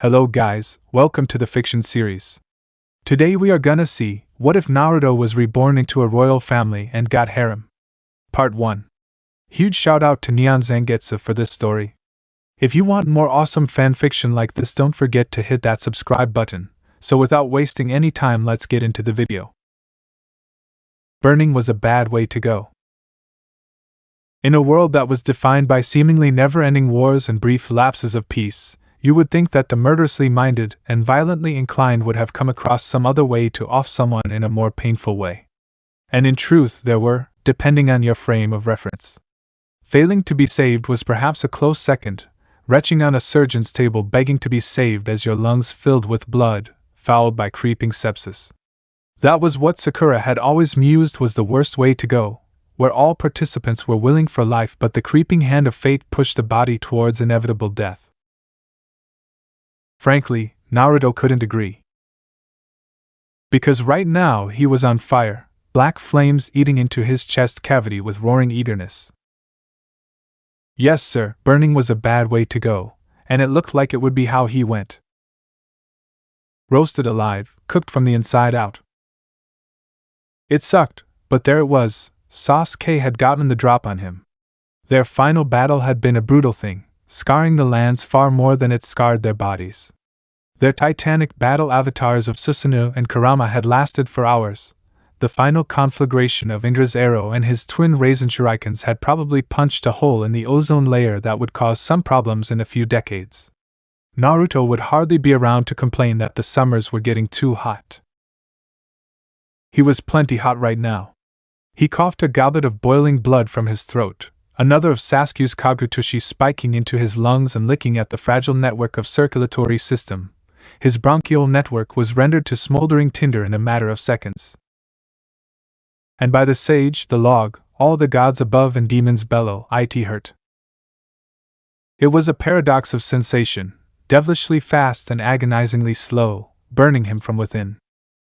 Hello guys, welcome to the fiction series. Today we are gonna see, what if Naruto was reborn into a royal family and got harem? Part 1. Huge shout out to NeonZangetsu for this story. If you want more awesome fanfiction like this, don't forget to hit that subscribe button. So without wasting any time, let's get into the video. Burning was a bad way to go. In a world that was defined by seemingly never-ending wars and brief lapses of peace, you would think that the murderously minded and violently inclined would have come across some other way to off someone in a more painful way. And in truth there were, depending on your frame of reference. Failing to be saved was perhaps a close second, retching on a surgeon's table begging to be saved as your lungs filled with blood, fouled by creeping sepsis. That was what Sakura had always mused was the worst way to go, where all participants were willing for life but the creeping hand of fate pushed the body towards inevitable death. Frankly, Naruto couldn't agree. Because right now he was on fire, black flames eating into his chest cavity with roaring eagerness. Yes sir, burning was a bad way to go, and it looked like it would be how he went. Roasted alive, cooked from the inside out. It sucked, but there it was, Sasuke had gotten the drop on him. Their final battle had been a brutal thing, scarring the lands far more than it scarred their bodies. Their titanic battle avatars of Susanoo and Kurama had lasted for hours. The final conflagration of Indra's arrow and his twin Raisin shurikens had probably punched a hole in the ozone layer that would cause some problems in a few decades. Naruto would hardly be around to complain that the summers were getting too hot. He was plenty hot right now. He coughed a goblet of boiling blood from his throat, another of Sasuke's kagutoshi spiking into his lungs and licking at the fragile network of circulatory system. His bronchial network was rendered to smoldering tinder in a matter of seconds. And by the sage, the log, all the gods above and demons bellow, it hurt. It was a paradox of sensation, devilishly fast and agonizingly slow, burning him from within.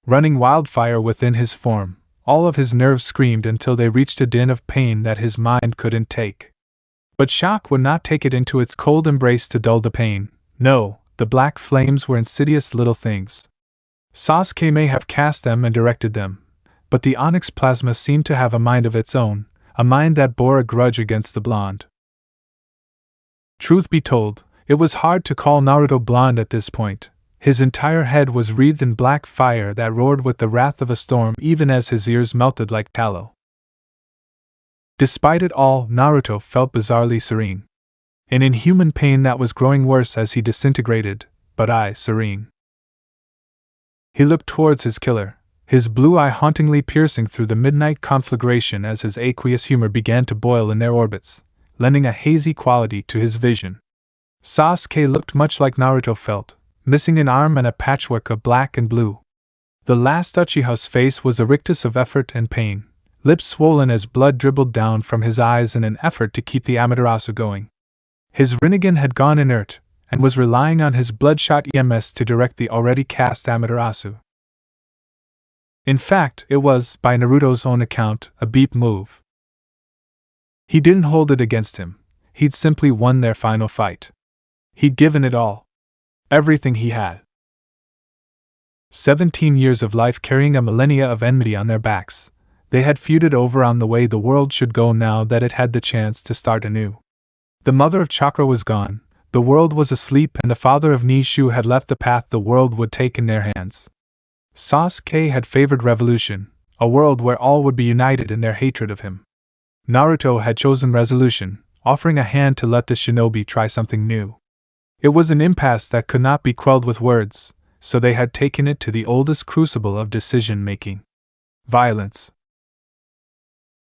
Running wildfire within his form, all of his nerves screamed until they reached a din of pain that his mind couldn't take. But shock would not take it into its cold embrace to dull the pain. No, the black flames were insidious little things. Sasuke may have cast them and directed them, but the onyx plasma seemed to have a mind of its own, a mind that bore a grudge against the blonde. Truth be told, it was hard to call Naruto blonde at this point. His entire head was wreathed in black fire that roared with the wrath of a storm even as his ears melted like tallow. Despite it all, Naruto felt bizarrely serene. An inhuman pain that was growing worse as he disintegrated, but serene. He looked towards his killer, his blue eye hauntingly piercing through the midnight conflagration as his aqueous humor began to boil in their orbits, lending a hazy quality to his vision. Sasuke looked much like Naruto felt, missing an arm and a patchwork of black and blue. The last Uchiha's face was a rictus of effort and pain, lips swollen as blood dribbled down from his eyes in an effort to keep the Amaterasu going. His Rinnegan had gone inert, and was relying on his bloodshot EMS to direct the already cast Amaterasu. In fact, it was, by Naruto's own account, a beep move. He didn't hold it against him, he'd simply won their final fight. He'd given it all. Everything he had. 17 years of life carrying a millennia of enmity on their backs, they had feuded over on the way the world should go now that it had the chance to start anew. The mother of chakra was gone, the world was asleep and the father of Nishu had left the path the world would take in their hands. Sasuke had favored revolution, a world where all would be united in their hatred of him. Naruto had chosen resolution, offering a hand to let the shinobi try something new. It was an impasse that could not be quelled with words, so they had taken it to the oldest crucible of decision-making. Violence.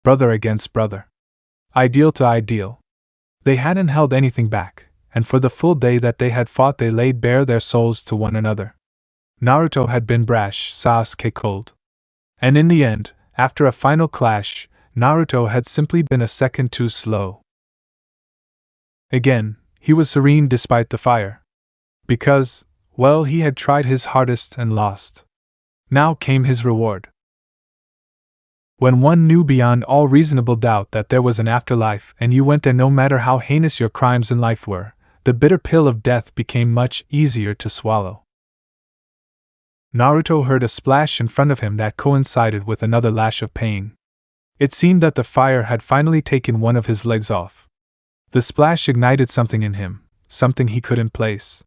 Brother against brother. Ideal to ideal. They hadn't held anything back, and for the full day that they had fought they laid bare their souls to one another. Naruto had been brash, Sasuke cold. And in the end, after a final clash, Naruto had simply been a second too slow. Again, he was serene despite the fire. Because, well, he had tried his hardest and lost. Now came his reward. When one knew beyond all reasonable doubt that there was an afterlife and you went there no matter how heinous your crimes in life were, the bitter pill of death became much easier to swallow. Naruto heard a splash in front of him that coincided with another lash of pain. It seemed that the fire had finally taken one of his legs off. The splash ignited something in him, something he couldn't place.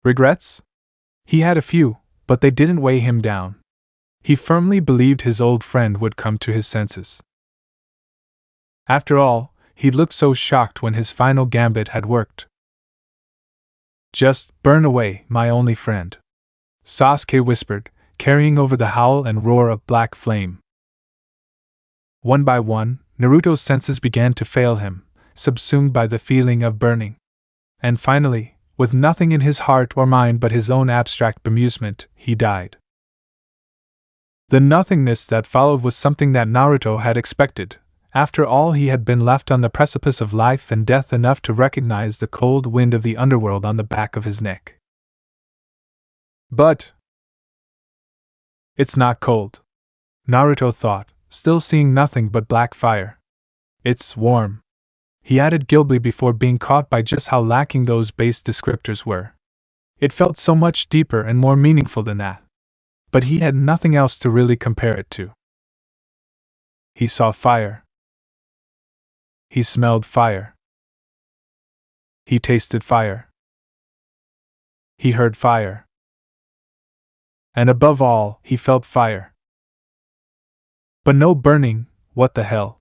Regrets? He had a few, but they didn't weigh him down. He firmly believed his old friend would come to his senses. After all, he'd looked so shocked when his final gambit had worked. Just burn away, my only friend, Sasuke whispered, carrying over the howl and roar of black flame. One by one, Naruto's senses began to fail him, subsumed by the feeling of burning. And finally, with nothing in his heart or mind but his own abstract bemusement, he died. The nothingness that followed was something that Naruto had expected. After all, he had been left on the precipice of life and death enough to recognize the cold wind of the underworld on the back of his neck. But it's not cold, Naruto thought, still seeing nothing but black fire. It's warm, he added glibly before being caught by just how lacking those base descriptors were. It felt so much deeper and more meaningful than that. But he had nothing else to really compare it to. He saw fire. He smelled fire. He tasted fire. He heard fire. And above all, he felt fire. But no burning, what the hell?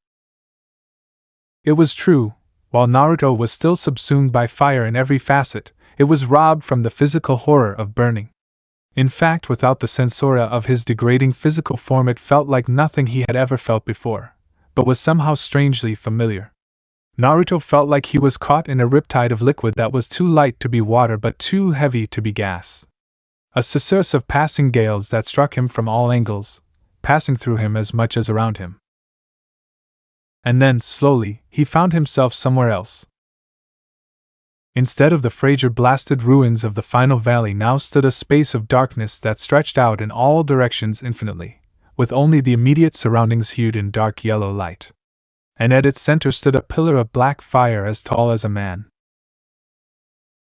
It was true, while Naruto was still subsumed by fire in every facet, it was robbed from the physical horror of burning. In fact, without the sensoria of his degrading physical form, it felt like nothing he had ever felt before, but was somehow strangely familiar. Naruto felt like he was caught in a riptide of liquid that was too light to be water but too heavy to be gas. A success of passing gales that struck him from all angles, passing through him as much as around him. And then, slowly, he found himself somewhere else. Instead of the fragile blasted ruins of the final valley, now stood a space of darkness that stretched out in all directions infinitely, with only the immediate surroundings hued in dark yellow light. And at its center stood a pillar of black fire as tall as a man.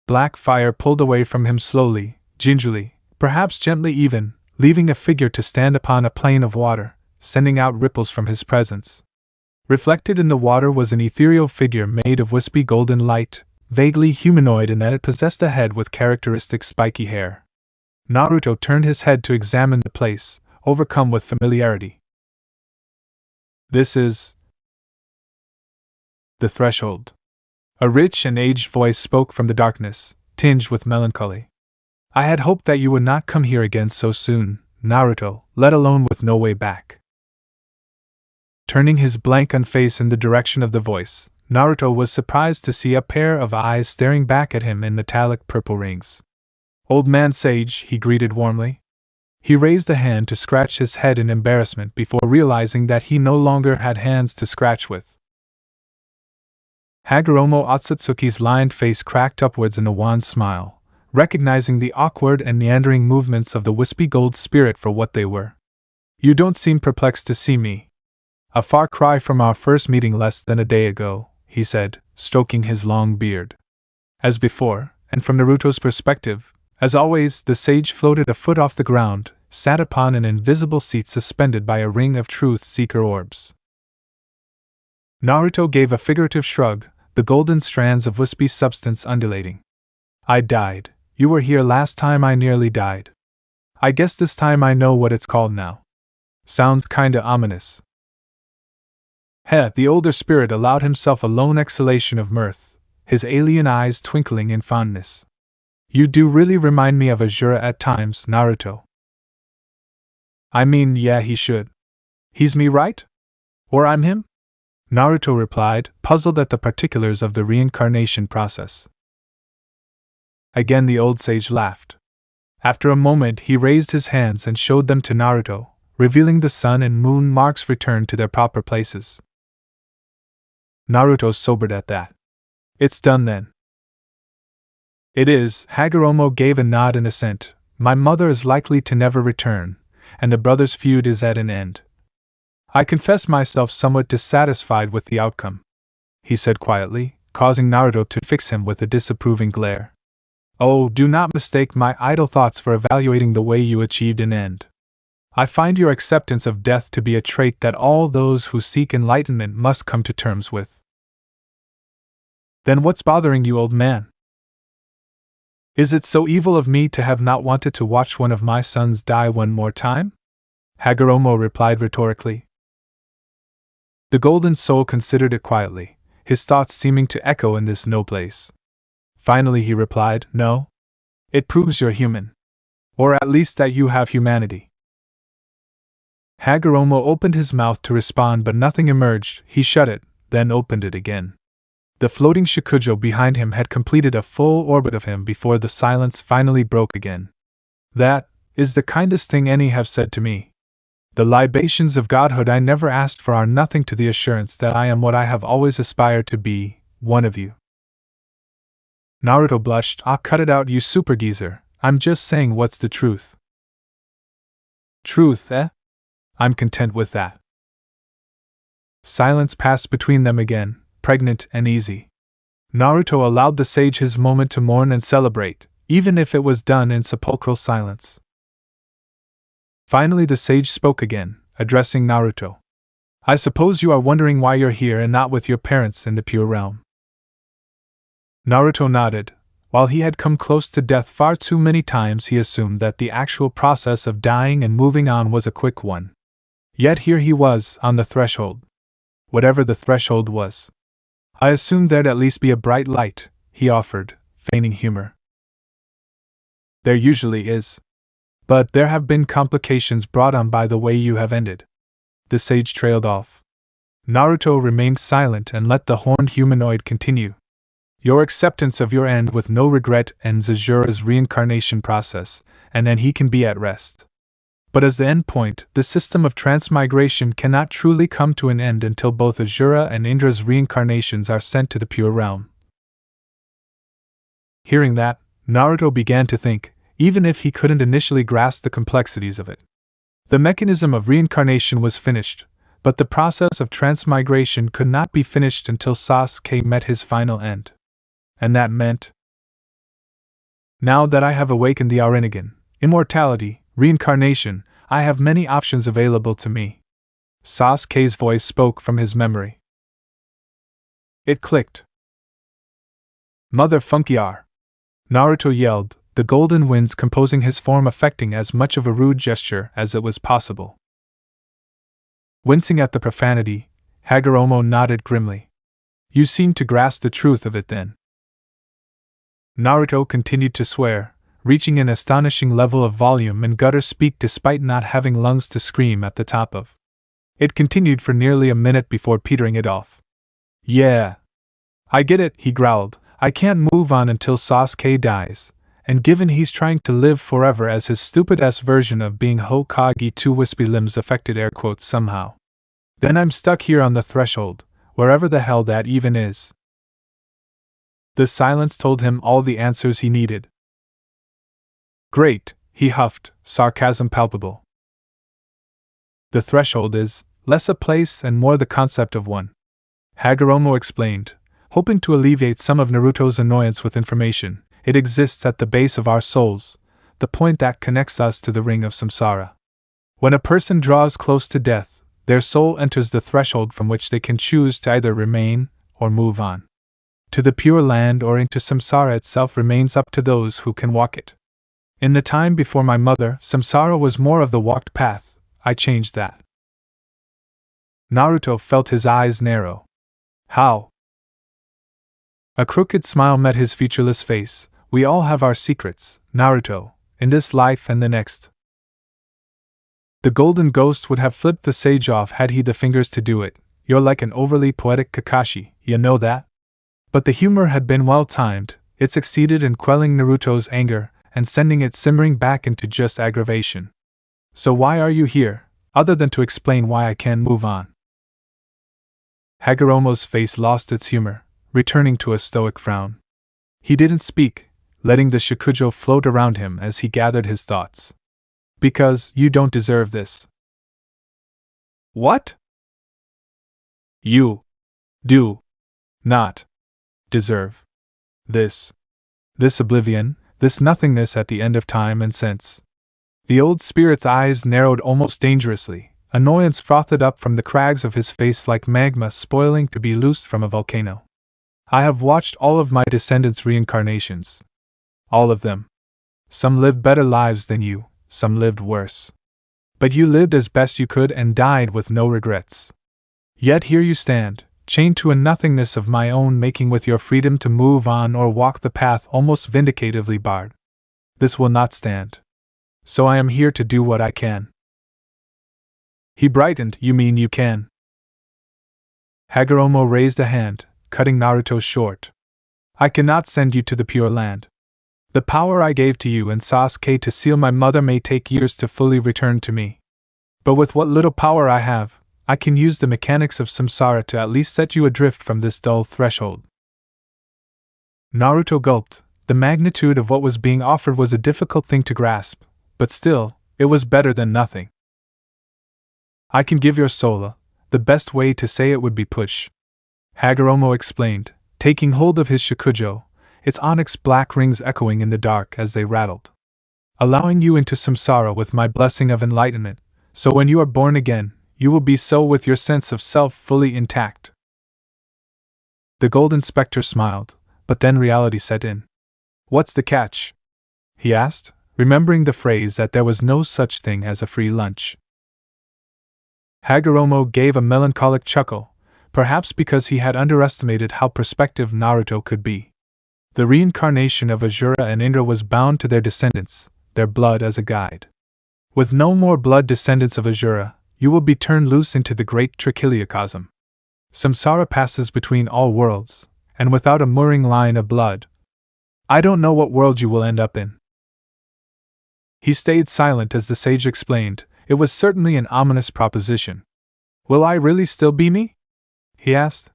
Black fire pulled away from him slowly, gingerly, perhaps gently even, leaving a figure to stand upon a plane of water, sending out ripples from his presence. Reflected in the water was an ethereal figure made of wispy golden light, vaguely humanoid in that it possessed a head with characteristic spiky hair. Naruto turned his head to examine the place, overcome with familiarity. This is the threshold. A rich and aged voice spoke from the darkness, tinged with melancholy. I had hoped that you would not come here again so soon, Naruto, let alone with no way back. Turning his blank face in the direction of the voice, Naruto was surprised to see a pair of eyes staring back at him in metallic purple rings. Old man Sage, he greeted warmly. He raised a hand to scratch his head in embarrassment before realizing that he no longer had hands to scratch with. Hagoromo Otsutsuki's lined face cracked upwards in a wan smile, recognizing the awkward and meandering movements of the wispy gold spirit for what they were. You don't seem perplexed to see me. A far cry from our first meeting less than a day ago, he said, stroking his long beard. As before, and from Naruto's perspective, as always, the sage floated a foot off the ground, sat upon an invisible seat suspended by a ring of truth-seeker orbs. Naruto gave a figurative shrug, the golden strands of wispy substance undulating. I died. You were here last time I nearly died. I guess this time I know what it's called now. Sounds kinda ominous. The older spirit allowed himself a lone exhalation of mirth, his alien eyes twinkling in fondness. You do really remind me of Asura at times, Naruto. I mean, yeah, he should. He's me, right? Or I'm him? Naruto replied, puzzled at the particulars of the reincarnation process. Again the old sage laughed. After a moment he raised his hands and showed them to Naruto, revealing the sun and moon marks returned to their proper places. Naruto sobered at that. It's done then. It is, Hagoromo gave a nod in assent. My mother is likely to never return, and the brothers' feud is at an end. I confess myself somewhat dissatisfied with the outcome, he said quietly, causing Naruto to fix him with a disapproving glare. Oh, do not mistake my idle thoughts for evaluating the way you achieved an end. I find your acceptance of death to be a trait that all those who seek enlightenment must come to terms with. Then what's bothering you, old man? Is it so evil of me to have not wanted to watch one of my sons die one more time? Hashirama replied rhetorically. The golden soul considered it quietly, his thoughts seeming to echo in this no place. Finally he replied, no. It proves you're human. Or at least that you have humanity. Hashirama opened his mouth to respond, but nothing emerged. He shut it, then opened it again. The floating Shikujo behind him had completed a full orbit of him before the silence finally broke again. That is the kindest thing any have said to me. The libations of godhood I never asked for are nothing to the assurance that I am what I have always aspired to be, one of you. Naruto blushed. Ah, cut it out, you super geezer. I'm just saying what's the truth. Truth, eh? I'm content with that. Silence passed between them again, pregnant and easy. Naruto allowed the sage his moment to mourn and celebrate, even if it was done in sepulchral silence. Finally the sage spoke again, addressing Naruto. I suppose you are wondering why you're here and not with your parents in the pure realm. Naruto nodded. While he had come close to death far too many times, he assumed that the actual process of dying and moving on was a quick one. Yet here he was, on the threshold. Whatever the threshold was. I assumed there'd at least be a bright light, he offered, feigning humor. There usually is. But there have been complications brought on by the way you have ended. The sage trailed off. Naruto remained silent and let the horned humanoid continue. Your acceptance of your end with no regret ends Azura's reincarnation process, and then he can be at rest. But as the end point, the system of transmigration cannot truly come to an end until both Azura and Indra's reincarnations are sent to the pure realm. Hearing that, Naruto began to think, even if he couldn't initially grasp the complexities of it. The mechanism of reincarnation was finished, but the process of transmigration could not be finished until Sasuke met his final end. And that meant, now that I have awakened the Rinnegan, immortality, reincarnation, I have many options available to me. Sasuke's voice spoke from his memory. It clicked. Mother Funky R! Naruto yelled, the golden winds composing his form affecting as much of a rude gesture as it was possible. Wincing at the profanity, Hashirama nodded grimly. You seem to grasp the truth of it then. Naruto continued to swear, reaching an astonishing level of volume and gutter speak despite not having lungs to scream at the top of. It continued for nearly a minute before petering it off. Yeah. I get it, he growled. I can't move on until Sasuke dies. And given he's trying to live forever as his stupid-ass version of being Hokage, two wispy limbs affected air quotes somehow. Then I'm stuck here on the threshold, wherever the hell that even is. The silence told him all the answers he needed. Great, he huffed, sarcasm palpable. The threshold is less a place and more the concept of one. Hashirama explained, hoping to alleviate some of Naruto's annoyance with information. It exists at the base of our souls, the point that connects us to the ring of samsara. When a person draws close to death, their soul enters the threshold from which they can choose to either remain or move on. To the pure land or into samsara itself remains up to those who can walk it. In the time before my mother, samsara was more of the walked path. I changed that. Naruto felt his eyes narrow. How? A crooked smile met his featureless face. We all have our secrets, Naruto, in this life and the next. The golden ghost would have flipped the sage off had he the fingers to do it. You're like an overly poetic Kakashi, you know that? But the humor had been well timed. It succeeded in quelling Naruto's anger and sending it simmering back into just aggravation. So why are you here, other than to explain why I can't move on? Hashirama's face lost its humor, returning to a stoic frown. He didn't speak, letting the Shikujo float around him as he gathered his thoughts. Because you don't deserve this. What? You do not deserve this. This oblivion, this nothingness at the end of time and sense. The old spirit's eyes narrowed almost dangerously. Annoyance frothed up from the crags of his face like magma spoiling to be loosed from a volcano. I have watched all of my descendants' reincarnations. All of them. Some lived better lives than you, some lived worse. But you lived as best you could and died with no regrets. Yet here you stand, chained to a nothingness of my own making with your freedom to move on or walk the path almost vindicatively barred. This will not stand. So I am here to do what I can. He brightened. You mean you can? Hagoromo raised a hand, cutting Naruto short. I cannot send you to the Pure Land. The power I gave to you and Sasuke to seal my mother may take years to fully return to me. But with what little power I have, I can use the mechanics of samsara to at least set you adrift from this dull threshold. Naruto gulped. The magnitude of what was being offered was a difficult thing to grasp, but still, it was better than nothing. I can give your soul. The best way to say it would be push. Hagoromo explained, taking hold of his shakujo, its onyx black rings echoing in the dark as they rattled. Allowing you into samsara with my blessing of enlightenment, so when you are born again, you will be so with your sense of self fully intact. The Golden Spectre smiled, but then reality set in. What's the catch? He asked, remembering the phrase that there was no such thing as a free lunch. Hagoromo gave a melancholic chuckle, perhaps because he had underestimated how perspective Naruto could be. The reincarnation of Asura and Indra was bound to their descendants, their blood as a guide. With no more blood descendants of Asura, you will be turned loose into the great trichiliocosm. Samsara passes between all worlds, and without a mooring line of blood, I don't know what world you will end up in. He stayed silent as the sage explained. It was certainly an ominous proposition. Will I really still be me? He asked.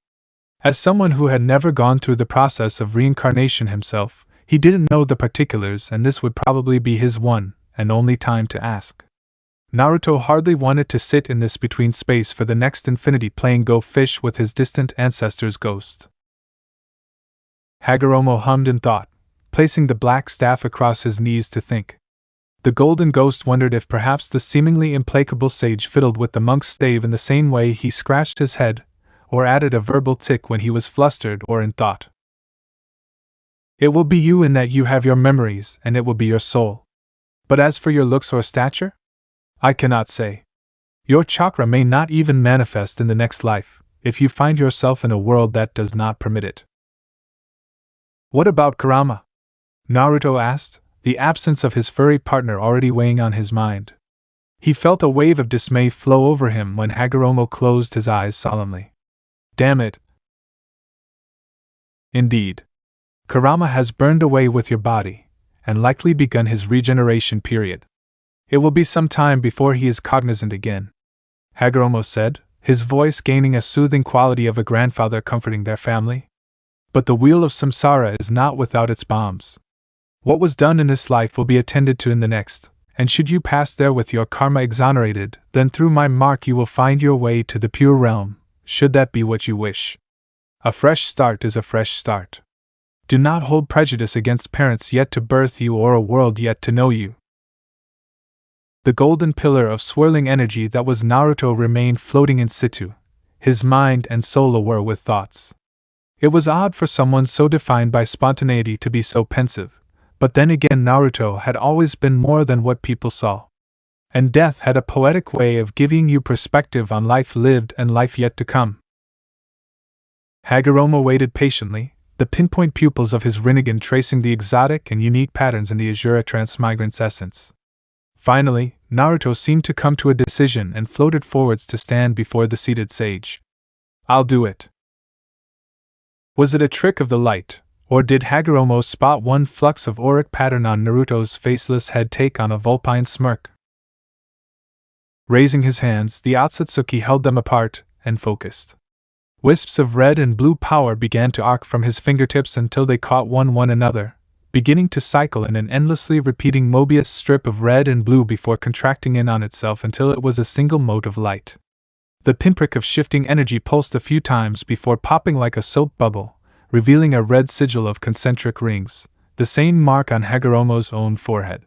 As someone who had never gone through the process of reincarnation himself, he didn't know the particulars, and this would probably be his one and only time to ask. Naruto hardly wanted to sit in this between space for the next infinity playing Go Fish with his distant ancestor's ghost. Hagoromo hummed in thought, placing the black staff across his knees to think. The golden ghost wondered if perhaps the seemingly implacable sage fiddled with the monk's stave in the same way he scratched his head, or added a verbal tick when he was flustered or in thought. It will be you in that you have your memories, and it will be your soul. But as for your looks or stature? I cannot say. Your chakra may not even manifest in the next life, if you find yourself in a world that does not permit it. What about Kurama? Naruto asked, the absence of his furry partner already weighing on his mind. He felt a wave of dismay flow over him when Hagoromo closed his eyes solemnly. Damn it. Indeed. Kurama has burned away with your body, and likely begun his regeneration period. It will be some time before he is cognizant again, Hagoromo said, his voice gaining a soothing quality of a grandfather comforting their family. But the wheel of samsara is not without its bombs. What was done in this life will be attended to in the next, and should you pass there with your karma exonerated, then through my mark you will find your way to the pure realm, should that be what you wish. A fresh start is a fresh start. Do not hold prejudice against parents yet to birth you or a world yet to know you. The golden pillar of swirling energy that was Naruto remained floating in situ, his mind and soul aware with thoughts. It was odd for someone so defined by spontaneity to be so pensive. But then again, Naruto had always been more than what people saw. And death had a poetic way of giving you perspective on life lived and life yet to come. Hagoromo waited patiently, the pinpoint pupils of his Rinnegan tracing the exotic and unique patterns in the Asura transmigrant's essence. Finally, Naruto seemed to come to a decision and floated forwards to stand before the seated sage. I'll do it. Was it a trick of the light? Or did Hagoromo spot one flux of auric pattern on Naruto's faceless head take on a vulpine smirk? Raising his hands, the Otsutsuki held them apart and focused. Wisps of red and blue power began to arc from his fingertips until they caught one another, beginning to cycle in an endlessly repeating Mobius strip of red and blue before contracting in on itself until it was a single mote of light. The pinprick of shifting energy pulsed a few times before popping like a soap bubble, revealing a red sigil of concentric rings, the same mark on Hagoromo's own forehead.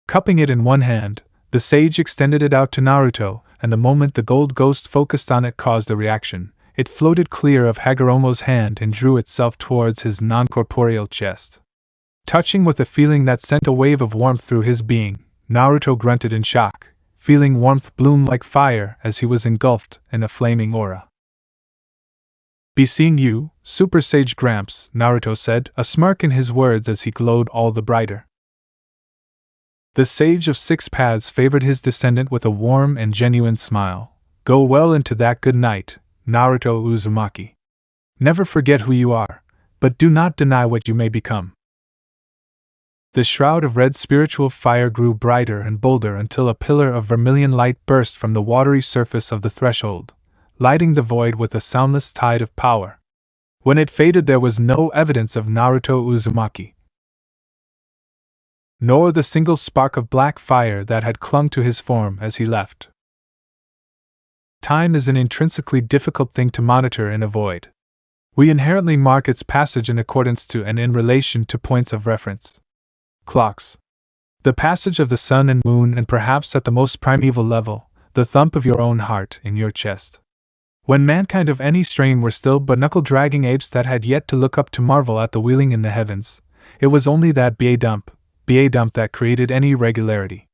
Cupping it in one hand, the sage extended it out to Naruto, and the moment the gold ghost focused on it caused a reaction. It floated clear of Hagoromo's hand and drew itself towards his non-corporeal chest. Touching with a feeling that sent a wave of warmth through his being, Naruto grunted in shock, feeling warmth bloom like fire as he was engulfed in a flaming aura. "Be seeing you, Super Sage Gramps," Naruto said, a smirk in his words as he glowed all the brighter. The Sage of Six Paths favored his descendant with a warm and genuine smile. "Go well into that good night, Naruto Uzumaki. Never forget who you are, but do not deny what you may become." The shroud of red spiritual fire grew brighter and bolder until a pillar of vermilion light burst from the watery surface of the threshold, lighting the void with a soundless tide of power. When it faded, there was no evidence of Naruto Uzumaki, nor the single spark of black fire that had clung to his form as he left. Time is an intrinsically difficult thing to monitor and avoid. We inherently mark its passage in accordance to and in relation to points of reference. Clocks. The passage of the sun and moon, and perhaps at the most primeval level, the thump of your own heart in your chest. When mankind of any strain were still but knuckle-dragging apes that had yet to look up to marvel at the wheeling in the heavens, it was only that BA dump that created any regularity.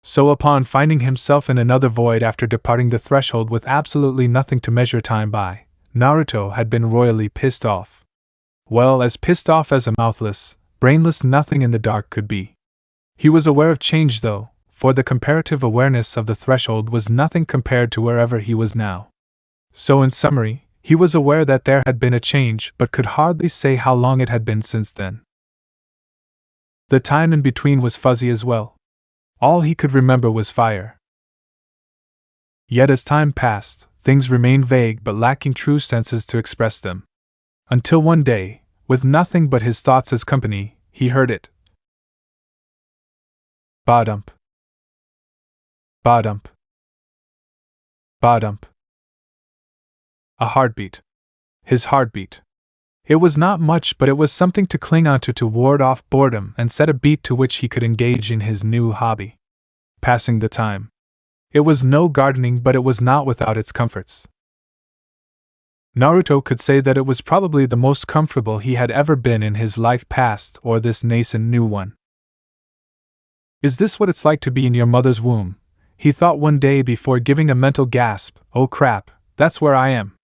So upon finding himself in another void after departing the threshold with absolutely nothing to measure time by, Naruto had been royally pissed off. Well, as pissed off as a mouthless, brainless nothing in the dark could be. He was aware of change though, for the comparative awareness of the threshold was nothing compared to wherever he was now. So in summary, he was aware that there had been a change but could hardly say how long it had been since then. The time in between was fuzzy as well. All he could remember was fire. Yet as time passed, things remained vague but lacking true senses to express them. Until one day, with nothing but his thoughts as company, he heard it. Ba-dump. Ba-dump. Ba-dump. A heartbeat. His heartbeat. It was not much, but it was something to cling onto to ward off boredom and set a beat to which he could engage in his new hobby. Passing the time. It was no gardening, but it was not without its comforts. Naruto could say that it was probably the most comfortable he had ever been in his life past or this nascent new one. "Is this what it's like to be in your mother's womb?" he thought one day before giving a mental gasp. "Oh crap, that's where I am."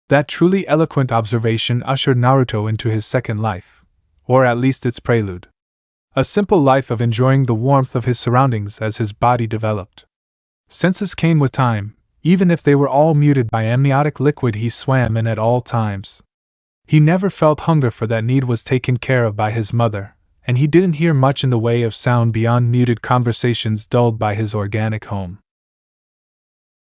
That truly eloquent observation ushered Naruto into his second life, or at least its prelude. A simple life of enjoying the warmth of his surroundings as his body developed. Senses came with time, even if they were all muted by amniotic liquid he swam in at all times. He never felt hunger, for that need was taken care of by his mother, and he didn't hear much in the way of sound beyond muted conversations dulled by his organic home.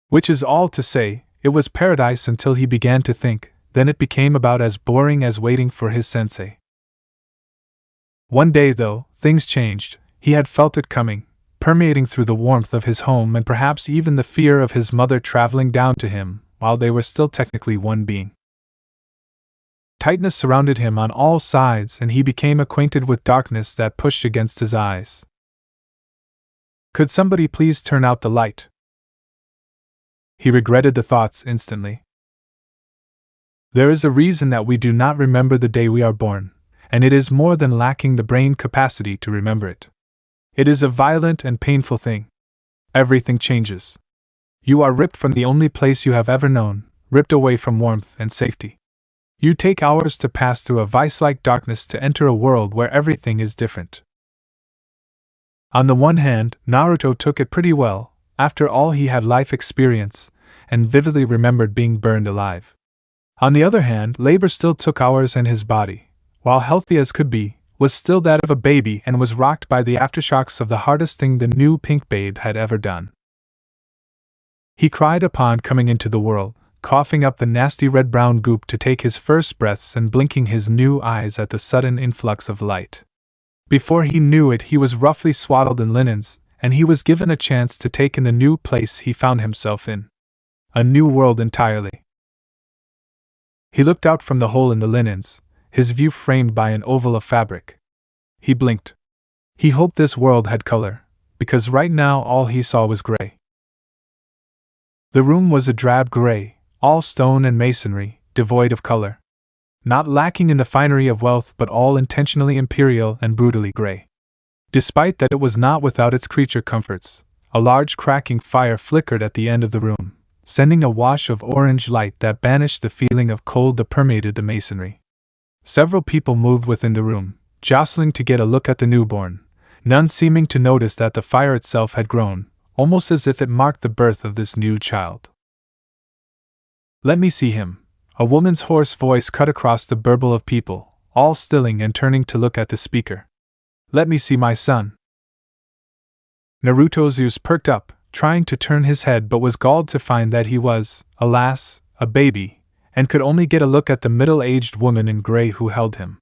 Which is all to say, it was paradise until he began to think, then it became about as boring as waiting for his sensei. One day, though, things changed. He had felt it coming, permeating through the warmth of his home and perhaps even the fear of his mother traveling down to him, while they were still technically one being. Tightness surrounded him on all sides, and he became acquainted with darkness that pushed against his eyes. Could somebody please turn out the light? He regretted the thoughts instantly. There is a reason that we do not remember the day we are born, and it is more than lacking the brain capacity to remember it. It is a violent and painful thing. Everything changes. You are ripped from the only place you have ever known, ripped away from warmth and safety. You take hours to pass through a vice-like darkness to enter a world where everything is different. On the one hand, Naruto took it pretty well. After all, he had life experience, and vividly remembered being burned alive. On the other hand, labor still took hours, and his body, while healthy as could be, was still that of a baby and was rocked by the aftershocks of the hardest thing the new pink babe had ever done. He cried upon coming into the world, coughing up the nasty red-brown goop to take his first breaths and blinking his new eyes at the sudden influx of light. Before he knew it, he was roughly swaddled in linens, and he was given a chance to take in the new place he found himself in. A new world entirely. He looked out from the hole in the linens, his view framed by an oval of fabric. He blinked. He hoped this world had color, because right now all he saw was gray. The room was a drab gray, all stone and masonry, devoid of color. Not lacking in the finery of wealth, but all intentionally imperial and brutally gray. Despite that it was not without its creature comforts, a large cracking fire flickered at the end of the room, sending a wash of orange light that banished the feeling of cold that permeated the masonry. Several people moved within the room, jostling to get a look at the newborn, none seeming to notice that the fire itself had grown, almost as if it marked the birth of this new child. "Let me see him," a woman's hoarse voice cut across the burble of people, all stilling and turning to look at the speaker. "Let me see my son." Naruto's ears perked up, trying to turn his head, but was galled to find that he was, alas, a baby, and could only get a look at the middle-aged woman in gray who held him.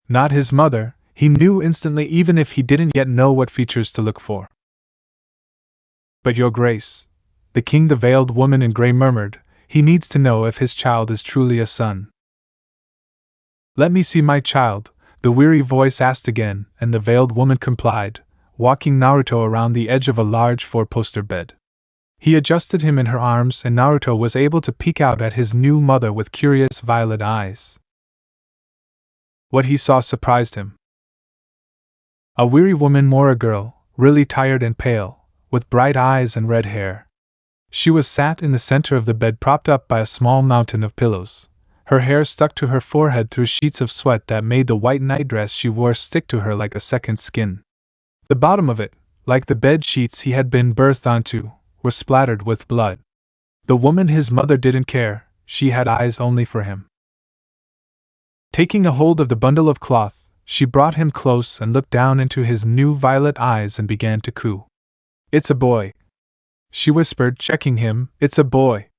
Not his mother, he knew instantly, even if he didn't yet know what features to look for. "But your grace," the king, the veiled woman in gray murmured, "he needs to know if his child is truly a son." "Let me see my child," the weary voice asked again, and the veiled woman complied, walking Naruto around the edge of a large four-poster bed. He adjusted him in her arms, and Naruto was able to peek out at his new mother with curious violet eyes. What he saw surprised him. A weary woman, more a girl, really tired and pale, with bright eyes and red hair. She was sat in the center of the bed, propped up by a small mountain of pillows. Her hair stuck to her forehead through sheets of sweat that made the white nightdress she wore stick to her like a second skin. The bottom of it, like the bed sheets he had been birthed onto, were splattered with blood. The woman, his mother, didn't care, she had eyes only for him. Taking a hold of the bundle of cloth, she brought him close and looked down into his new violet eyes and began to coo. "It's a boy," she whispered, checking him. "It's a boy,"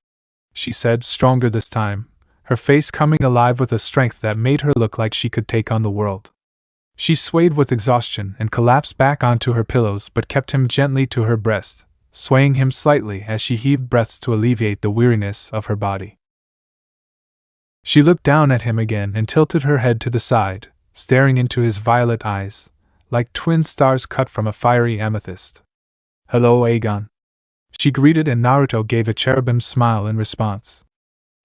she said, stronger this time, her face coming alive with a strength that made her look like she could take on the world. She swayed with exhaustion and collapsed back onto her pillows, but kept him gently to her breast, swaying him slightly as she heaved breaths to alleviate the weariness of her body. She looked down at him again and tilted her head to the side, staring into his violet eyes, like twin stars cut from a fiery amethyst. "Hello, Aegon," she greeted, and Naruto gave a cherubim smile in response.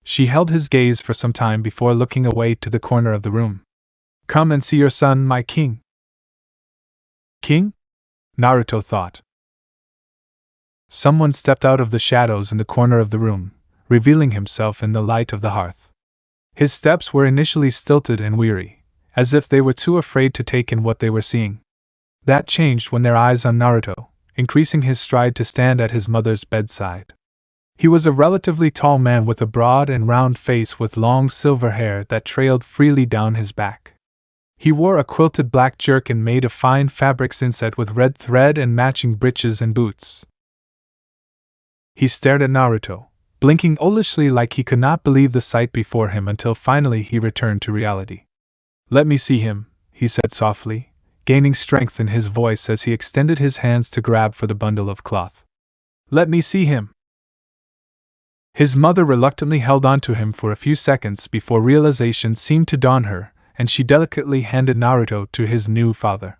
She held his gaze for some time before looking away to the corner of the room. "Come and see your son, my king." King? Naruto thought. Someone stepped out of the shadows in the corner of the room, revealing himself in the light of the hearth. His steps were initially stilted and weary, as if they were too afraid to take in what they were seeing. That changed when their eyes on Naruto, increasing his stride to stand at his mother's bedside. He was a relatively tall man with a broad and round face with long silver hair that trailed freely down his back. He wore a quilted black jerkin made of fine fabrics inset with red thread and matching breeches and boots. He stared at Naruto, blinking owlishly like he could not believe the sight before him until finally he returned to reality. "Let me see him," he said softly, gaining strength in his voice as he extended his hands to grab for the bundle of cloth. "Let me see him." His mother reluctantly held on to him for a few seconds before realization seemed to dawn her, and she delicately handed Naruto to his new father.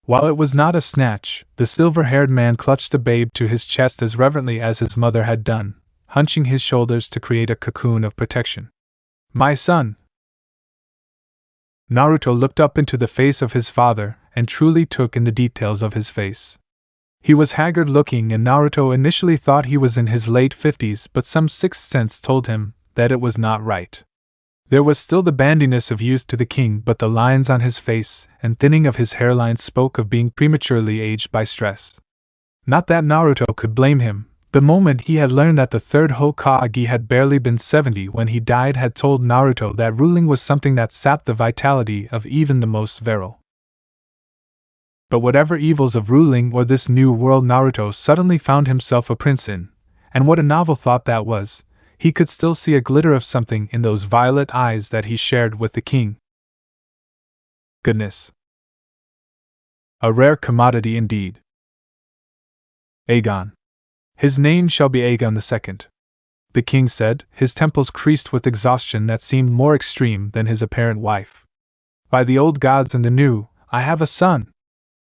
While it was not a snatch, the silver-haired man clutched the babe to his chest as reverently as his mother had done, hunching his shoulders to create a cocoon of protection. "My son!" Naruto looked up into the face of his father and truly took in the details of his face. He was haggard-looking, and Naruto initially thought he was in his late 50s, but some sixth sense told him that it was not right. There was still the bandiness of youth to the king, but the lines on his face and thinning of his hairline spoke of being prematurely aged by stress. Not that Naruto could blame him. The moment he had learned that the third Hokage had barely been 70 when he died had told Naruto that ruling was something that sapped the vitality of even the most virile. But whatever evils of ruling or this new world Naruto suddenly found himself a prince in, and what a novel thought that was, he could still see a glitter of something in those violet eyes that he shared with the king. Goodness. A rare commodity indeed. Aegon. His name shall be Aegon II. the king said, his temples creased with exhaustion that seemed more extreme than his apparent wife. By the old gods and the new, I have a son!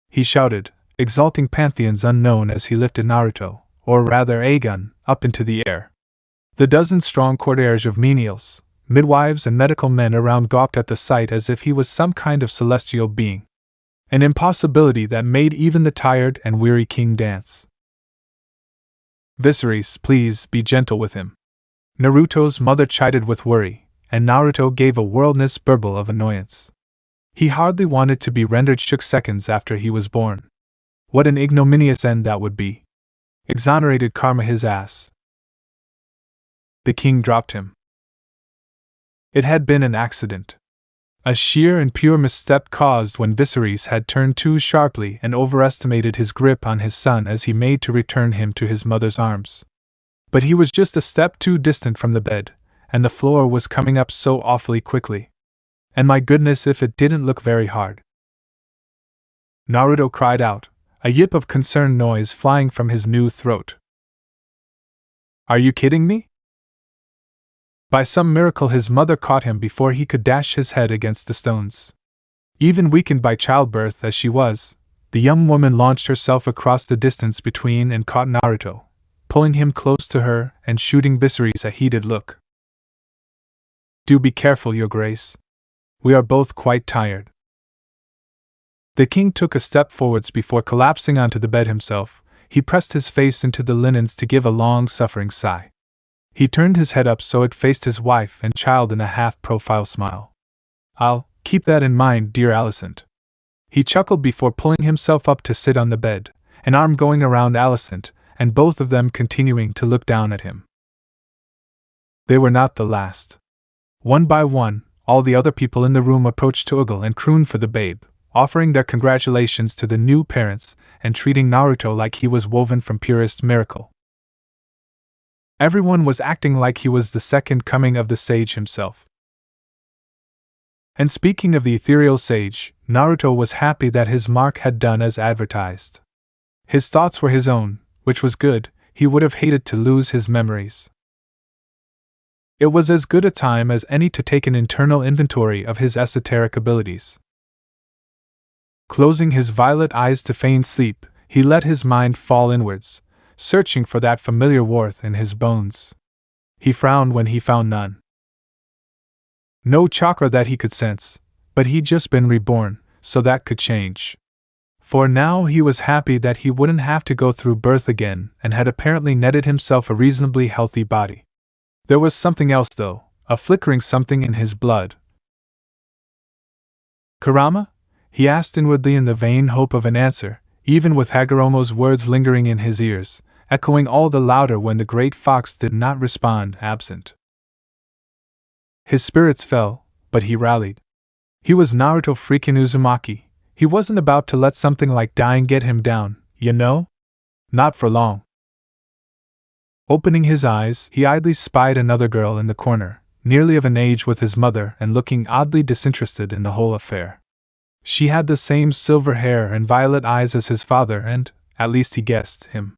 He shouted, exalting pantheons unknown as he lifted Naruto, or rather Aegon, up into the air. The dozen-strong cortege of menials, midwives and medical men around gawped at the sight as if he was some kind of celestial being. An impossibility that made even the tired and weary king dance. Viserys, please be gentle with him. Naruto's mother chided with worry, and Naruto gave a wordless burble of annoyance. He hardly wanted to be rendered shook seconds after he was born. What an ignominious end that would be. Exonerated karma his ass. The king dropped him. It had been an accident. A sheer and pure misstep caused when Viserys had turned too sharply and overestimated his grip on his son as he made to return him to his mother's arms. But he was just a step too distant from the bed, and the floor was coming up so awfully quickly. And my goodness if it didn't look very hard. Naruto cried out, a yip of concerned noise flying from his new throat. Are you kidding me? By some miracle his mother caught him before he could dash his head against the stones. Even weakened by childbirth as she was, the young woman launched herself across the distance between and caught Naruto, pulling him close to her and shooting Viserys a heated look. Do be careful, Your Grace. We are both quite tired. The king took a step forwards before collapsing onto the bed himself. He pressed his face into the linens to give a long-suffering sigh. He turned his head up so it faced his wife and child in a half-profile smile. I'll keep that in mind, dear Alicent. He chuckled before pulling himself up to sit on the bed, an arm going around Alicent, and both of them continuing to look down at him. They were not the last. One by one, all the other people in the room approached to ogle and croon for the babe, offering their congratulations to the new parents and treating Naruto like he was woven from purest miracle. Everyone was acting like he was the second coming of the sage himself. And speaking of the ethereal sage, Naruto was happy that his mark had done as advertised. His thoughts were his own, which was good. He would have hated to lose his memories. It was as good a time as any to take an internal inventory of his esoteric abilities. Closing his violet eyes to feign sleep, he let his mind fall inwards, searching for that familiar warmth in his bones. He frowned when he found none. No chakra that he could sense, but he'd just been reborn, so that could change. For now he was happy that he wouldn't have to go through birth again and had apparently netted himself a reasonably healthy body. There was something else though, a flickering something in his blood. Kurama? He asked inwardly in the vain hope of an answer, even with Hagoromo's words lingering in his ears, echoing all the louder when the great fox did not respond, absent. His spirits fell, but he rallied. He was Naruto freaking Uzumaki. He wasn't about to let something like dying get him down, you know? Not for long. Opening his eyes, he idly spied another girl in the corner, nearly of an age with his mother and looking oddly disinterested in the whole affair. She had the same silver hair and violet eyes as his father and, at least he guessed, him.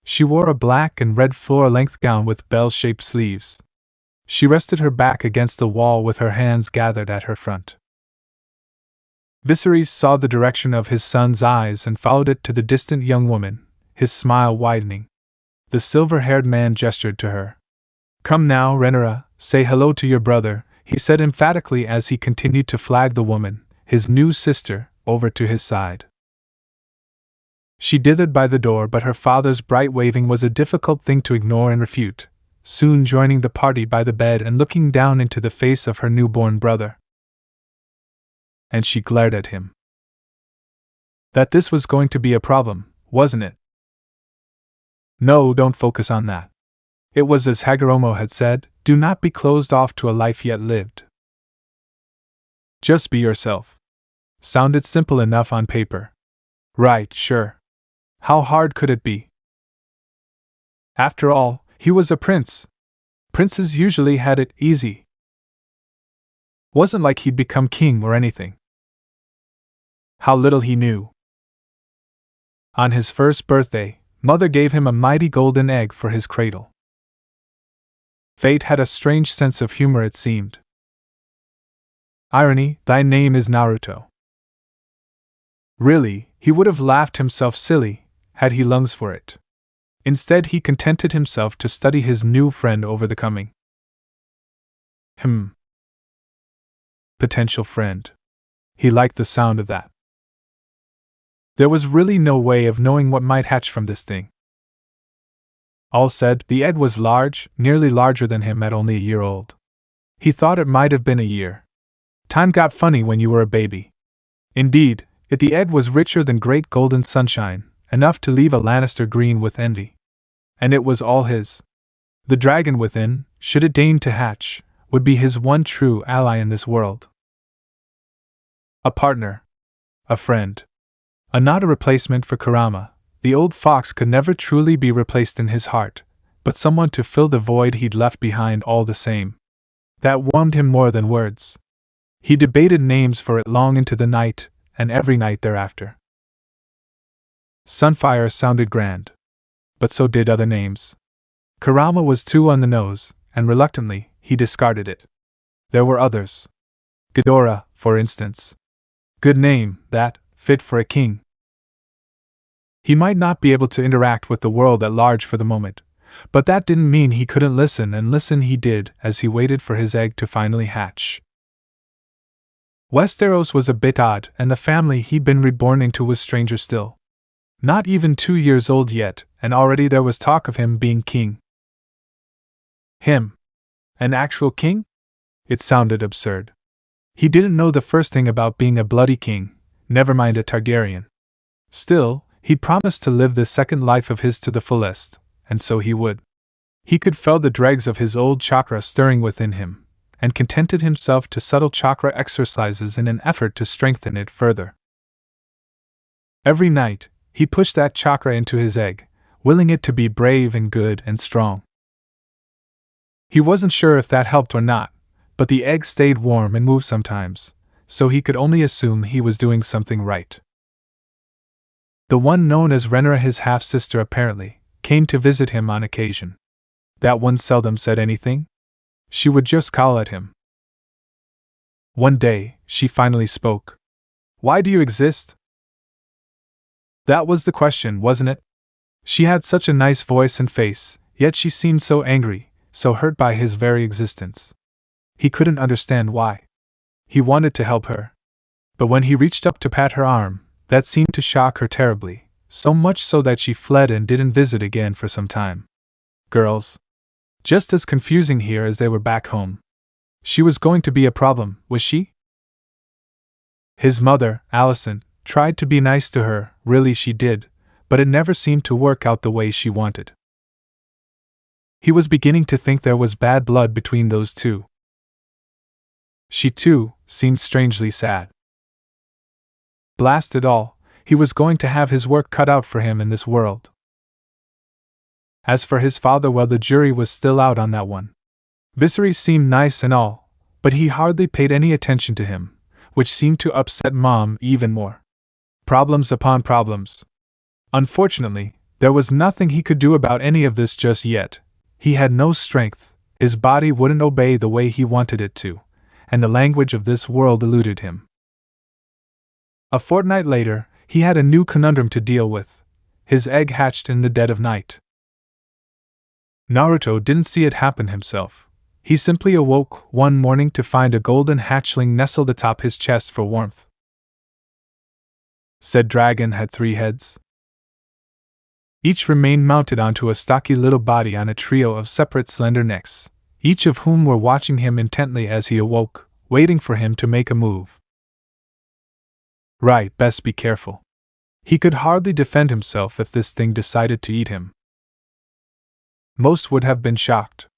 She wore a black and red floor-length gown with bell-shaped sleeves. She rested her back against the wall with her hands gathered at her front. Viserys saw the direction of his son's eyes and followed it to the distant young woman, his smile widening. The silver-haired man gestured to her. Come now, Rhaenyra, say hello to your brother, he said emphatically as he continued to flag the woman, his new sister, over to his side. She dithered by the door, but her father's bright waving was a difficult thing to ignore and refute, soon joining the party by the bed and looking down into the face of her newborn brother. And she glared at him. That this was going to be a problem, wasn't it? No, don't focus on that. It was as Hagoromo had said, do not be closed off to a life yet lived. Just be yourself. Sounded simple enough on paper. Right, sure. How hard could it be? After all, he was a prince. Princes usually had it easy. Wasn't like he'd become king or anything. How little he knew. On his first birthday, Mother gave him a mighty golden egg for his cradle. Fate had a strange sense of humor, it seemed. Irony, thy name is Naruto. Really, he would have laughed himself silly, had he lungs for it. Instead, he contented himself to study his new friend over the coming. Potential friend. He liked the sound of that. There was really no way of knowing what might hatch from this thing. All said, the egg was large, nearly larger than him at only a year old. He thought it might have been a year. Time got funny when you were a baby. Indeed, the egg was richer than great golden sunshine, enough to leave a Lannister green with envy. And it was all his. The dragon within, should it deign to hatch, would be his one true ally in this world. A partner. A friend. Not a replacement for Kurama. The old fox could never truly be replaced in his heart, but someone to fill the void he'd left behind all the same. That warmed him more than words. He debated names for it long into the night, and every night thereafter. Sunfire sounded grand. But so did other names. Kurama was too on the nose, and reluctantly, he discarded it. There were others. Ghidorah, for instance. Good name, that, fit for a king. He might not be able to interact with the world at large for the moment, but that didn't mean he couldn't listen, and listen he did as he waited for his egg to finally hatch. Westeros was a bit odd, and the family he'd been reborn into was stranger still. Not even 2 years old yet, and already there was talk of him being king. Him? An actual king? It sounded absurd. He didn't know the first thing about being a bloody king, never mind a Targaryen. Still, he'd promised to live this second life of his to the fullest, and so he would. He could feel the dregs of his old chakra stirring within him, and contented himself to subtle chakra exercises in an effort to strengthen it further. Every night, he pushed that chakra into his egg, willing it to be brave and good and strong. He wasn't sure if that helped or not, but the egg stayed warm and moved sometimes, so he could only assume he was doing something right. The one known as Rhaenyra, his half-sister apparently, came to visit him on occasion. That one seldom said anything. She would just call at him. One day, she finally spoke. "Why do you exist?" That was the question, wasn't it? She had such a nice voice and face, yet she seemed so angry, so hurt by his very existence. He couldn't understand why. He wanted to help her. But when he reached up to pat her arm, that seemed to shock her terribly, so much so that she fled and didn't visit again for some time. Girls. Just as confusing here as they were back home. She was going to be a problem, was she? His mother, Allison, tried to be nice to her, really she did, but it never seemed to work out the way she wanted. He was beginning to think there was bad blood between those two. She, too, seemed strangely sad. Blast it all, he was going to have his work cut out for him in this world. As for his father, well, the jury was still out on that one. Viserys seemed nice and all, but he hardly paid any attention to him, which seemed to upset Mom even more. Problems upon problems. Unfortunately, there was nothing he could do about any of this just yet. He had no strength, his body wouldn't obey the way he wanted it to, and the language of this world eluded him. A fortnight later, he had a new conundrum to deal with. His egg hatched in the dead of night. Naruto didn't see it happen himself. He simply awoke one morning to find a golden hatchling nestled atop his chest for warmth. Said dragon had 3 heads. Each remained mounted onto a stocky little body on a trio of separate slender necks, each of whom were watching him intently as he awoke, waiting for him to make a move. Right, best be careful. He could hardly defend himself if this thing decided to eat him. Most would have been shocked.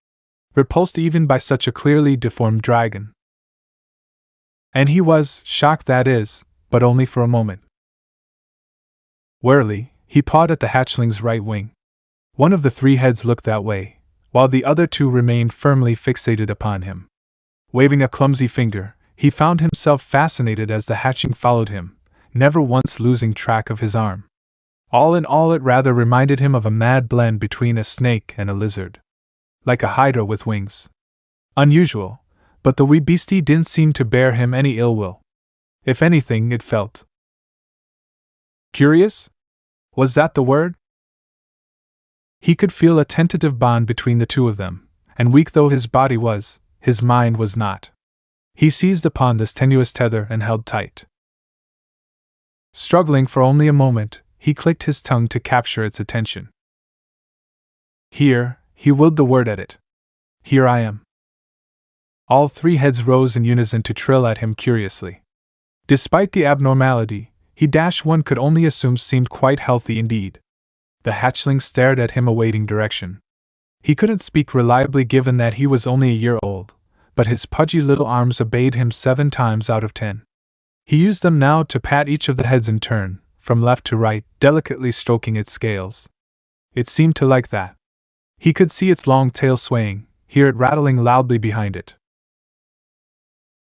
Repulsed even by such a clearly deformed dragon. And he was, shocked that is, but only for a moment. Warily, he pawed at the hatchling's right wing. One of the 3 heads looked that way, while the other 2 remained firmly fixated upon him. Waving a clumsy finger, he found himself fascinated as the hatchling followed him, never once losing track of his arm. All in all, it rather reminded him of a mad blend between a snake and a lizard. like a hydra with wings. Unusual, but the wee beastie didn't seem to bear him any ill will. If anything, it felt curious? Was that the word? He could feel a tentative bond between the two of them, and weak though his body was, his mind was not. He seized upon this tenuous tether and held tight. Struggling for only a moment, he clicked his tongue to capture its attention. Here, he willed the word at it. Here I am. All three heads rose in unison to trill at him curiously. Despite the abnormality, one could only assume seemed quite healthy indeed. The hatchling stared at him awaiting direction. He couldn't speak reliably given that he was only a year old, but his pudgy little arms obeyed him 7 times out of 10. He used them now to pat each of the heads in turn, from left to right, delicately stroking its scales. It seemed to like that. He could see its long tail swaying, hear it rattling loudly behind it.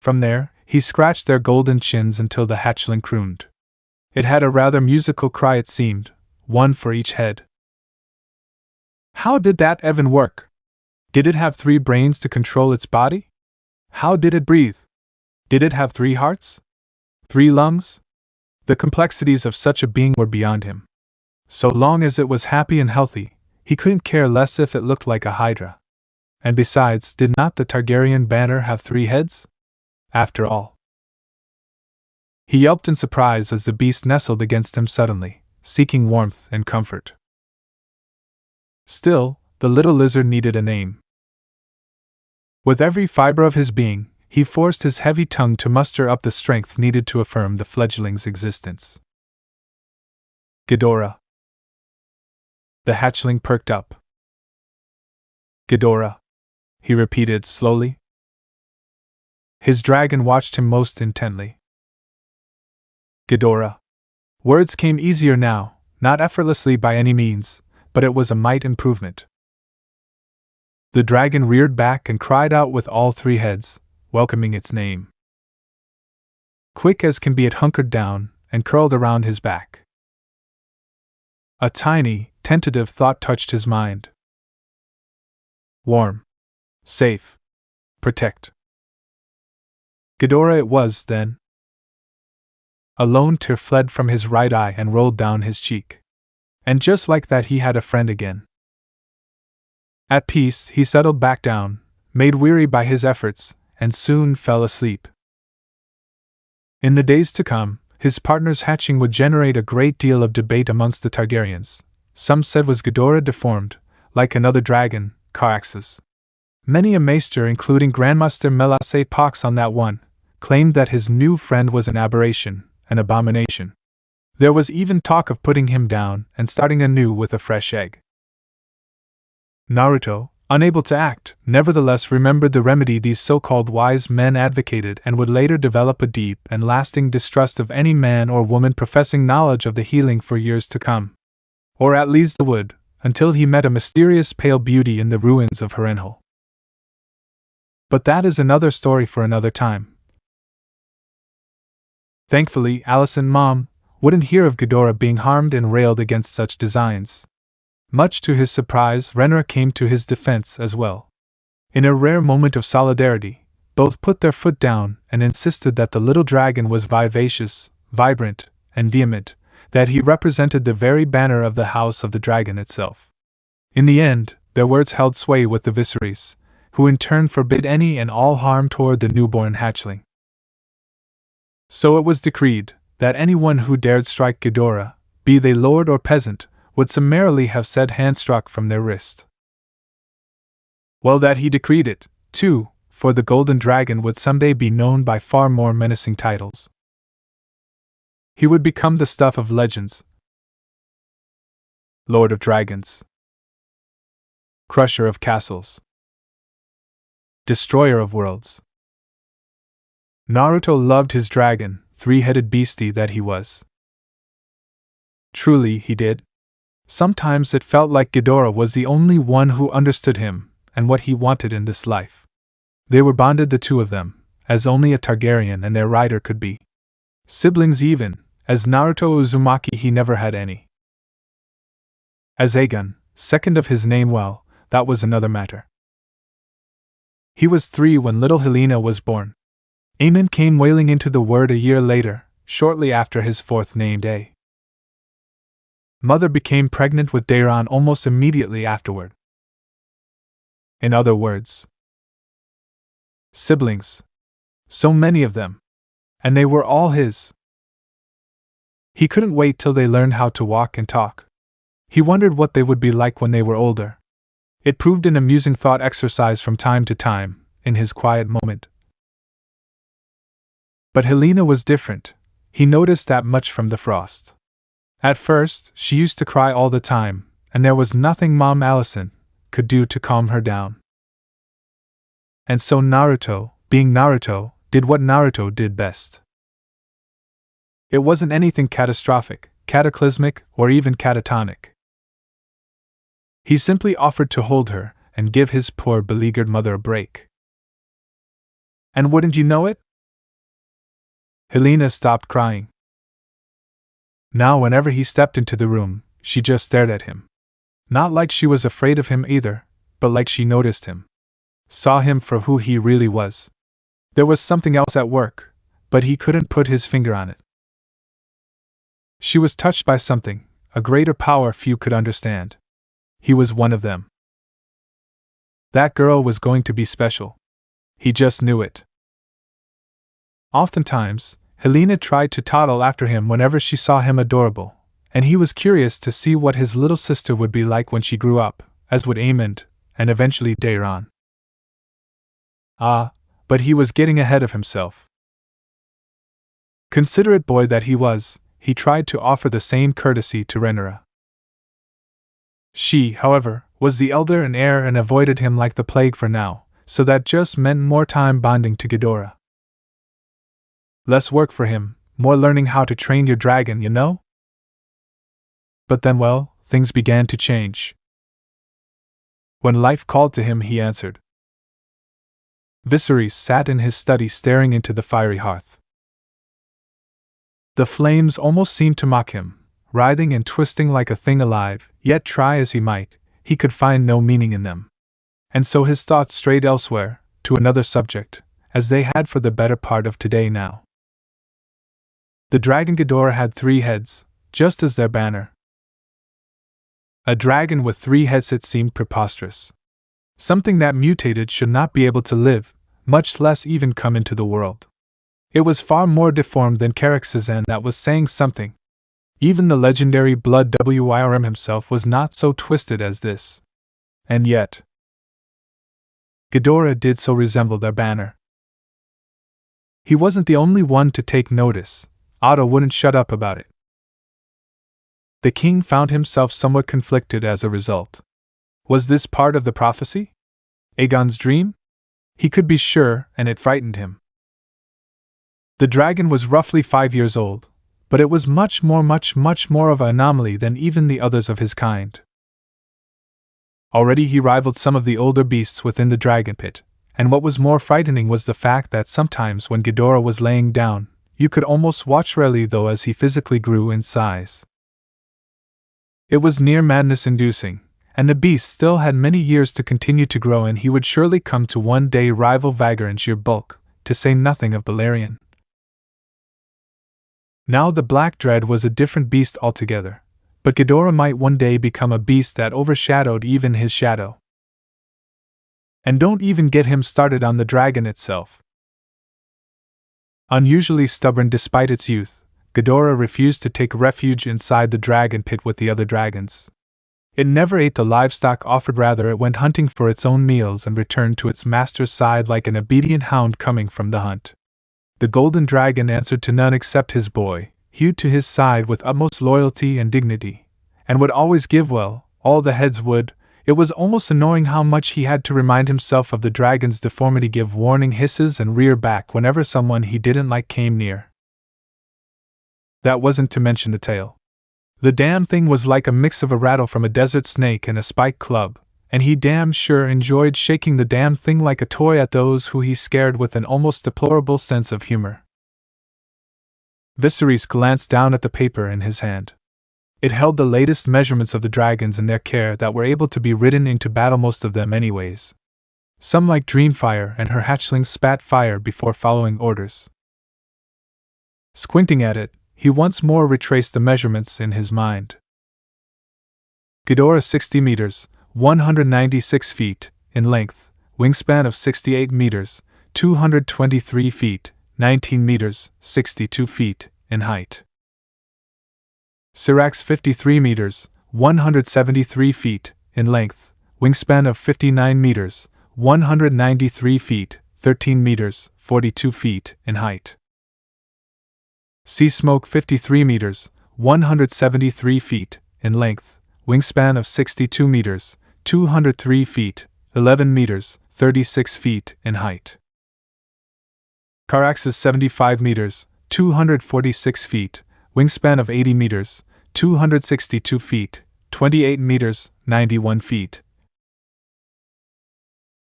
From there, he scratched their golden chins until the hatchling crooned. It had a rather musical cry, it seemed, one for each head. How did that even work? Did it have 3 brains to control its body? How did it breathe? Did it have 3 hearts? 3 lungs? The complexities of such a being were beyond him. So long as it was happy and healthy, he couldn't care less if it looked like a hydra. And besides, did not the Targaryen banner have 3 heads? After all. He yelped in surprise as the beast nestled against him suddenly, seeking warmth and comfort. Still, the little lizard needed a name. With every fiber of his being, he forced his heavy tongue to muster up the strength needed to affirm the fledgling's existence. Ghidorah. The hatchling perked up. Ghidorah, he repeated slowly. His dragon watched him most intently. Ghidorah. Words came easier now, not effortlessly by any means, but it was a mite improvement. The dragon reared back and cried out with all 3 heads, welcoming its name. Quick as can be, it hunkered down and curled around his back. A tiny, tentative thought touched his mind. Warm. Safe. Protect. Ghidorah it was, then. A lone tear fled from his right eye and rolled down his cheek. And just like that he had a friend again. At peace, he settled back down, made weary by his efforts, and soon fell asleep. In the days to come, his partner's hatching would generate a great deal of debate amongst the Targaryens. Some said was Ghidorah deformed, like another dragon, Caraxes. Many a maester, including Grandmaster Melasse Pox on that one, claimed that his new friend was an aberration, an abomination. There was even talk of putting him down and starting anew with a fresh egg. Naruto, unable to act, nevertheless remembered the remedy these so-called wise men advocated and would later develop a deep and lasting distrust of any man or woman professing knowledge of the healing for years to come. Or at least would, until he met a mysterious pale beauty in the ruins of Harrenhal. But that is another story for another time. Thankfully, Alice and Mom wouldn't hear of Ghidorah being harmed and railed against such designs. Much to his surprise, Renra came to his defense as well. In a rare moment of solidarity, both put their foot down and insisted that the little dragon was vivacious, vibrant, and vehement, that he represented the very banner of the House of the Dragon itself. In the end, their words held sway with the Viseres, who in turn forbid any and all harm toward the newborn hatchling. So it was decreed that anyone who dared strike Ghidorah, be they lord or peasant, would summarily have said hand struck from their wrist. Well, that he decreed it, too, for the Golden Dragon would someday be known by far more menacing titles. He would become the stuff of legends. Lord of Dragons. Crusher of Castles. Destroyer of Worlds. Naruto loved his dragon, 3-headed beastie that he was. Truly he did. Sometimes it felt like Ghidorah was the only one who understood him, and what he wanted in this life. They were bonded, the two of them, as only a Targaryen and their rider could be. Siblings even, as Naruto Uzumaki he never had any. As Aegon, second of his name, well, that was another matter. He was 3 when little Helena was born. Aemon came wailing into the world a year later, shortly after his 4th named day. Mother became pregnant with Dairon almost immediately afterward. In other words, siblings. So many of them. And they were all his. He couldn't wait till they learned how to walk and talk. He wondered what they would be like when they were older. It proved an amusing thought exercise from time to time, in his quiet moment. But Helena was different. He noticed that much from the frost. At first, she used to cry all the time, and there was nothing Mom Allison could do to calm her down. And so Naruto, being Naruto, did what Naruto did best. It wasn't anything catastrophic, cataclysmic, or even catatonic. He simply offered to hold her and give his poor beleaguered mother a break. And wouldn't you know it? Helena stopped crying. Now whenever he stepped into the room, she just stared at him. Not like she was afraid of him either, but like she noticed him. Saw him for who he really was. There was something else at work, but he couldn't put his finger on it. She was touched by something, a greater power few could understand. He was one of them. That girl was going to be special. He just knew it. Oftentimes, Helena tried to toddle after him whenever she saw him adorable, and he was curious to see what his little sister would be like when she grew up, as would Aemon, and eventually Dairon. But he was getting ahead of himself. Considerate boy that he was, he tried to offer the same courtesy to Rhaenyra. She, however, was the elder and heir and avoided him like the plague for now, so that just meant more time bonding to Ghidorah. Less work for him, more learning how to train your dragon, you know? But then, well, things began to change. When life called to him, he answered. Viserys sat in his study staring into the fiery hearth. The flames almost seemed to mock him, writhing and twisting like a thing alive, yet try as he might, he could find no meaning in them. And so his thoughts strayed elsewhere, to another subject, as they had for the better part of today now. The dragon Ghidorah had 3 heads, just as their banner. A dragon with 3 heads, it seemed preposterous. Something that mutated should not be able to live, much less even come into the world. It was far more deformed than Carax's, and that was saying something. Even the legendary Blood Wirm himself was not so twisted as this. And yet, Ghidorah did so resemble their banner. He wasn't the only one to take notice. Otto wouldn't shut up about it. The king found himself somewhat conflicted as a result. Was this part of the prophecy? Aegon's dream? He could be sure, and it frightened him. The dragon was roughly 5 years old, but it was much more of an anomaly than even the others of his kind. Already he rivaled some of the older beasts within the dragon pit, and what was more frightening was the fact that sometimes when Ghidorah was laying down, you could almost watch Rayleigh though as he physically grew in size. It was near madness-inducing, and the beast still had many years to continue to grow, and he would surely come to one day rival Vhagar in sheer bulk, to say nothing of Balerion. Now the Black Dread was a different beast altogether, but Ghidorah might one day become a beast that overshadowed even his shadow. And don't even get him started on the dragon itself. Unusually stubborn despite its youth, Ghidorah refused to take refuge inside the dragon pit with the other dragons. It never ate the livestock offered, rather it went hunting for its own meals and returned to its master's side like an obedient hound coming from the hunt. The golden dragon answered to none except his boy, hewed to his side with utmost loyalty and dignity, and would always give all the heads would. It was almost annoying how much he had to remind himself of the dragon's deformity, give warning hisses and rear back whenever someone he didn't like came near. That wasn't to mention the tail. The damn thing was like a mix of a rattle from a desert snake and a spike club, and he damn sure enjoyed shaking the damn thing like a toy at those who he scared with an almost deplorable sense of humor. Viserys glanced down at the paper in his hand. It held the latest measurements of the dragons in their care that were able to be ridden into battle, most of them anyways. Some like Dreamfire, and her hatchlings spat fire before following orders. Squinting at it, he once more retraced the measurements in his mind. Ghidorah 60 meters, 196 feet, in length, wingspan of 68 meters, 223 feet, 19 meters, 62 feet, in height. Syrax 53 meters, 173 feet, in length, wingspan of 59 meters, 193 feet, 13 meters, 42 feet, in height. Sea Smoke 53 meters, 173 feet, in length, wingspan of 62 meters, 203 feet, 11 meters, 36 feet, in height. Caraxes 75 meters, 246 feet, wingspan of 80 meters, 262 feet, 28 meters, 91 feet.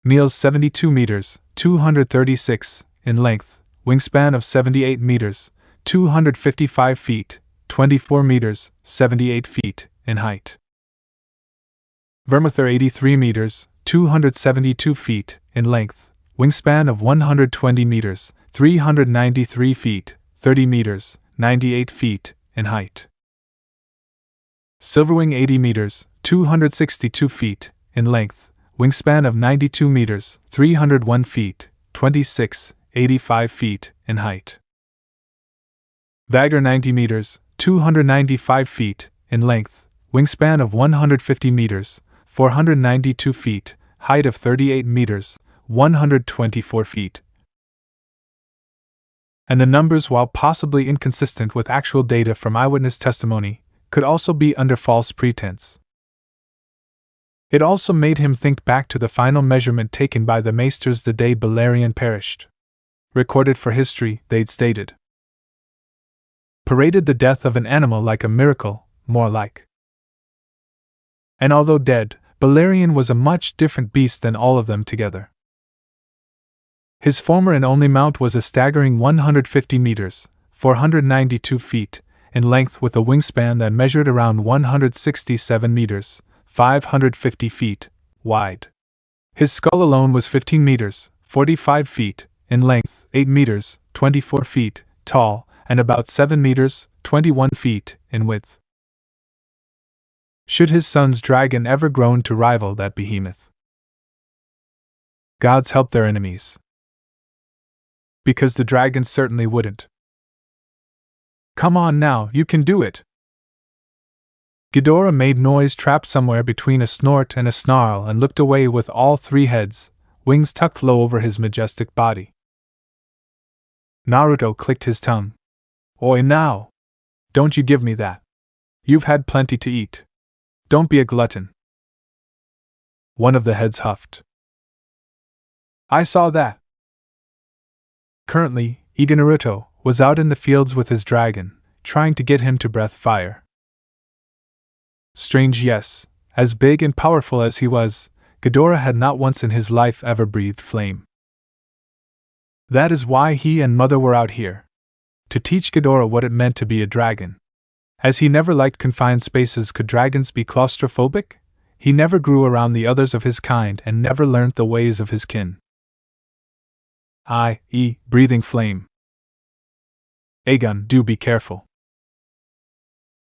Meals 72 meters, 236, in length, wingspan of 78 meters, 255 feet, 24 meters, 78 feet, in height. Vermithor 83 meters, 272 feet, in length, wingspan of 120 meters, 393 feet, 30 meters, 98 feet, in height. Silverwing 80 meters, 262 feet, in length, wingspan of 92 meters, 301 feet, 26, 85 feet, in height. Vagor 90 meters, 295 feet, in length, wingspan of 150 meters, 492 feet, height of 38 meters, 124 feet. And the numbers, while possibly inconsistent with actual data from eyewitness testimony, could also be under false pretense. It also made him think back to the final measurement taken by the maesters the day Beleriand perished. Recorded for history, they'd stated. Paraded the death of an animal like a miracle, more like. And although dead, Beleriand was a much different beast than all of them together. His former and only mount was a staggering 150 meters, 492 feet, in length with a wingspan that measured around 167 meters, 550 feet, wide. His skull alone was 15 meters, 45 feet, in length, 8 meters, 24 feet, tall, and about 7 meters, 21 feet, in width. Should his son's dragon ever grown to rival that behemoth? Gods help their enemies. Because the dragon certainly wouldn't. Come on now, you can do it! Ghidorah made noise trapped somewhere between a snort and a snarl and looked away with all three heads, wings tucked low over his majestic body. Naruto clicked his tongue. Oi now! Don't you give me that. You've had plenty to eat. Don't be a glutton. One of the heads huffed. I saw that. Currently, Ida Naruto was out in the fields with his dragon, trying to get him to breath fire. Strange, yes, as big and powerful as he was, Ghidorah had not once in his life ever breathed flame. That is why he and Mother were out here. To teach Ghidorah what it meant to be a dragon. As he never liked confined spaces, could dragons be claustrophobic? He never grew around the others of his kind and never learnt the ways of his kin. I.e., breathing flame. Aegon, do be careful.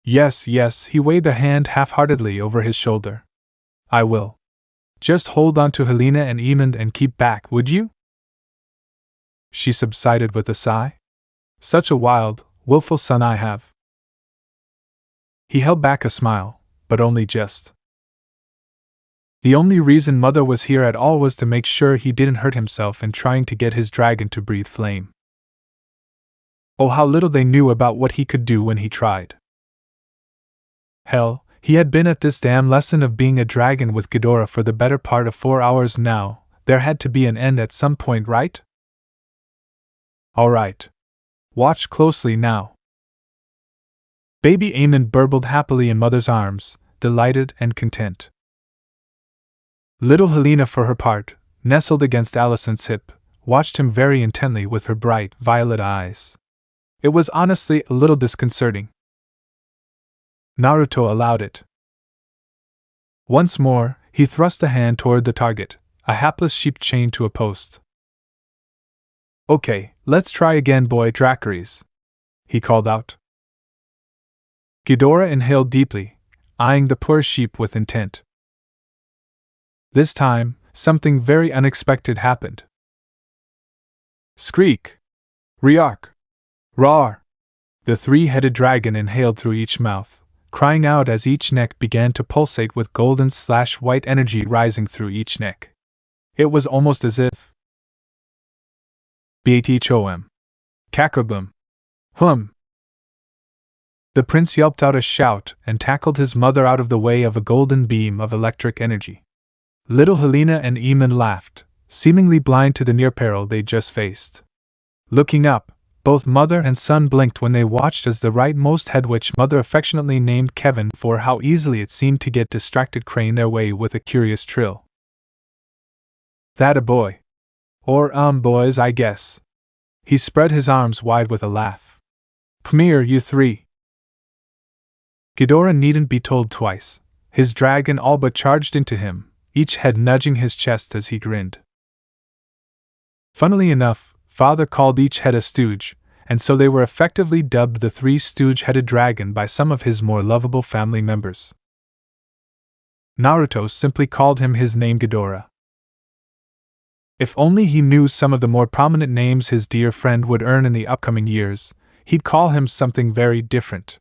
Yes, he waved a hand half-heartedly over his shoulder. I will. Just hold on to Helena and Emond and keep back, would you? She subsided with a sigh. Such a wild, willful son I have. He held back a smile, but only just. The only reason Mother was here at all was to make sure he didn't hurt himself in trying to get his dragon to breathe flame. Oh, how little they knew about what he could do when he tried. Hell, he had been at this damn lesson of being a dragon with Ghidorah for the better part of 4 hours now. There had to be an end at some point, right? All right. Watch closely now. Baby Aemon burbled happily in Mother's arms, delighted and content. Little Helena, for her part, nestled against Alicent's hip, watched him very intently with her bright, violet eyes. It was honestly a little disconcerting. Naruto allowed it. Once more, he thrust a hand toward the target, a hapless sheep chained to a post. Okay, let's try again, boy Dracaries, he called out. Ghidorah inhaled deeply, eyeing the poor sheep with intent. This time, something very unexpected happened. Skreek! Riark! Roar! The three-headed dragon inhaled through each mouth, crying out as each neck began to pulsate with golden/white energy rising through each neck. It was almost as if Bhom. Kakabum. Hum. The prince yelped out a shout and tackled his mother out of the way of a golden beam of electric energy. Little Helena and Eamon laughed, seemingly blind to the near peril they just faced. Looking up, both mother and son blinked when they watched as the rightmost head, which mother affectionately named Kevin for how easily it seemed to get distracted, craned their way with a curious trill. That a boy? Or boys, I guess. He spread his arms wide with a laugh. Come you three. Ghidorah needn't be told twice. His dragon all but charged into him, each head nudging his chest as he grinned. Funnily enough, Father called each head a stooge, and so they were effectively dubbed the three-stooge-headed dragon by some of his more lovable family members. Naruto simply called him his name Ghidorah. If only he knew some of the more prominent names his dear friend would earn in the upcoming years, he'd call him something very different.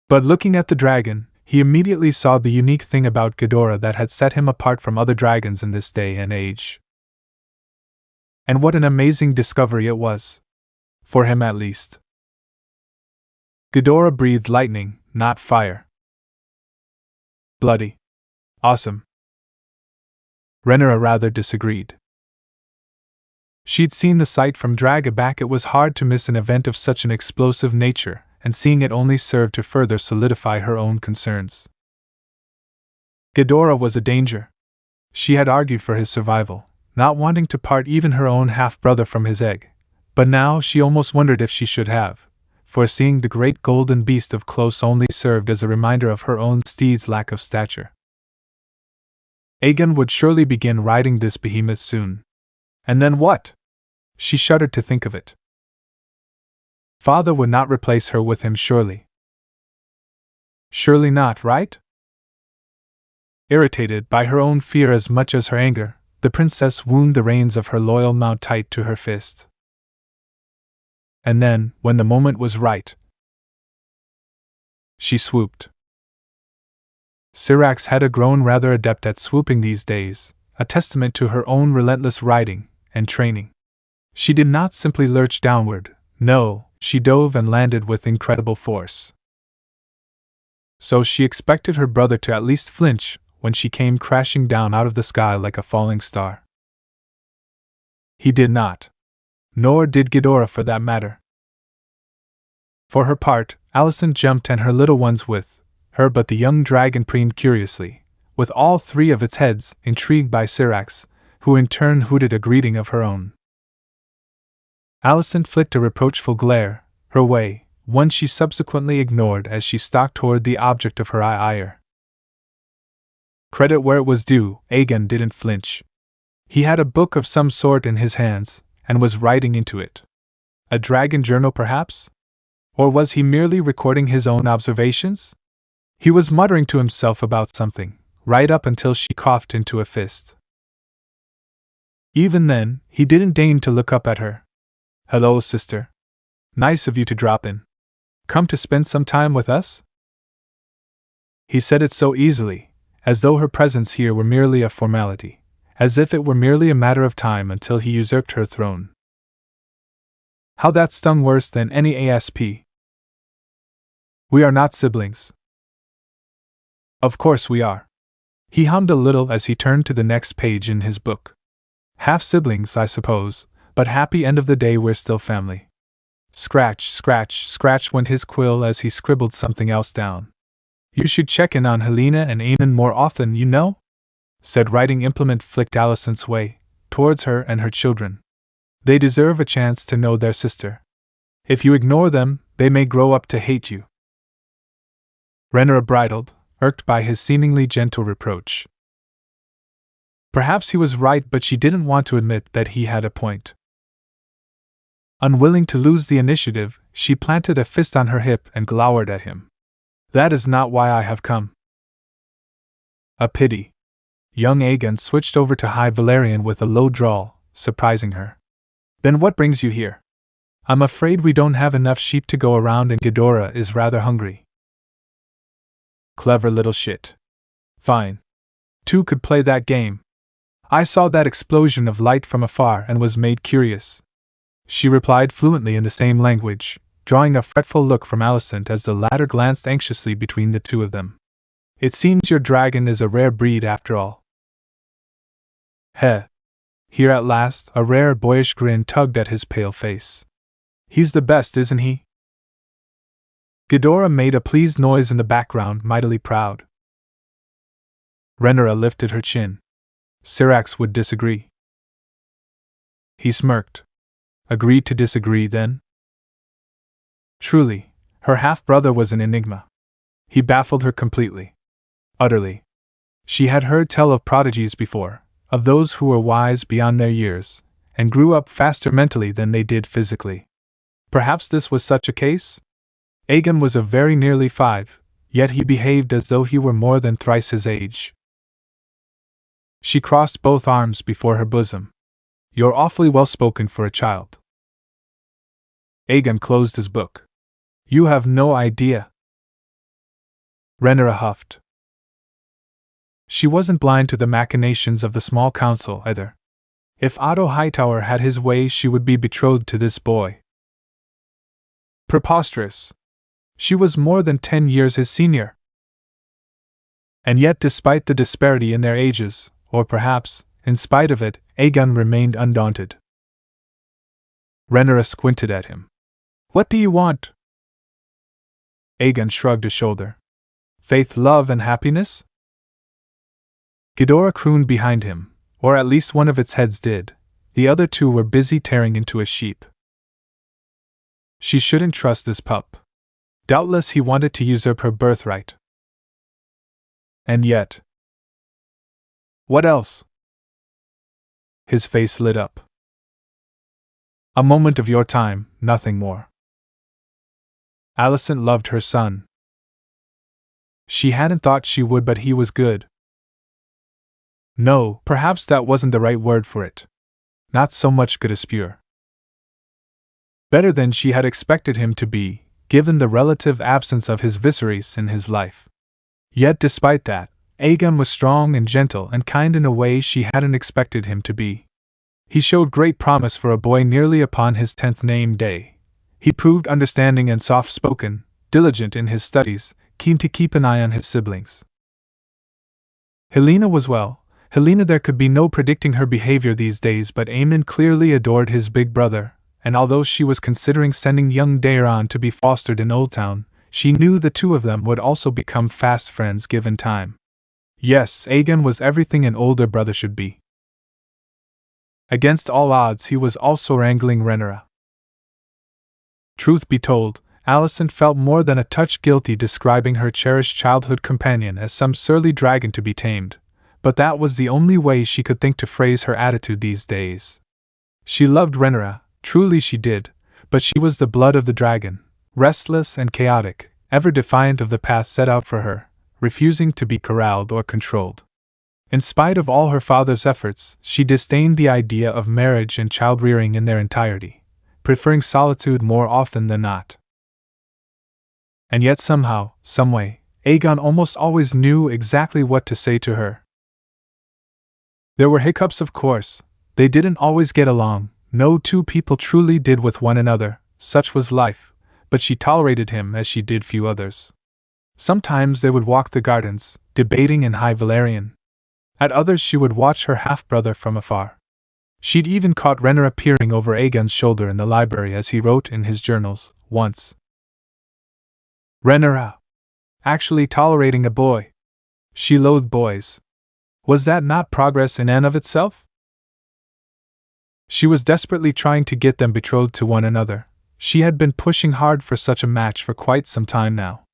But looking at the dragon, he immediately saw the unique thing about Ghidorah that had set him apart from other dragons in this day and age. And what an amazing discovery it was. For him at least. Ghidorah breathed lightning, not fire. Bloody. Awesome. Rhaenyra rather disagreed. She'd seen the sight from Dragaback. It was hard to miss an event of such an explosive nature, and seeing it only served to further solidify her own concerns. Ghidorah was a danger. She had argued for his survival, not wanting to part even her own half-brother from his egg, but now she almost wondered if she should have, for seeing the great golden beast up close only served as a reminder of her own steed's lack of stature. Aegon would surely begin riding this behemoth soon. And then what? She shuddered to think of it. Father would not replace her with him, surely. Surely not, right? Irritated by her own fear as much as her anger, the princess wound the reins of her loyal mount tight to her fist. And then, when the moment was right, she swooped. Syrax had grown rather adept at swooping these days, a testament to her own relentless riding and training. She did not simply lurch downward, no, she dove and landed with incredible force. So she expected her brother to at least flinch when she came crashing down out of the sky like a falling star. He did not. Nor did Ghidorah, for that matter. For her part, Alicent jumped and her little ones with her, but the young dragon preened curiously, with all three of its heads, intrigued by Syrax, who in turn hooted a greeting of her own. Alicent flicked a reproachful glare her way, one she subsequently ignored as she stalked toward the object of her ire. Credit where it was due, Aegon didn't flinch. He had a book of some sort in his hands, and was writing into it. A dragon journal, perhaps? Or was he merely recording his own observations? He was muttering to himself about something, right up until she coughed into a fist. Even then, he didn't deign to look up at her. Hello, sister. Nice of you to drop in. Come to spend some time with us? He said it so easily, as though her presence here were merely a formality, as if it were merely a matter of time until he usurped her throne. How that stung worse than any asp. We are not siblings. Of course we are. He hummed a little as he turned to the next page in his book. Half siblings, I suppose, but happy end of the day we're still family. Scratch, scratch, scratch went his quill as he scribbled something else down. You should check in on Helena and Aemon more often, you know? Said writing implement flicked Alicent's way, towards her and her children. They deserve a chance to know their sister. If you ignore them, they may grow up to hate you. Rhaenyra bridled, irked by his seemingly gentle reproach. Perhaps he was right, but she didn't want to admit that he had a point. Unwilling to lose the initiative, she planted a fist on her hip and glowered at him. That is not why I have come. A pity. Young Aegon switched over to High Valyrian with a low drawl, surprising her. Then what brings you here? I'm afraid we don't have enough sheep to go around and Ghidorah is rather hungry. Clever little shit. Fine. Two could play that game. I saw that explosion of light from afar and was made curious. She replied fluently in the same language, drawing a fretful look from Alicent as the latter glanced anxiously between the two of them. It seems your dragon is a rare breed after all. Heh. Here at last, a rare boyish grin tugged at his pale face. He's the best, isn't he? Ghidorah made a pleased noise in the background, mightily proud. Rhaenyra lifted her chin. Syrax would disagree. He smirked. Agreed to disagree, then? Truly, her half-brother was an enigma. He baffled her completely. Utterly. She had heard tell of prodigies before, of those who were wise beyond their years, and grew up faster mentally than they did physically. Perhaps this was such a case? Aegon was of very nearly 5, yet he behaved as though he were more than thrice his age. She crossed both arms before her bosom. You're awfully well-spoken for a child. Aegon closed his book. You have no idea. Rhaenyra huffed. She wasn't blind to the machinations of the small council either. If Otto Hightower had his way, she would be betrothed to this boy. Preposterous. She was more than 10 years his senior. And yet, despite the disparity in their ages, or perhaps, in spite of it, Aegon remained undaunted. Rhaenyra squinted at him. What do you want? Aegon shrugged a shoulder. Faith, love, and happiness? Ghidorah crooned behind him, or at least one of its heads did. The other two were busy tearing into a sheep. She shouldn't trust this pup. Doubtless he wanted to usurp her birthright. And yet... What else? His face lit up. A moment of your time, nothing more. Alicent loved her son. She hadn't thought she would, but he was good. No, perhaps that wasn't the right word for it. Not so much good as pure. Better than she had expected him to be, given the relative absence of his Viserys in his life. Yet despite that, Aegon was strong and gentle and kind in a way she hadn't expected him to be. He showed great promise for a boy nearly upon his 10th name day. He proved understanding and soft-spoken, diligent in his studies, keen to keep an eye on his siblings. Helena was well. Helena, there could be no predicting her behavior these days, but Aemon clearly adored his big brother, and although she was considering sending young Daeron to be fostered in Old Town, she knew the two of them would also become fast friends given time. Yes, Aegon was everything an older brother should be. Against all odds, he was also wrangling Rhaenyra. Truth be told, Alicent felt more than a touch guilty describing her cherished childhood companion as some surly dragon to be tamed, but that was the only way she could think to phrase her attitude these days. She loved Rhaenyra, truly she did, but she was the blood of the dragon, restless and chaotic, ever defiant of the path set out for her, refusing to be corralled or controlled. In spite of all her father's efforts, she disdained the idea of marriage and child-rearing in their entirety, preferring solitude more often than not. And yet somehow, someway, Aegon almost always knew exactly what to say to her. There were hiccups, of course. They didn't always get along. No two people truly did with one another, such was life, but she tolerated him as she did few others. Sometimes they would walk the gardens, debating in High Valyrian. At others she would watch her half-brother from afar. She'd even caught Rhaenyra peering over Aegon's shoulder in the library as he wrote in his journals, once. Rhaenyra! Actually tolerating a boy. She loathed boys. Was that not progress in and of itself? She was desperately trying to get them betrothed to one another. She had been pushing hard for such a match for quite some time now.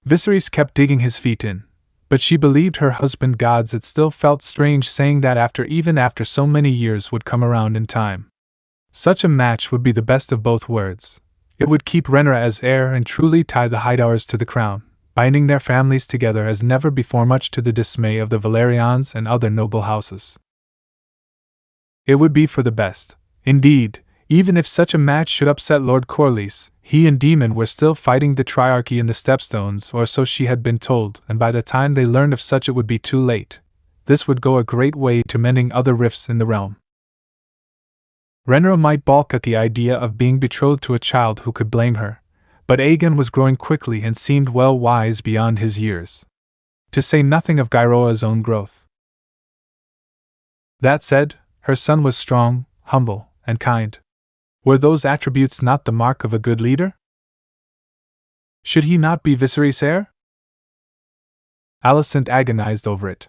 Viserys kept digging his feet in, But she believed her husband gods. It still felt strange saying that even after so many years would come around in time. Such a match would be the best of both worlds. It would keep Renra as heir and truly tie the Hidowers to the crown, binding their families together as never before, much to the dismay of the Valerians and other noble houses. It would be for the best. Indeed, even if such a match should upset Lord Corlys, he and Demon were still fighting the Triarchy in the Stepstones, or so she had been told, and by the time they learned of such it would be too late. This would go a great way to mending other rifts in the realm. Renra might balk at the idea of being betrothed to a child who could blame her, but Aegon was growing quickly and seemed well wise beyond his years. To say nothing of Gyroa's own growth. That said, her son was strong, humble, and kind. Were those attributes not the mark of a good leader? Should he not be Viserys' heir? Alicent agonized over it.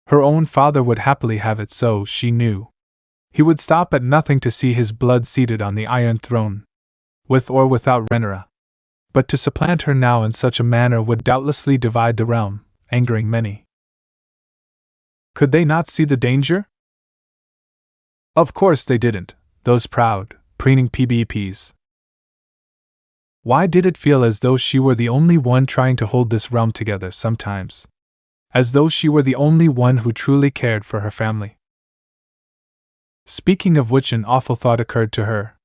Her own father would happily have it so, she knew. He would stop at nothing to see his blood seated on the Iron Throne, with or without Rhaenyra. But to supplant her now in such a manner would doubtlessly divide the realm, angering many. Could they not see the danger? Of course they didn't, those proud, preening PBPs. Why did it feel as though she were the only one trying to hold this realm together sometimes? As though she were the only one who truly cared for her family. Speaking of which, an awful thought occurred to her.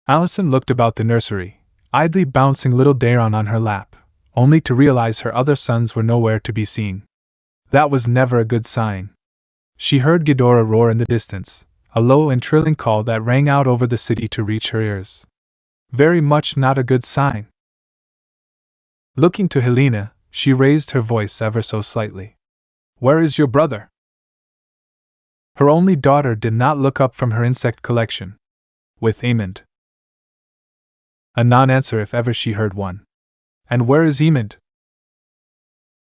Alicent looked about the nursery, idly bouncing little Daeron on her lap, only to realize her other sons were nowhere to be seen. That was never a good sign. She heard Ghidorah roar in the distance, a low and trilling call that rang out over the city to reach her ears. Very much not a good sign. Looking to Helena, she raised her voice ever so slightly. "Where is your brother?" Her only daughter did not look up from her insect collection. With Aemond. A non-answer if ever she heard one. "And where is Aemond?"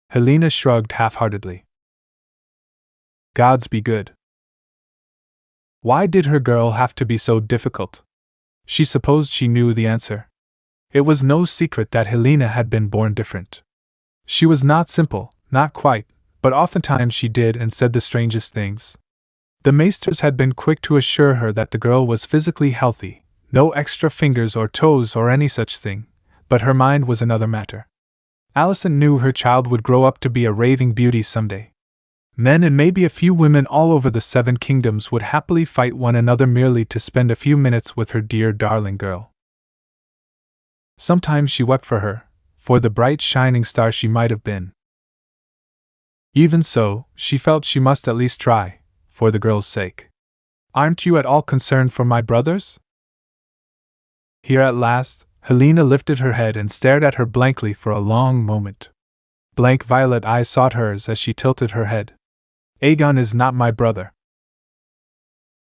Helena shrugged half-heartedly. Gods be good. Why did her girl have to be so difficult? She supposed she knew the answer. It was no secret that Helena had been born different. She was not simple, not quite, but oftentimes she did and said the strangest things. The maesters had been quick to assure her that the girl was physically healthy, no extra fingers or toes or any such thing, but her mind was another matter. Alicent knew her child would grow up to be a raving beauty someday. Men and maybe a few women all over the 7 kingdoms would happily fight one another merely to spend a few minutes with her dear darling girl. Sometimes she wept for her, for the bright shining star she might have been. Even so, she felt she must at least try, for the girl's sake. "Aren't you at all concerned for my brothers?" Here at last, Helena lifted her head and stared at her blankly for a long moment. Blank violet eyes sought hers as she tilted her head. "Aegon is not my brother."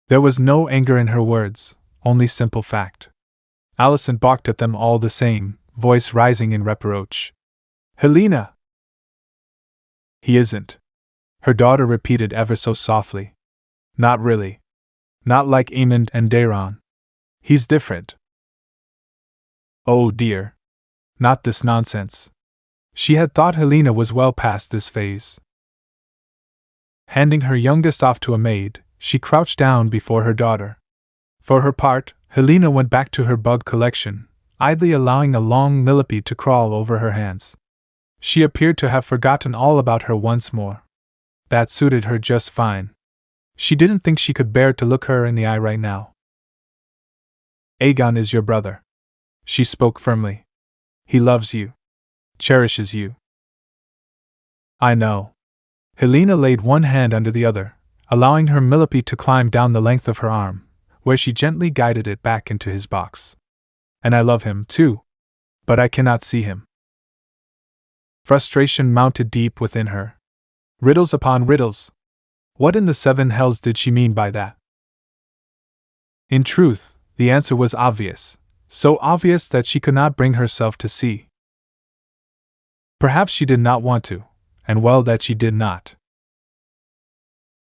There was no anger in her words, only simple fact. Alicent balked at them all the same, voice rising in reproach. "Helena!" "He isn't," her daughter repeated ever so softly. "Not really. Not like Aemond and Daeron. He's different." Oh dear. Not this nonsense. She had thought Helena was well past this phase. Handing her youngest off to a maid, she crouched down before her daughter. For her part, Helena went back to her bug collection, idly allowing a long millipede to crawl over her hands. She appeared to have forgotten all about her once more. That suited her just fine. She didn't think she could bear to look her in the eye right now. "Aegon is your brother," she spoke firmly. "He loves you. Cherishes you." "I know." Helena laid one hand under the other, allowing her millipede to climb down the length of her arm, where she gently guided it back into his box. "And I love him, too. But I cannot see him." Frustration mounted deep within her. Riddles upon riddles. What in the 7 hells did she mean by that? In truth, the answer was obvious, so obvious that she could not bring herself to see. Perhaps she did not want to, and well that she did not.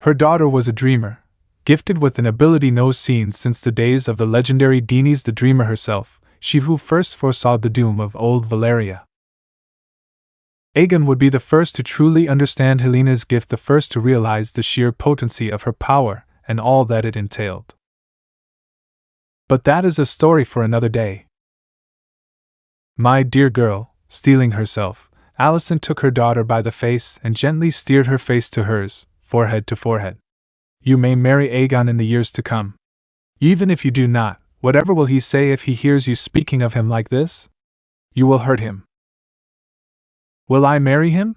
Her daughter was a dreamer, gifted with an ability no seen since the days of the legendary Daenerys the Dreamer herself, she who first foresaw the doom of old Valyria. Aegon would be the first to truly understand Helena's gift, the first to realize the sheer potency of her power and all that it entailed. But that is a story for another day. My dear girl, steeling herself, Alicent took her daughter by the face and gently steered her face to hers, forehead to forehead. You may marry Aegon in the years to come. Even if you do not, whatever will he say if he hears you speaking of him like this? You will hurt him. Will I marry him?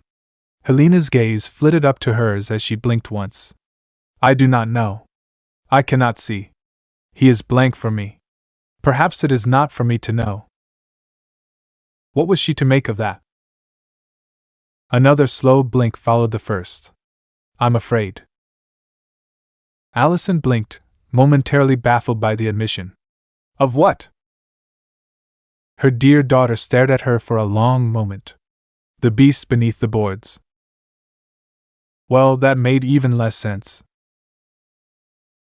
Helena's gaze flitted up to hers as she blinked once. I do not know. I cannot see. He is blank for me. Perhaps it is not for me to know. What was she to make of that? Another slow blink followed the first. I'm afraid. Alicent blinked, momentarily baffled by the admission. Of what? Her dear daughter stared at her for a long moment. The beast beneath the boards. Well, that made even less sense.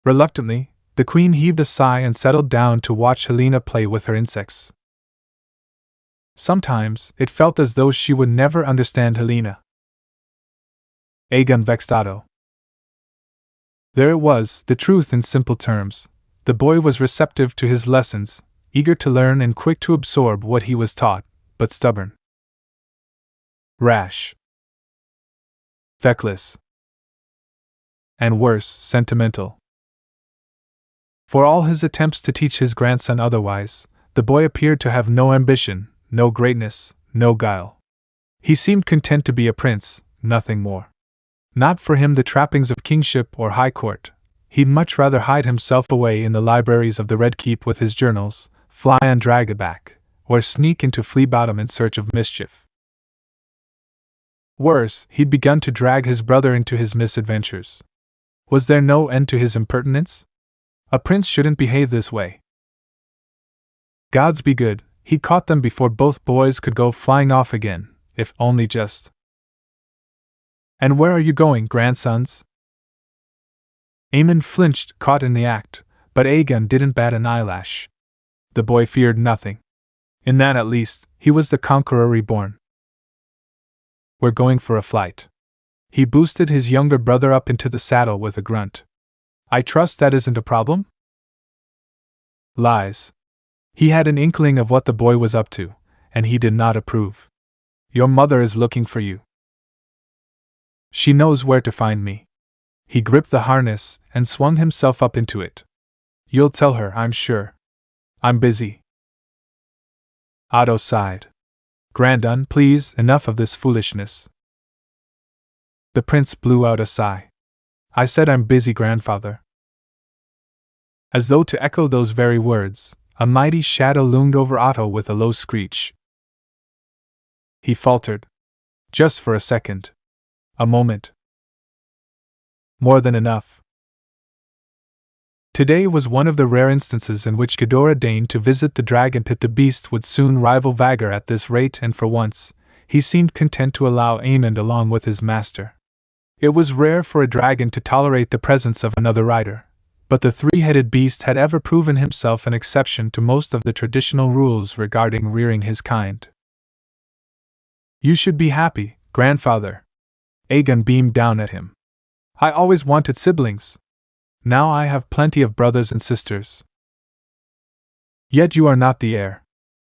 Reluctantly, the queen heaved a sigh and settled down to watch Helena play with her insects. Sometimes, it felt as though she would never understand Helena. Aegon vexed Otto. There it was, the truth in simple terms. The boy was receptive to his lessons, eager to learn and quick to absorb what he was taught, but stubborn. Rash. Feckless. And worse, sentimental. For all his attempts to teach his grandson otherwise, the boy appeared to have no ambition, no greatness, no guile. He seemed content to be a prince, nothing more. Not for him the trappings of kingship or high court. He'd much rather hide himself away in the libraries of the Red Keep with his journals, fly on Dragaback, or sneak into Flea Bottom in search of mischief. Worse, he'd begun to drag his brother into his misadventures. Was there no end to his impertinence? A prince shouldn't behave this way. Gods be good, he'd caught them before both boys could go flying off again, if only just. And where are you going, grandsons? Aemon flinched, caught in the act, but Aegon didn't bat an eyelash. The boy feared nothing. In that at least, he was the conqueror reborn. We're going for a flight. He boosted his younger brother up into the saddle with a grunt. I trust that isn't a problem? Lies. He had an inkling of what the boy was up to, and he did not approve. Your mother is looking for you. She knows where to find me. He gripped the harness and swung himself up into it. You'll tell her, I'm sure. I'm busy. Otto sighed. Grandon, please, enough of this foolishness. The prince blew out a sigh. I said I'm busy, grandfather. As though to echo those very words, a mighty shadow loomed over Otto with a low screech. He faltered. Just for a second. A moment. More than enough. Today was one of the rare instances in which Ghidorah deigned to visit the dragon pit. The beast would soon rival Vhagar at this rate, and for once, he seemed content to allow Aemond along with his master. It was rare for a dragon to tolerate the presence of another rider, but the three-headed beast had ever proven himself an exception to most of the traditional rules regarding rearing his kind. You should be happy, grandfather. Aegon beamed down at him. I always wanted siblings. Now I have plenty of brothers and sisters. Yet you are not the heir.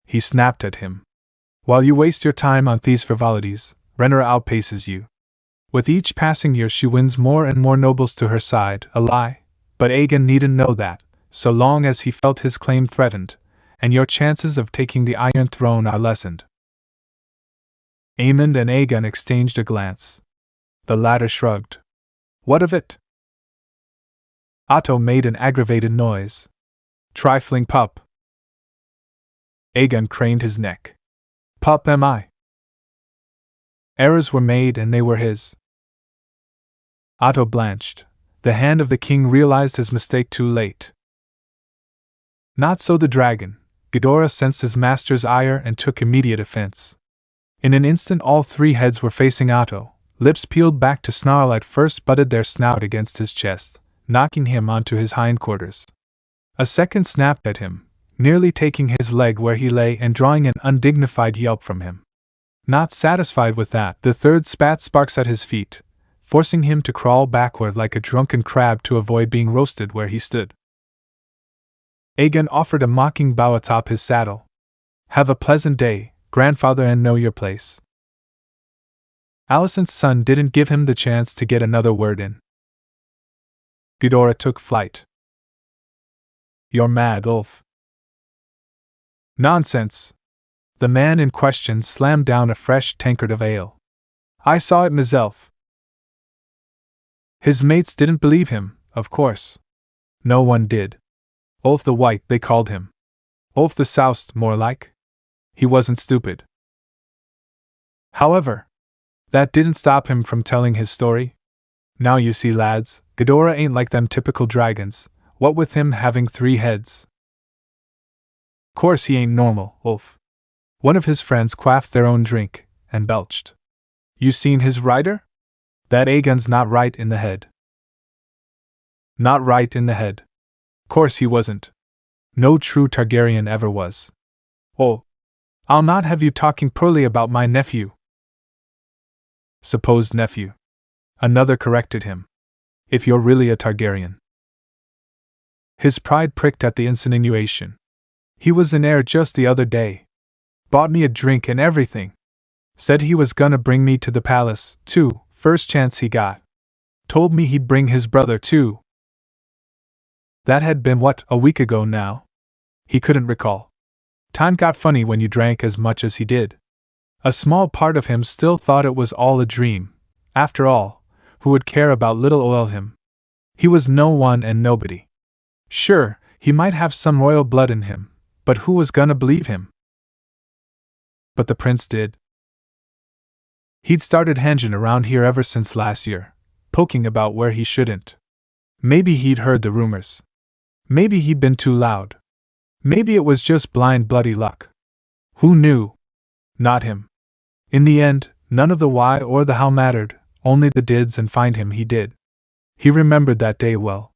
He snapped at him. While you waste your time on these frivolities, Rhaenyra outpaces you. With each passing year she wins more and more nobles to her side, a lie, but Aegon needn't know that, so long as he felt his claim threatened, and your chances of taking the Iron Throne are lessened. Aemond and Aegon exchanged a glance. The latter shrugged. What of it? Otto made an aggravated noise. Trifling pup. Aegon craned his neck. Pup am I? Errors were made and they were his. Otto blanched. The hand of the king realized his mistake too late. Not so the dragon. Ghidorah sensed his master's ire and took immediate offense. In an instant all three heads were facing Otto, lips peeled back to snarl, at first butted their snout against his chest, knocking him onto his hindquarters. A second snapped at him, nearly taking his leg where he lay and drawing an undignified yelp from him. Not satisfied with that, the third spat sparks at his feet, forcing him to crawl backward like a drunken crab to avoid being roasted where he stood. Aegon offered a mocking bow atop his saddle. Have a pleasant day, grandfather, and know your place. Alicent's son didn't give him the chance to get another word in. Ghidorah took flight. You're mad, Ulf. Nonsense. The man in question slammed down a fresh tankard of ale. I saw it myself. His mates didn't believe him, of course. No one did. Ulf the White, they called him. Ulf the Soused, more like. He wasn't stupid. However, that didn't stop him from telling his story. Now you see, lads, Ghidorah ain't like them typical dragons, what with him having 3 heads. Course he ain't normal, Ulf. One of his friends quaffed their own drink, and belched. You seen his rider? That Aegon's not right in the head. Not right in the head. Course he wasn't. No true Targaryen ever was. Oh, I'll not have you talking poorly about my nephew. Supposed nephew. Another corrected him. If you're really a Targaryen. His pride pricked at the insinuation. He was in air just the other day. Bought me a drink and everything. Said he was gonna bring me to the palace, too, first chance he got. Told me he'd bring his brother, too. That had been, what, a week ago now? He couldn't recall. Time got funny when you drank as much as he did. A small part of him still thought it was all a dream. After all, who would care about little old him? He was no one and nobody. Sure, he might have some royal blood in him, but who was gonna believe him? But the prince did. He'd started hanging around here ever since last year, poking about where he shouldn't. Maybe he'd heard the rumors. Maybe he'd been too loud. Maybe it was just blind bloody luck. Who knew? Not him. In the end, none of the why or the how mattered, only the dids, and find him he did. He remembered that day well.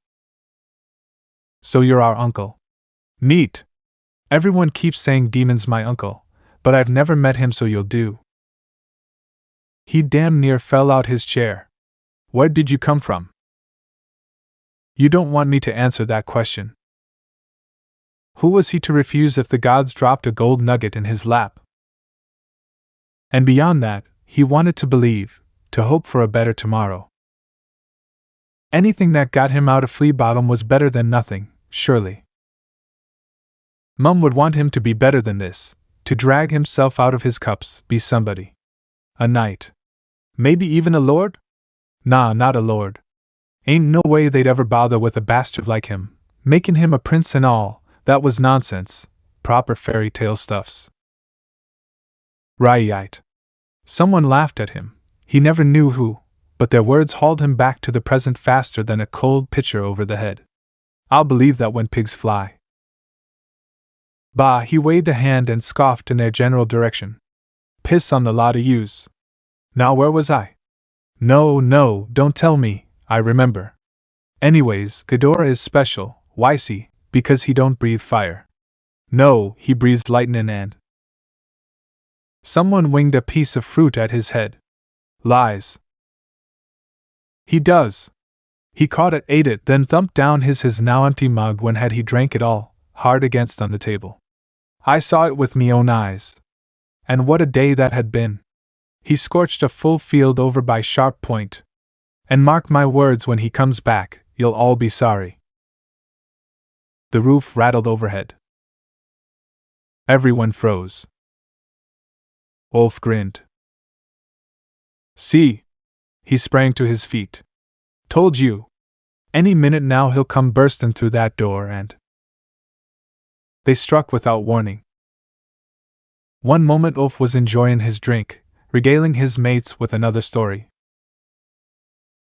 So you're our uncle. Neat. Everyone keeps saying Demon's my uncle, but I've never met him, so you'll do. He damn near fell out his chair. Where did you come from? You don't want me to answer that question. Who was he to refuse if the gods dropped a gold nugget in his lap? And beyond that, he wanted to believe, to hope for a better tomorrow. Anything that got him out of Flea Bottom was better than nothing, surely. Mum would want him to be better than this, to drag himself out of his cups, be somebody. A knight. Maybe even a lord? Nah, not a lord. Ain't no way they'd ever bother with a bastard like him, making him a prince and all. That was nonsense, proper fairy tale stuffs. Right. Someone laughed at him, he never knew who, but their words hauled him back to the present faster than a cold pitcher over the head. I'll believe that when pigs fly. Bah, he waved a hand and scoffed in their general direction. Piss on the lot of yous. Now where was I? No, don't tell me, I remember. Anyways, Ghidorah is special, why see? Because he don't breathe fire. No, he breathes lightning and... Someone winged a piece of fruit at his head. Lies. He does. He caught it, ate it, then thumped down his now empty mug. When had he drank it all, hard against on the table? I saw it with me own eyes. And what a day that had been. He scorched a full field over by Sharp Point. And mark my words, when he comes back, you'll all be sorry. The roof rattled overhead. Everyone froze. Ulf grinned. See? He sprang to his feet. Told you. Any minute now he'll come bursting through that door and... They struck without warning. One moment Ulf was enjoying his drink, regaling his mates with another story.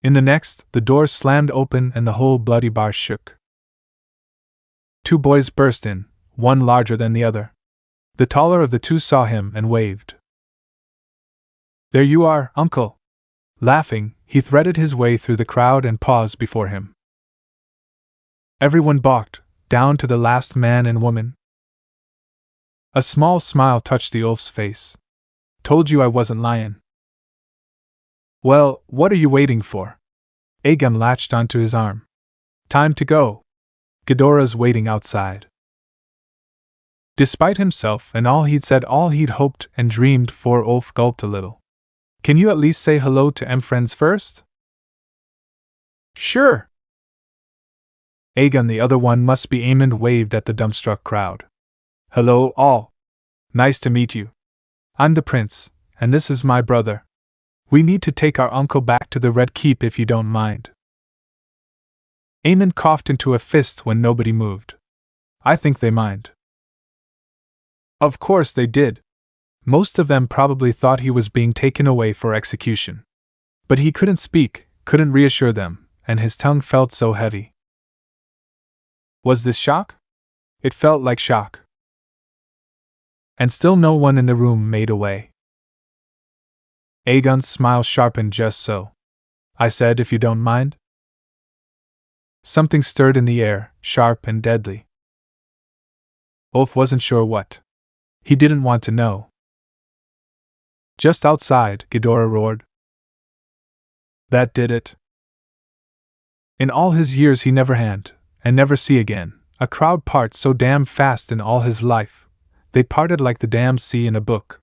In the next, the doors slammed open and the whole bloody bar shook. 2 boys burst in, one larger than the other. The taller of the 2 saw him and waved. There you are, uncle. Laughing, he threaded his way through the crowd and paused before him. Everyone balked, down to the last man and woman. A small smile touched the Ulf's face. Told you I wasn't lying. Well, what are you waiting for? Aegon latched onto his arm. Time to go. Ghidorah's waiting outside. Despite himself and all he'd said, all he'd hoped and dreamed for, Ulf gulped a little. Can you at least say hello to friends first? Sure. Aegon, the other one must be Aemond, waved at the dumbstruck crowd. Hello, all. Nice to meet you. I'm the prince, and this is my brother. We need to take our uncle back to the Red Keep if you don't mind. Aemond coughed into a fist when nobody moved. I think they mind. Of course they did. Most of them probably thought he was being taken away for execution. But he couldn't speak, couldn't reassure them, and his tongue felt so heavy. Was this shock? It felt like shock. And still no one in the room made away. Aegon's smile sharpened just so. I said, if you don't mind. Something stirred in the air, sharp and deadly. Ulf wasn't sure what. He didn't want to know. Just outside, Ghidorah roared. That did it. In all his years he never had, and never see again, a crowd part so damn fast in all his life. They parted like the damn sea in a book.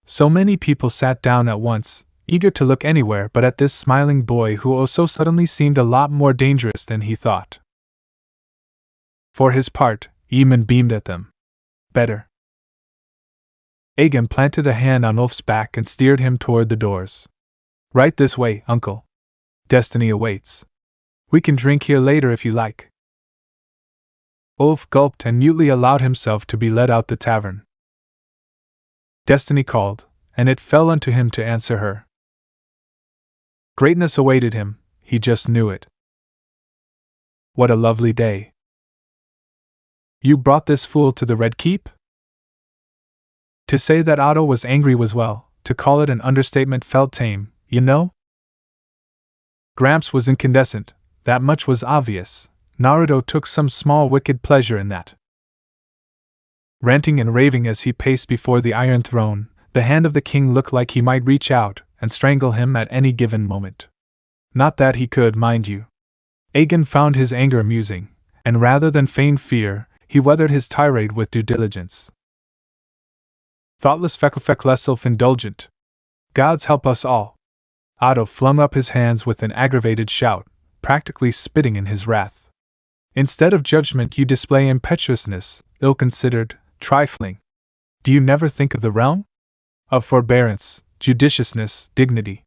So many people sat down at once, eager to look anywhere but at this smiling boy who oh so suddenly seemed a lot more dangerous than he thought. For his part, Aemond beamed at them. Better. Aegon planted a hand on Ulf's back and steered him toward the doors. Right this way, uncle. Destiny awaits. We can drink here later if you like. Ulf gulped and mutely allowed himself to be led out the tavern. Destiny called, and it fell unto him to answer her. Greatness awaited him, he just knew it. What a lovely day. You brought this fool to the Red Keep? To say that Otto was angry was well, to call it an understatement felt tame, you know? Gramps was incandescent, that much was obvious. Naruto took some small wicked pleasure in that. Ranting and raving as he paced before the Iron Throne, the hand of the king looked like he might reach out and strangle him at any given moment. Not that he could, mind you. Aegon found his anger amusing, and rather than feign fear, he weathered his tirade with due diligence. Thoughtless less self-indulgent. Gods help us all. Otto flung up his hands with an aggravated shout, practically spitting in his wrath. Instead of judgment you display impetuousness, ill-considered, trifling. Do you never think of the realm? Of forbearance, judiciousness, dignity.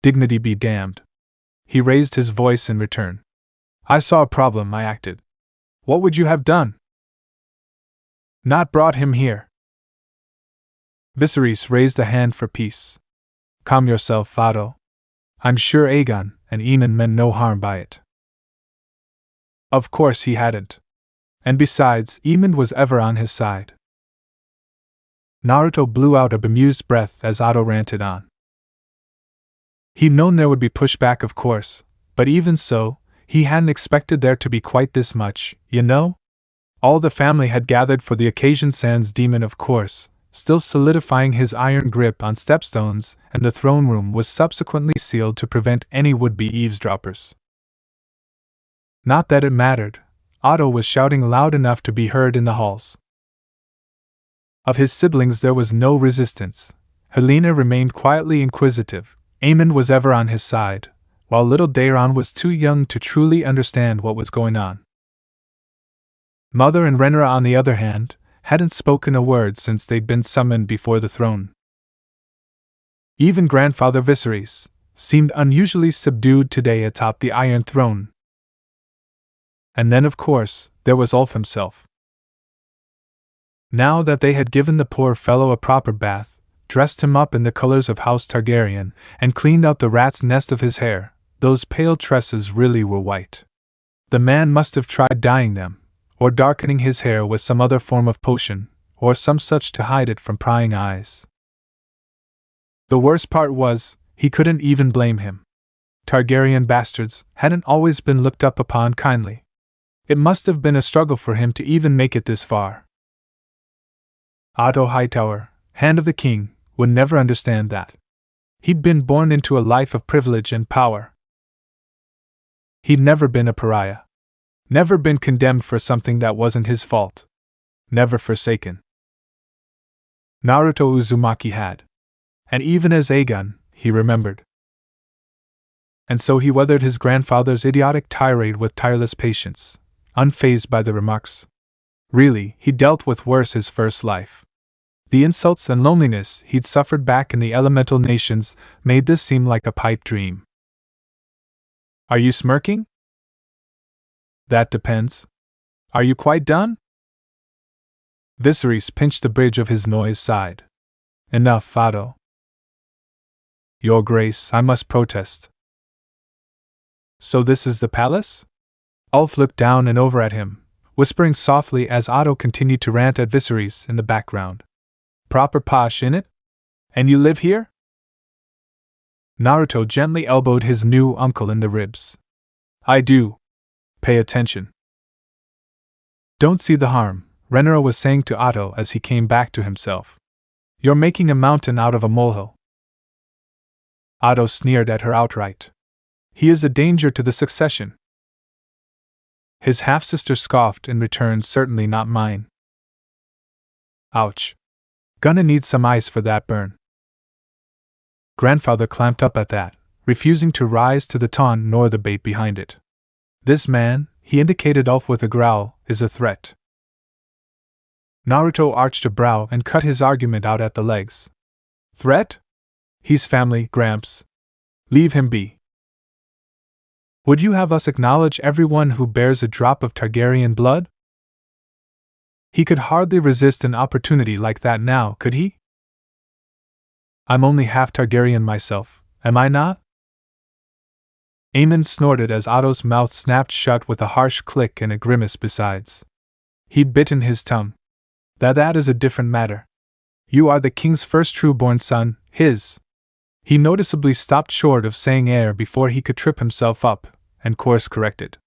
Dignity be damned. He raised his voice in return. I saw a problem, I acted. What would you have done? Not brought him here. Viserys raised a hand for peace. Calm yourself, Otto. I'm sure Aegon and Aemond meant no harm by it. Of course he hadn't. And besides, Aemond was ever on his side. Naruto blew out a bemused breath as Otto ranted on. He'd known there would be pushback, of course, but even so, he hadn't expected there to be quite this much, you know? All the family had gathered for the occasion, sans Demon of course, still solidifying his iron grip on stepstones, and the throne room was subsequently sealed to prevent any would-be eavesdroppers. Not that it mattered, Otto was shouting loud enough to be heard in the halls. Of his siblings there was no resistance. Helena remained quietly inquisitive, Aemond was ever on his side, while little Daeron was too young to truly understand what was going on. Mother and Rhaenyra, on the other hand, hadn't spoken a word since they'd been summoned before the throne. Even Grandfather Viserys seemed unusually subdued today atop the Iron Throne. And then, of course, there was Ulf himself. Now that they had given the poor fellow a proper bath, dressed him up in the colors of House Targaryen, and cleaned out the rat's nest of his hair, those pale tresses really were white. The man must have tried dyeing them, or darkening his hair with some other form of potion, or some such to hide it from prying eyes. The worst part was, he couldn't even blame him. Targaryen bastards hadn't always been looked up upon kindly. It must have been a struggle for him to even make it this far. Otto Hightower, Hand of the King, would never understand that. He'd been born into a life of privilege and power. He'd never been a pariah. Never been condemned for something that wasn't his fault. Never forsaken. Naruto Uzumaki had. And even as Aegon, he remembered. And so he weathered his grandfather's idiotic tirade with tireless patience, unfazed by the remarks. Really, he dealt with worse his first life. The insults and loneliness he'd suffered back in the elemental nations made this seem like a pipe dream. Are you smirking? That depends. Are you quite done? Viserys pinched the bridge of his noise side. Enough, Otto. Your Grace, I must protest. So this is the palace? Ulf looked down and over at him, whispering softly as Otto continued to rant at Viserys in the background. Proper posh, innit? And you live here? Naruto gently elbowed his new uncle in the ribs. I do. Pay attention. Don't see the harm, Renera was saying to Otto as he came back to himself. You're making a mountain out of a molehill. Otto sneered at her outright. He is a danger to the succession. His half-sister scoffed in return, certainly not mine. Ouch. Gonna need some ice for that burn. Grandfather clamped up at that, refusing to rise to the taunt nor the bait behind it. This man, he indicated Ulf with a growl, is a threat. Naruto arched a brow and cut his argument out at the legs. Threat? He's family, Gramps. Leave him be. Would you have us acknowledge everyone who bears a drop of Targaryen blood? He could hardly resist an opportunity like that now, could he? I'm only half Targaryen myself, am I not? Aemon snorted as Otto's mouth snapped shut with a harsh click and a grimace besides. He'd bitten his tongue. That is a different matter. You are the king's first true-born son, his. He noticeably stopped short of saying heir before he could trip himself up, and course-corrected.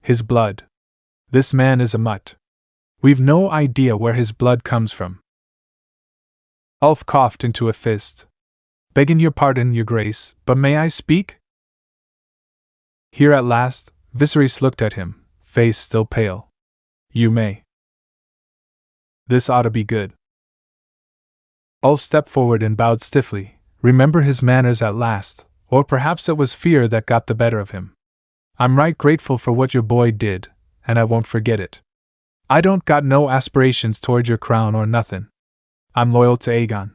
His blood. This man is a mutt. We've no idea where his blood comes from. Ulf coughed into a fist. Begging your pardon, your grace, but may I speak? Here at last, Viserys looked at him, face still pale. You may. This ought to be good. Ulf stepped forward and bowed stiffly. Remember his manners at last, or perhaps it was fear that got the better of him. I'm right grateful for what your boy did, and I won't forget it. I don't got no aspirations toward your crown or nothin'. I'm loyal to Aegon.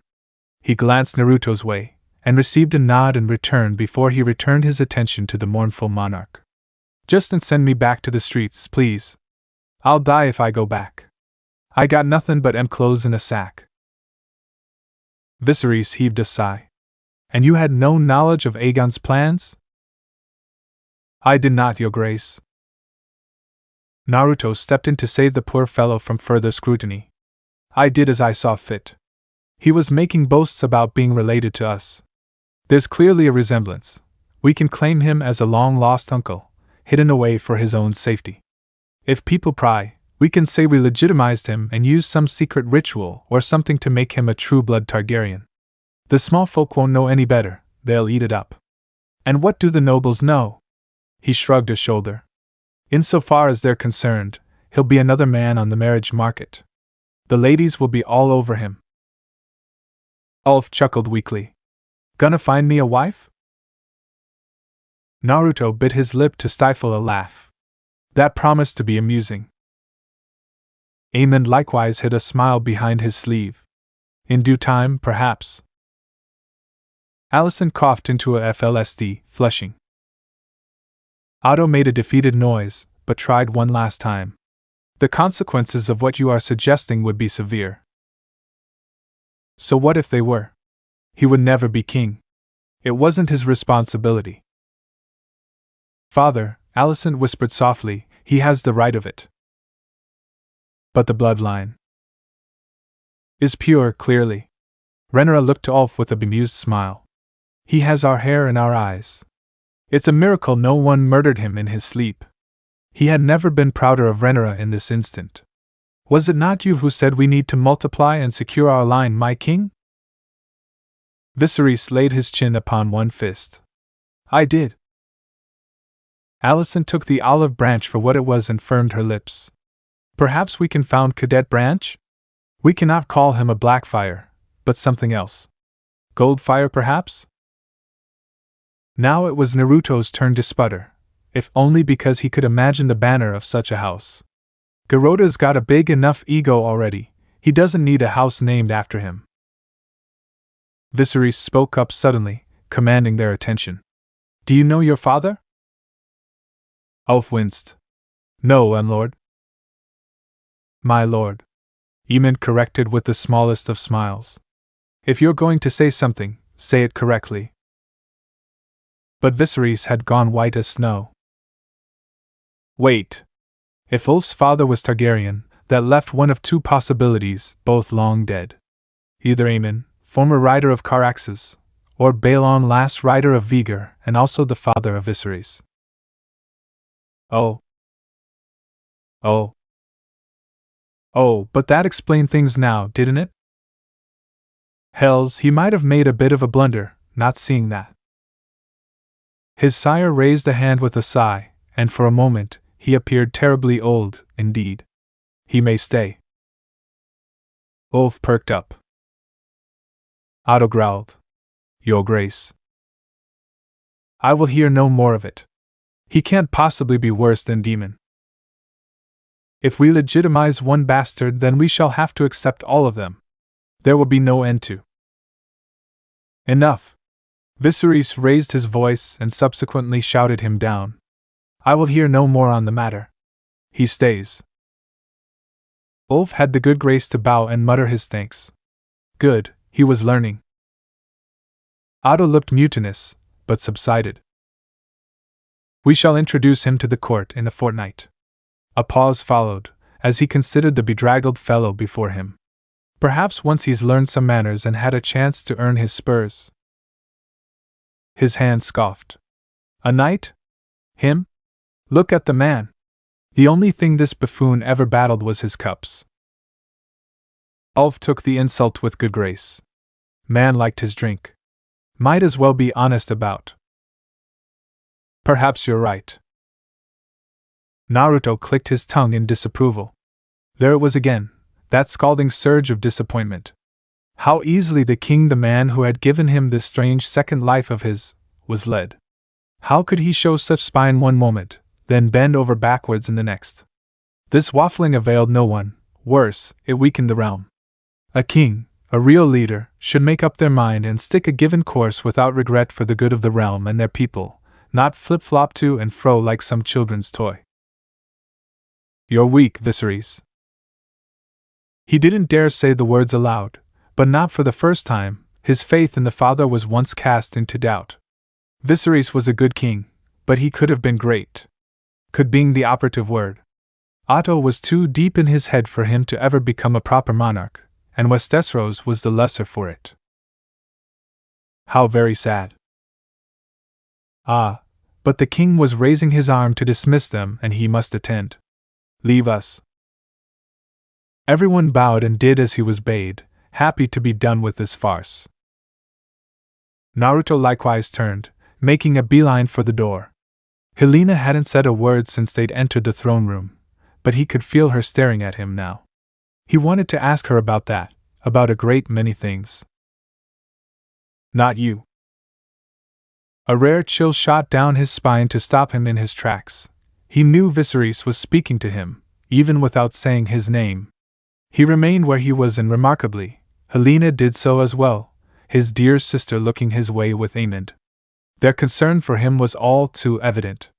He glanced Naruto's way, and received a nod in return before he returned his attention to the mournful monarch. Just send me back to the streets, please. I'll die if I go back. I got nothin' but clothes in a sack. Viserys heaved a sigh. And you had no knowledge of Aegon's plans? I did not, your grace. Naruto stepped in to save the poor fellow from further scrutiny. I did as I saw fit. He was making boasts about being related to us. There's clearly a resemblance. We can claim him as a long-lost uncle, hidden away for his own safety. If people pry, we can say we legitimized him and used some secret ritual or something to make him a true-blood Targaryen. The small folk won't know any better, they'll eat it up. And what do the nobles know? He shrugged a shoulder. Insofar as they're concerned, he'll be another man on the marriage market. The ladies will be all over him. Ulf chuckled weakly. Gonna find me a wife? Naruto bit his lip to stifle a laugh. That promised to be amusing. Aemon likewise hid a smile behind his sleeve. In due time, perhaps. Allison coughed into a FLSD, flushing. Otto made a defeated noise, but tried one last time. The consequences of what you are suggesting would be severe. So what if they were? He would never be king. It wasn't his responsibility. Father, Allison whispered softly, he has the right of it. But the bloodline is pure, clearly. Renera looked to Ulf with a bemused smile. He has our hair and our eyes. It's a miracle no one murdered him in his sleep. He had never been prouder of Renera in this instant. Was it not you who said we need to multiply and secure our line, my king? Viserys laid his chin upon one fist. I did. Allison took the olive branch for what it was and firmed her lips. Perhaps we can found Cadet Branch? We cannot call him a Blackfire, but something else. Goldfire, perhaps? Now it was Naruto's turn to sputter, if only because he could imagine the banner of such a house. Garota's got a big enough ego already, he doesn't need a house named after him. Viserys spoke up suddenly, commanding their attention. Do you know your father? Ulf winced. No, lord. My lord. Eamon corrected with the smallest of smiles. If you're going to say something, say it correctly. But Viserys had gone white as snow. Wait. If Ulf's father was Targaryen, that left one of two possibilities, both long dead. Either Aemon, former rider of Caraxes, or Balon, last rider of Vigor, and also the father of Viserys. Oh, but that explained things now, didn't it? Hells, he might have made a bit of a blunder, not seeing that. His sire raised a hand with a sigh, and for a moment, he appeared terribly old, indeed. He may stay. Ulf perked up. Otto growled. Your Grace. I will hear no more of it. He can't possibly be worse than Demon. If we legitimize one bastard, then we shall have to accept all of them. There will be no end to. Enough. Viserys raised his voice and subsequently shouted him down. I will hear no more on the matter. He stays. Ulf had the good grace to bow and mutter his thanks. Good, he was learning. Otto looked mutinous, but subsided. We shall introduce him to the court in a fortnight. A pause followed, as he considered the bedraggled fellow before him. Perhaps once he's learned some manners and had a chance to earn his spurs. His hand scoffed. A knight? Him? Look at the man. The only thing this buffoon ever battled was his cups. Ulf took the insult with good grace. Man liked his drink. Might as well be honest about. Perhaps you're right. Naruto clicked his tongue in disapproval. There it was again, that scalding surge of disappointment. How easily the king, the man who had given him this strange second life of his, was led. How could he show such spine one moment, then bend over backwards in the next? This waffling availed no one. Worse, it weakened the realm. A king, a real leader, should make up their mind and stick a given course without regret for the good of the realm and their people, not flip-flop to and fro like some children's toy. You're weak, Viserys. He didn't dare say the words aloud, but not for the first time, his faith in the father was once cast into doubt. Viserys was a good king, but he could have been great. Could being the operative word. Otto was too deep in his head for him to ever become a proper monarch, and Westeros was the lesser for it. How very sad. Ah, but the king was raising his arm to dismiss them and he must attend. Leave us. Everyone bowed and did as he was bade, happy to be done with this farce. Naruto likewise turned, making a beeline for the door. Helena hadn't said a word since they'd entered the throne room, but he could feel her staring at him now. He wanted to ask her about that, about a great many things. Not you. A rare chill shot down his spine to stop him in his tracks. He knew Viserys was speaking to him, even without saying his name. He remained where he was, and remarkably, Helena did so as well, his dear sister looking his way with Aemond. Their concern for him was all too evident.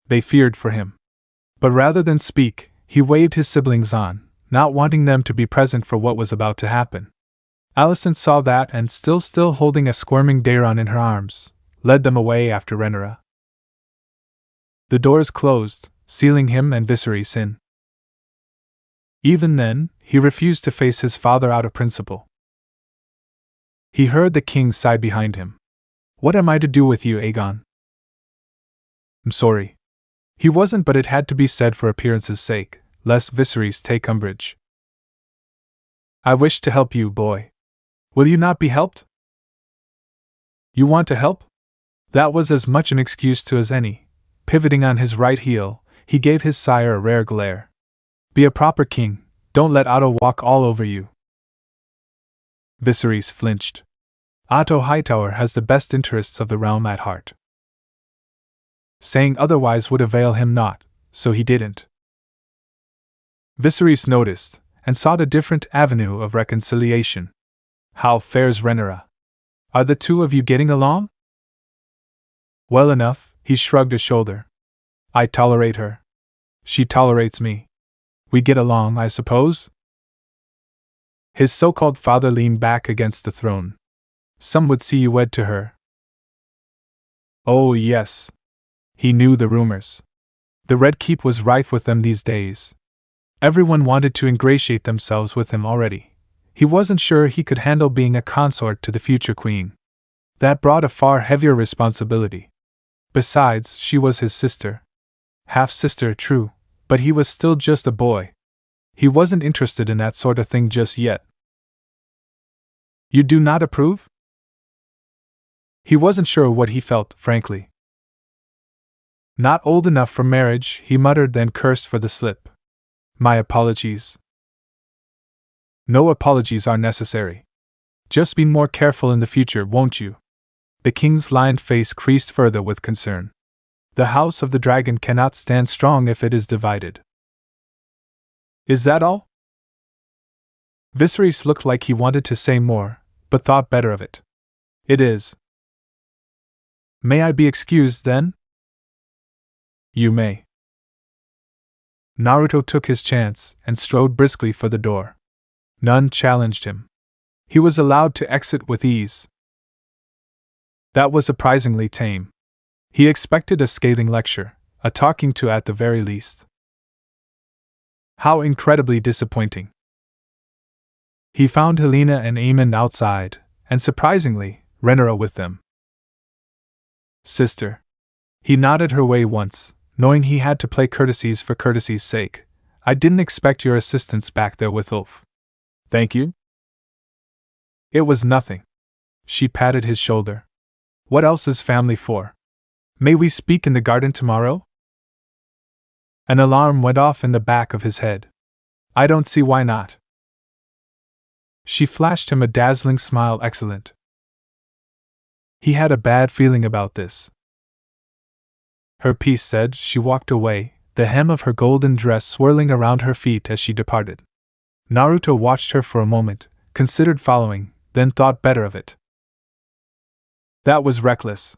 They feared for him. But rather than speak, he waved his siblings on, not wanting them to be present for what was about to happen. Alicent saw that and, still holding a squirming Daeron in her arms, led them away after Rhaenyra. The doors closed, sealing him and Viserys in. Even then, he refused to face his father out of principle. He heard the king sigh behind him. What am I to do with you, Aegon? I'm sorry. He wasn't, but it had to be said for appearance's sake, lest Viserys take umbrage. I wish to help you, boy. Will you not be helped? You want to help? That was as much an excuse to as any. Pivoting on his right heel, he gave his sire a rare glare. Be a proper king, don't let Otto walk all over you. Viserys flinched. Otto Hightower has the best interests of the realm at heart. Saying otherwise would avail him naught, so he didn't. Viserys noticed, and sought a different avenue of reconciliation. How fares Rhaenyra? Are the two of you getting along? Well enough, he shrugged a shoulder. I tolerate her. She tolerates me. We get along, I suppose? His so-called father leaned back against the throne. Some would see you wed to her. Oh, yes. He knew the rumors. The Red Keep was rife with them these days. Everyone wanted to ingratiate themselves with him already. He wasn't sure he could handle being a consort to the future queen. That brought a far heavier responsibility. Besides, she was his sister. Half-sister, true, but he was still just a boy. He wasn't interested in that sort of thing just yet. You do not approve? He wasn't sure what he felt, frankly. Not old enough for marriage, he muttered, then cursed for the slip. My apologies. No apologies are necessary. Just be more careful in the future, won't you? The king's lined face creased further with concern. The House of the Dragon cannot stand strong if it is divided. Is that all? Viserys looked like he wanted to say more, but thought better of it. It is. May I be excused, then? You may. Naruto took his chance and strode briskly for the door. None challenged him. He was allowed to exit with ease. That was surprisingly tame. He expected a scathing lecture, a talking to at the very least. How incredibly disappointing. He found Helena and Aemon outside, and surprisingly, Rhaenyra with them. Sister. He nodded her way once, knowing he had to play courtesies for courtesy's sake. I didn't expect your assistance back there with Ulf. Thank you. It was nothing. She patted his shoulder. What else is family for? May we speak in the garden tomorrow? An alarm went off in the back of his head. I don't see why not. She flashed him a dazzling smile. Excellent. He had a bad feeling about this. Her piece said. She walked away, the hem of her golden dress swirling around her feet as she departed. Naruto watched her for a moment, considered following, then thought better of it. That was reckless.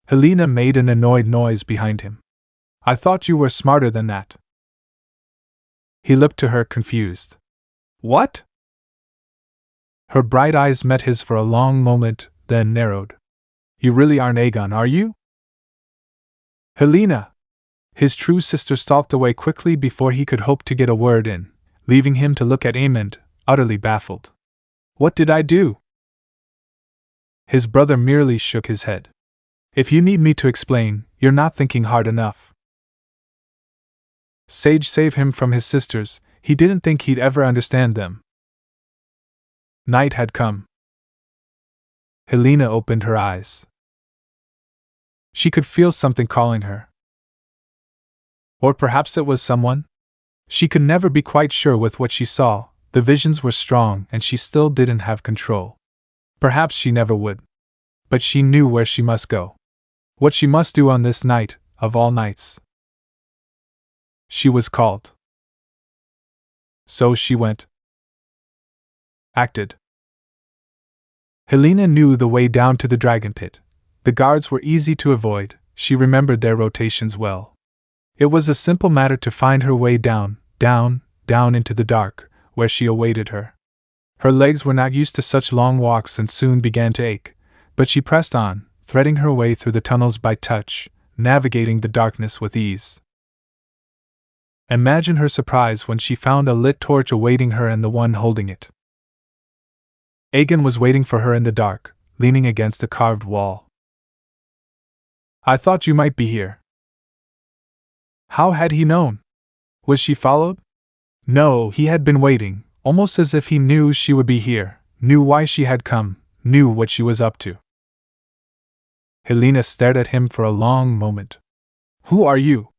Helena made an annoyed noise behind him. I thought you were smarter than that. He looked to her, confused. What? Her bright eyes met his for a long moment, then narrowed. You really aren't Aegon, are you? Helena! His true sister stalked away quickly before he could hope to get a word in, leaving him to look at Aemon, utterly baffled. What did I do? His brother merely shook his head. If you need me to explain, you're not thinking hard enough. Sage save him from his sisters, he didn't think he'd ever understand them. Night had come. Helena opened her eyes. She could feel something calling her. Or perhaps it was someone? She could never be quite sure with what she saw, the visions were strong and she still didn't have control. Perhaps she never would. But she knew where she must go. What she must do on this night, of all nights. She was called. So she went. Acted. Helena knew the way down to the dragon pit. The guards were easy to avoid, she remembered their rotations well. It was a simple matter to find her way down, down into the dark, where she awaited her. Her legs were not used to such long walks and soon began to ache, but she pressed on, threading her way through the tunnels by touch, navigating the darkness with ease. Imagine her surprise when she found a lit torch awaiting her and the one holding it. Aegon was waiting for her in the dark, leaning against a carved wall. I thought you might be here. How had he known? Was she followed? No, he had been waiting, almost as if he knew she would be here, knew why she had come, knew what she was up to. Helena stared at him for a long moment. Who are you?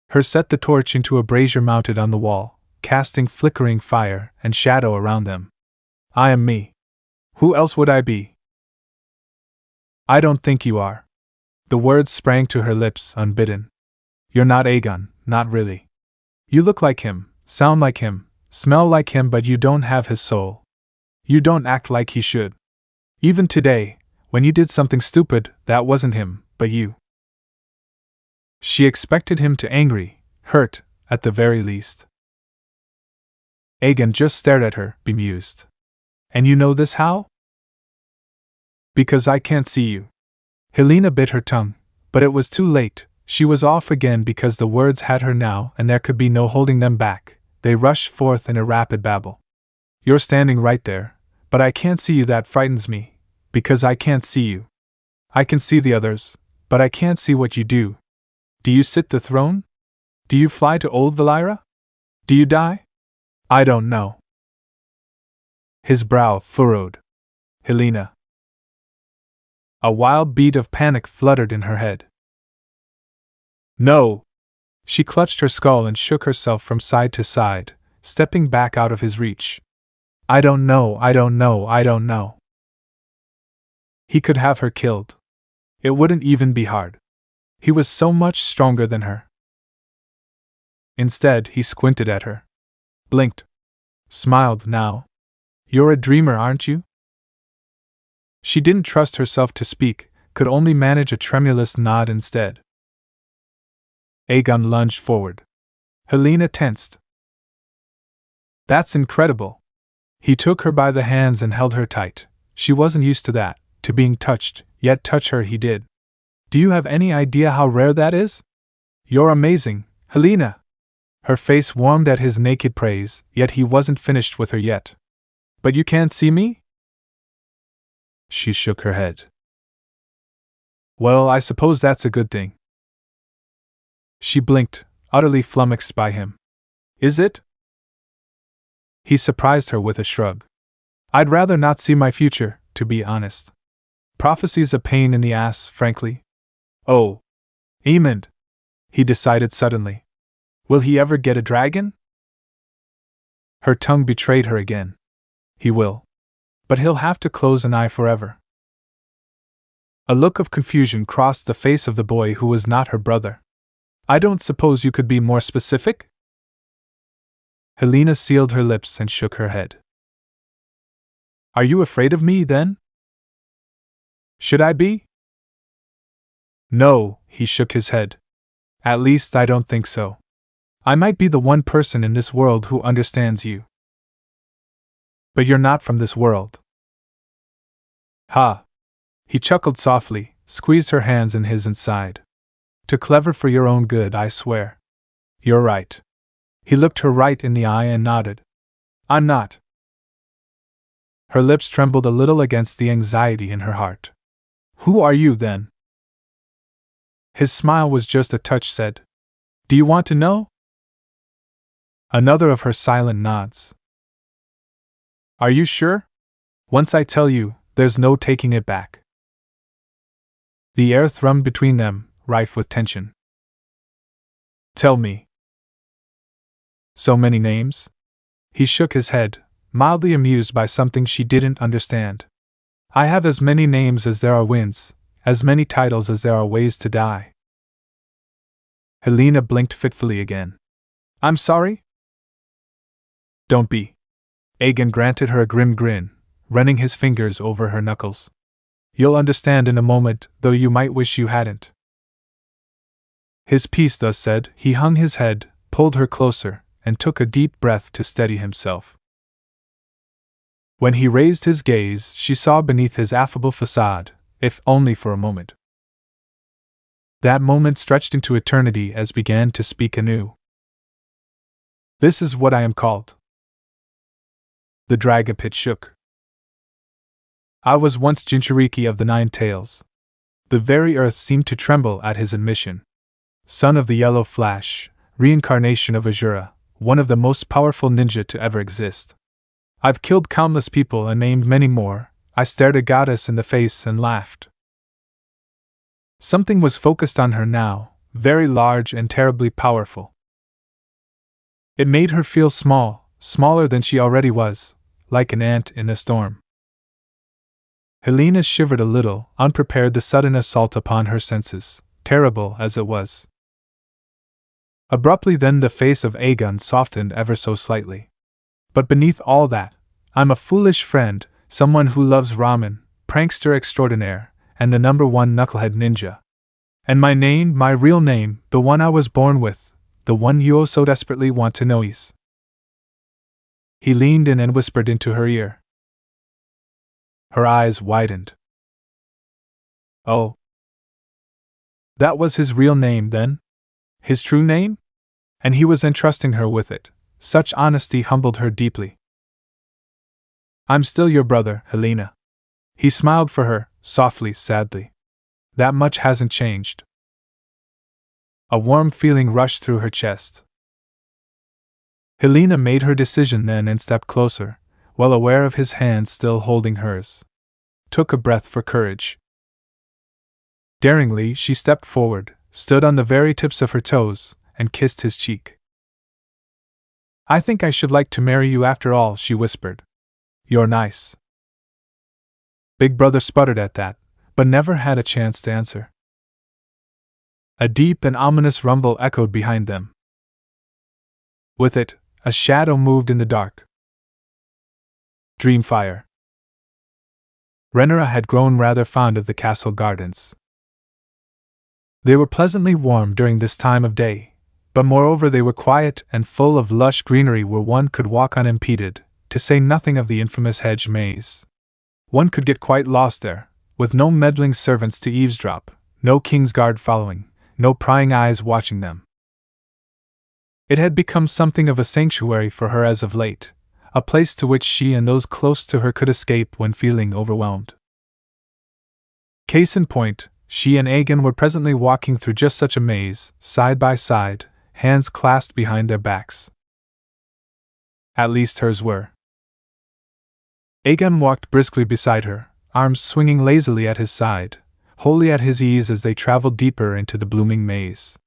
Her set the torch into a brazier mounted on the wall, casting flickering fire and shadow around them. I am me. Who else would I be? I don't think you are. The words sprang to her lips unbidden. You're not Aegon, not really. You look like him, sound like him, smell like him, but you don't have his soul. You don't act like he should. Even today, when you did something stupid, that wasn't him, but you. She expected him to angry, hurt, at the very least. Aegon just stared at her, bemused. And you know this how? Because I can't see you. Helena bit her tongue, but it was too late. She was off again because the words had her now and there could be no holding them back. They rushed forth in a rapid babble. You're standing right there, but I can't see you. That frightens me, because I can't see you. I can see the others, but I can't see what you do. Do you sit the throne? Do you fly to old Valyria? Do you die? I don't know. His brow furrowed. Helena. A wild beat of panic fluttered in her head. No! She clutched her skull and shook herself from side to side, stepping back out of his reach. I don't know, I don't know, I don't know. He could have her killed. It wouldn't even be hard. He was so much stronger than her. Instead, he squinted at her. Blinked. Smiled now. You're a dreamer, aren't you? She didn't trust herself to speak, could only manage a tremulous nod instead. Aegon lunged forward. Helena tensed. That's incredible. He took her by the hands and held her tight. She wasn't used to that, to being touched, yet touch her he did. Do you have any idea how rare that is? You're amazing, Helena. Her face warmed at his naked praise, yet he wasn't finished with her yet. But you can't see me? She shook her head. Well, I suppose that's a good thing. She blinked, utterly flummoxed by him. Is it? He surprised her with a shrug. I'd rather not see my future, to be honest. Prophecy's a pain in the ass, frankly. Oh. Aemond. He decided suddenly. Will he ever get a dragon? Her tongue betrayed her again. He will. But he'll have to close an eye forever. A look of confusion crossed the face of the boy who was not her brother. I don't suppose you could be more specific? Helena sealed her lips and shook her head. Are you afraid of me, then? Should I be? No, he shook his head. At least I don't think so. I might be the one person in this world who understands you. But you're not from this world. Ha! He chuckled softly, squeezed her hands in his and sighed. Too clever for your own good, I swear. You're right. He looked her right in the eye and nodded. I'm not. Her lips trembled a little against the anxiety in her heart. Who are you, then? His smile was just a touch said. Do you want to know? Another of her silent nods. Are you sure? Once I tell you, there's no taking it back. The air thrummed between them, rife with tension. Tell me. So many names? He shook his head, mildly amused by something she didn't understand. I have as many names as there are winds, as many titles as there are ways to die. Helena blinked fitfully again. I'm sorry? Don't be. Aegon granted her a grim grin, running his fingers over her knuckles. You'll understand in a moment, though you might wish you hadn't. His piece thus said, he hung his head, pulled her closer, and took a deep breath to steady himself. When he raised his gaze, she saw beneath his affable facade, if only for a moment. That moment stretched into eternity as began to speak anew. This is what I am called. The dragon pit shook. I was once Jinchuriki of the Nine Tails. The very earth seemed to tremble at his admission. Son of the Yellow Flash, reincarnation of Azura, one of the most powerful ninja to ever exist. I've killed countless people and named many more. I stared a goddess in the face and laughed. Something was focused on her now, very large and terribly powerful. It made her feel small, smaller than she already was, like an ant in a storm. Helena shivered a little, unprepared the sudden assault upon her senses, terrible as it was. Abruptly then the face of Aegon softened ever so slightly. But beneath all that, I'm a foolish friend, someone who loves ramen, prankster extraordinaire, and the #1 knucklehead ninja. And my name, my real name, the one I was born with, the one you so desperately want to know is. He leaned in and whispered into her ear. Her eyes widened. Oh. That was his real name, then? His true name? And he was entrusting her with it. Such honesty humbled her deeply. I'm still your brother, Helena. He smiled for her, softly, sadly. That much hasn't changed. A warm feeling rushed through her chest. Helena made her decision then and stepped closer, well aware of his hand still holding hers. Took a breath for courage. Daringly, she stepped forward, stood on the very tips of her toes, and kissed his cheek. I think I should like to marry you after all, she whispered. You're nice. Big Brother sputtered at that, but never had a chance to answer. A deep and ominous rumble echoed behind them. With it, a shadow moved in the dark. Dreamfire. Rhaenyra had grown rather fond of the castle gardens. They were pleasantly warm during this time of day, but moreover they were quiet and full of lush greenery where one could walk unimpeded, to say nothing of the infamous hedge maze. One could get quite lost there, with no meddling servants to eavesdrop, no king's guard following, no prying eyes watching them. It had become something of a sanctuary for her as of late, a place to which she and those close to her could escape when feeling overwhelmed. Case in point, she and Aegon were presently walking through just such a maze, side by side, hands clasped behind their backs. At least hers were. Aegon walked briskly beside her, arms swinging lazily at his side, wholly at his ease as they traveled deeper into the blooming maze.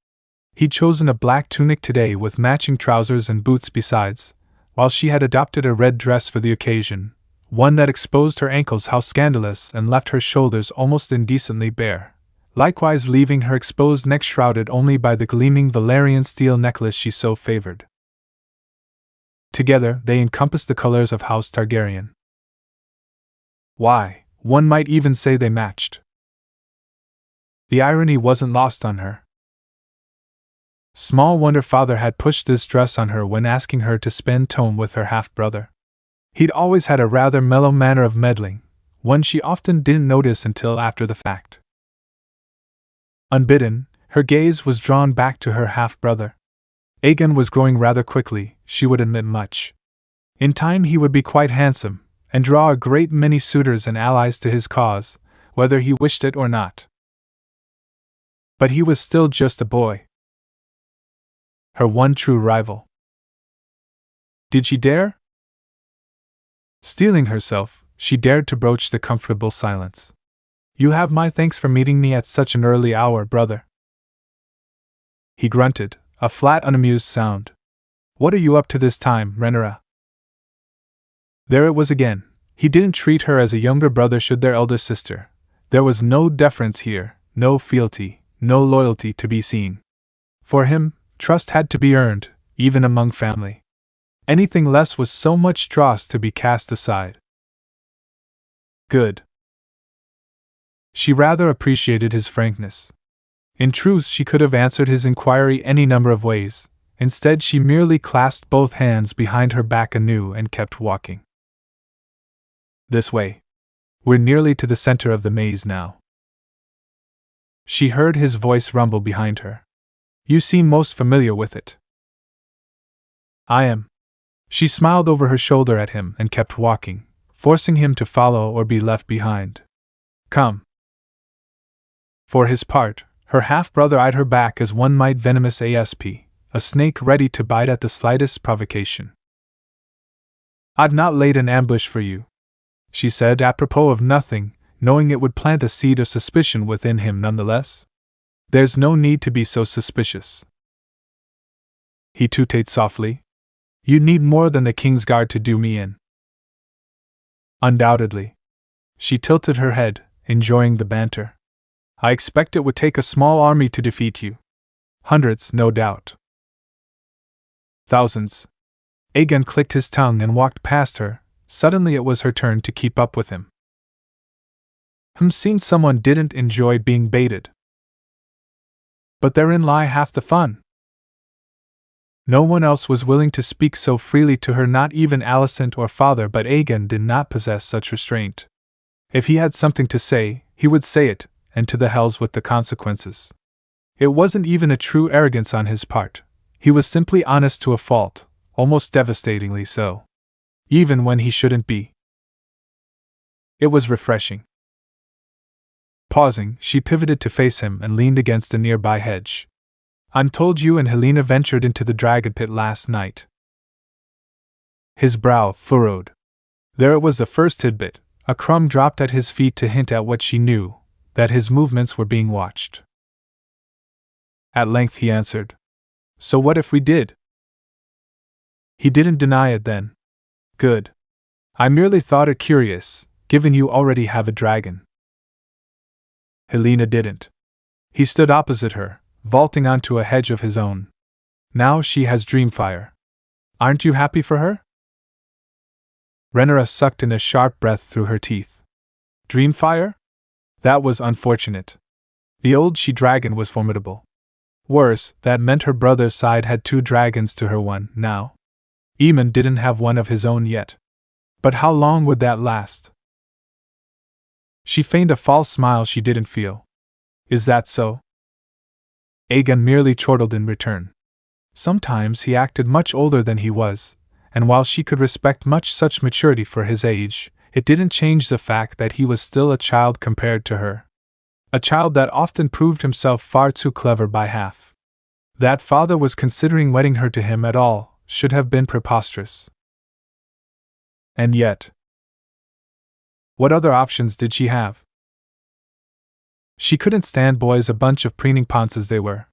He'd chosen a black tunic today with matching trousers and boots besides, while she had adopted a red dress for the occasion, one that exposed her ankles how scandalous and left her shoulders almost indecently bare, likewise leaving her exposed neck shrouded only by the gleaming Valyrian steel necklace she so favored. Together they encompassed the colors of House Targaryen. Why, one might even say they matched. The irony wasn't lost on her. Small wonder father had pushed this dress on her when asking her to spend time with her half-brother. He'd always had a rather mellow manner of meddling, one she often didn't notice until after the fact. Unbidden, her gaze was drawn back to her half-brother. Aegon was growing rather quickly, she would admit much. In time he would be quite handsome, and draw a great many suitors and allies to his cause, whether he wished it or not. But he was still just a boy. Her one true rival. Did she dare? Steeling herself, she dared to broach the comfortable silence. You have my thanks for meeting me at such an early hour, brother. He grunted, a flat, unamused sound. What are you up to this time, Rhaenyra? There it was again. He didn't treat her as a younger brother should their elder sister. There was no deference here, no fealty, no loyalty to be seen. For him, trust had to be earned, even among family. Anything less was so much dross to be cast aside. Good. She rather appreciated his frankness. In truth, she could have answered his inquiry any number of ways. Instead, she merely clasped both hands behind her back anew and kept walking. This way. We're nearly to the center of the maze now. She heard his voice rumble behind her. You seem most familiar with it. I am. She smiled over her shoulder at him and kept walking, forcing him to follow or be left behind. Come. For his part, her half-brother eyed her back as one might venomous asp, a snake ready to bite at the slightest provocation. I've not laid an ambush for you, she said apropos of nothing, knowing it would plant a seed of suspicion within him nonetheless? There's no need to be so suspicious. He tooted softly. You need more than the King's Guard to do me in. Undoubtedly. She tilted her head, enjoying the banter. I expect it would take a small army to defeat you. Hundreds, no doubt. Thousands. Aegon clicked his tongue and walked past her. Suddenly it was her turn to keep up with him. Seemed someone didn't enjoy being baited. But therein lay half the fun. No one else was willing to speak so freely to her, not even Alicent or father, but Aegon did not possess such restraint. If he had something to say, he would say it, and to the hells with the consequences. It wasn't even a true arrogance on his part. He was simply honest to a fault, almost devastatingly so. Even when he shouldn't be. It was refreshing. Pausing, she pivoted to face him and leaned against a nearby hedge. I'm told you and Helena ventured into the dragon pit last night. His brow furrowed. There it was, the first tidbit, a crumb dropped at his feet to hint at what she knew, that his movements were being watched. At length he answered. So what if we did? He didn't deny it then. Good. I merely thought it curious, given you already have a dragon. Helena didn't. He stood opposite her, vaulting onto a hedge of his own. Now she has Dreamfire. Aren't you happy for her? Rhaenyra sucked in a sharp breath through her teeth. Dreamfire? That was unfortunate. The old she-dragon was formidable. Worse, that meant her brother's side had 2 dragons to her 1 now. Aemon didn't have one of his own yet. But how long would that last? She feigned a false smile she didn't feel. Is that so? Aegon merely chortled in return. Sometimes he acted much older than he was, and while she could respect much such maturity for his age, it didn't change the fact that he was still a child compared to her. A child that often proved himself far too clever by half. That father was considering wedding her to him at all should have been preposterous. And yet, what other options did she have? She couldn't stand boys, a bunch of preening ponces they were.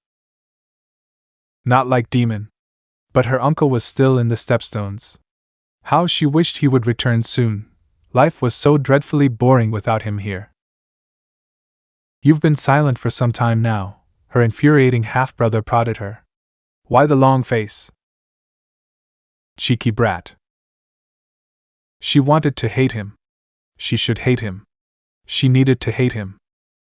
Not like Demon. But her uncle was still in the Stepstones. How she wished he would return soon. Life was so dreadfully boring without him here. You've been silent for some time now, her infuriating half-brother prodded her. Why the long face? Cheeky brat. She wanted to hate him. She should hate him. She needed to hate him.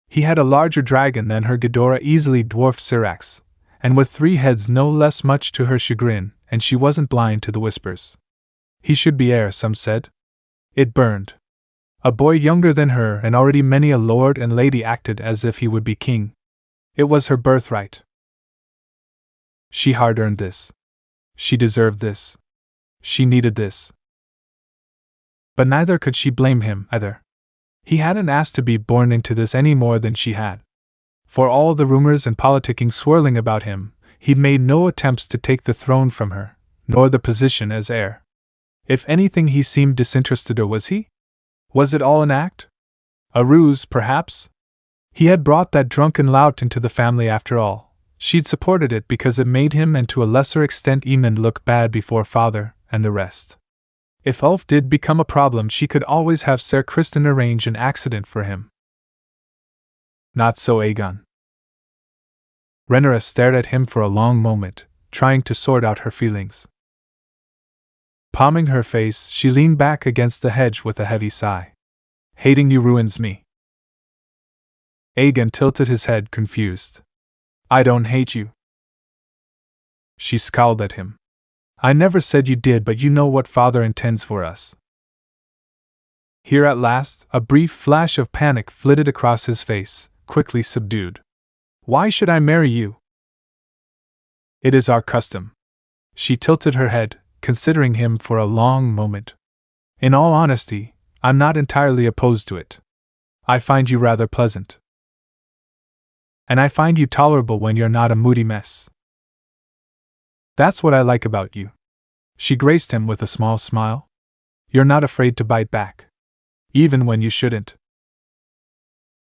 He had a larger dragon than her. Ghidorah easily dwarfed Syrax, and with 3 heads no less, much to her chagrin, and she wasn't blind to the whispers. He should be heir, some said. It burned. A boy younger than her, and already many a lord and lady acted as if he would be king. It was her birthright. She hard-earned this. She deserved this. She needed this. But neither could she blame him, either. He hadn't asked to be born into this any more than she had. For all the rumors and politicking swirling about him, he'd made no attempts to take the throne from her, nor the position as heir. If anything, he seemed disinterested, or was he? Was it all an act? A ruse, perhaps? He had brought that drunken lout into the family after all. She'd supported it because it made him, and to a lesser extent Aemon, look bad before father and the rest. If Ulf did become a problem, she could always have Ser Criston arrange an accident for him. Not so Aegon. Rhaenyra stared at him for a long moment, trying to sort out her feelings. Palming her face, she leaned back against the hedge with a heavy sigh. Hating you ruins me. Aegon tilted his head, confused. I don't hate you. She scowled at him. I never said you did, but you know what father intends for us. Here at last, a brief flash of panic flitted across his face, quickly subdued. Why should I marry you? It is our custom. She tilted her head, considering him for a long moment. In all honesty, I'm not entirely opposed to it. I find you rather pleasant. And I find you tolerable when you're not a moody mess. That's what I like about you. She graced him with a small smile. You're not afraid to bite back. Even when you shouldn't.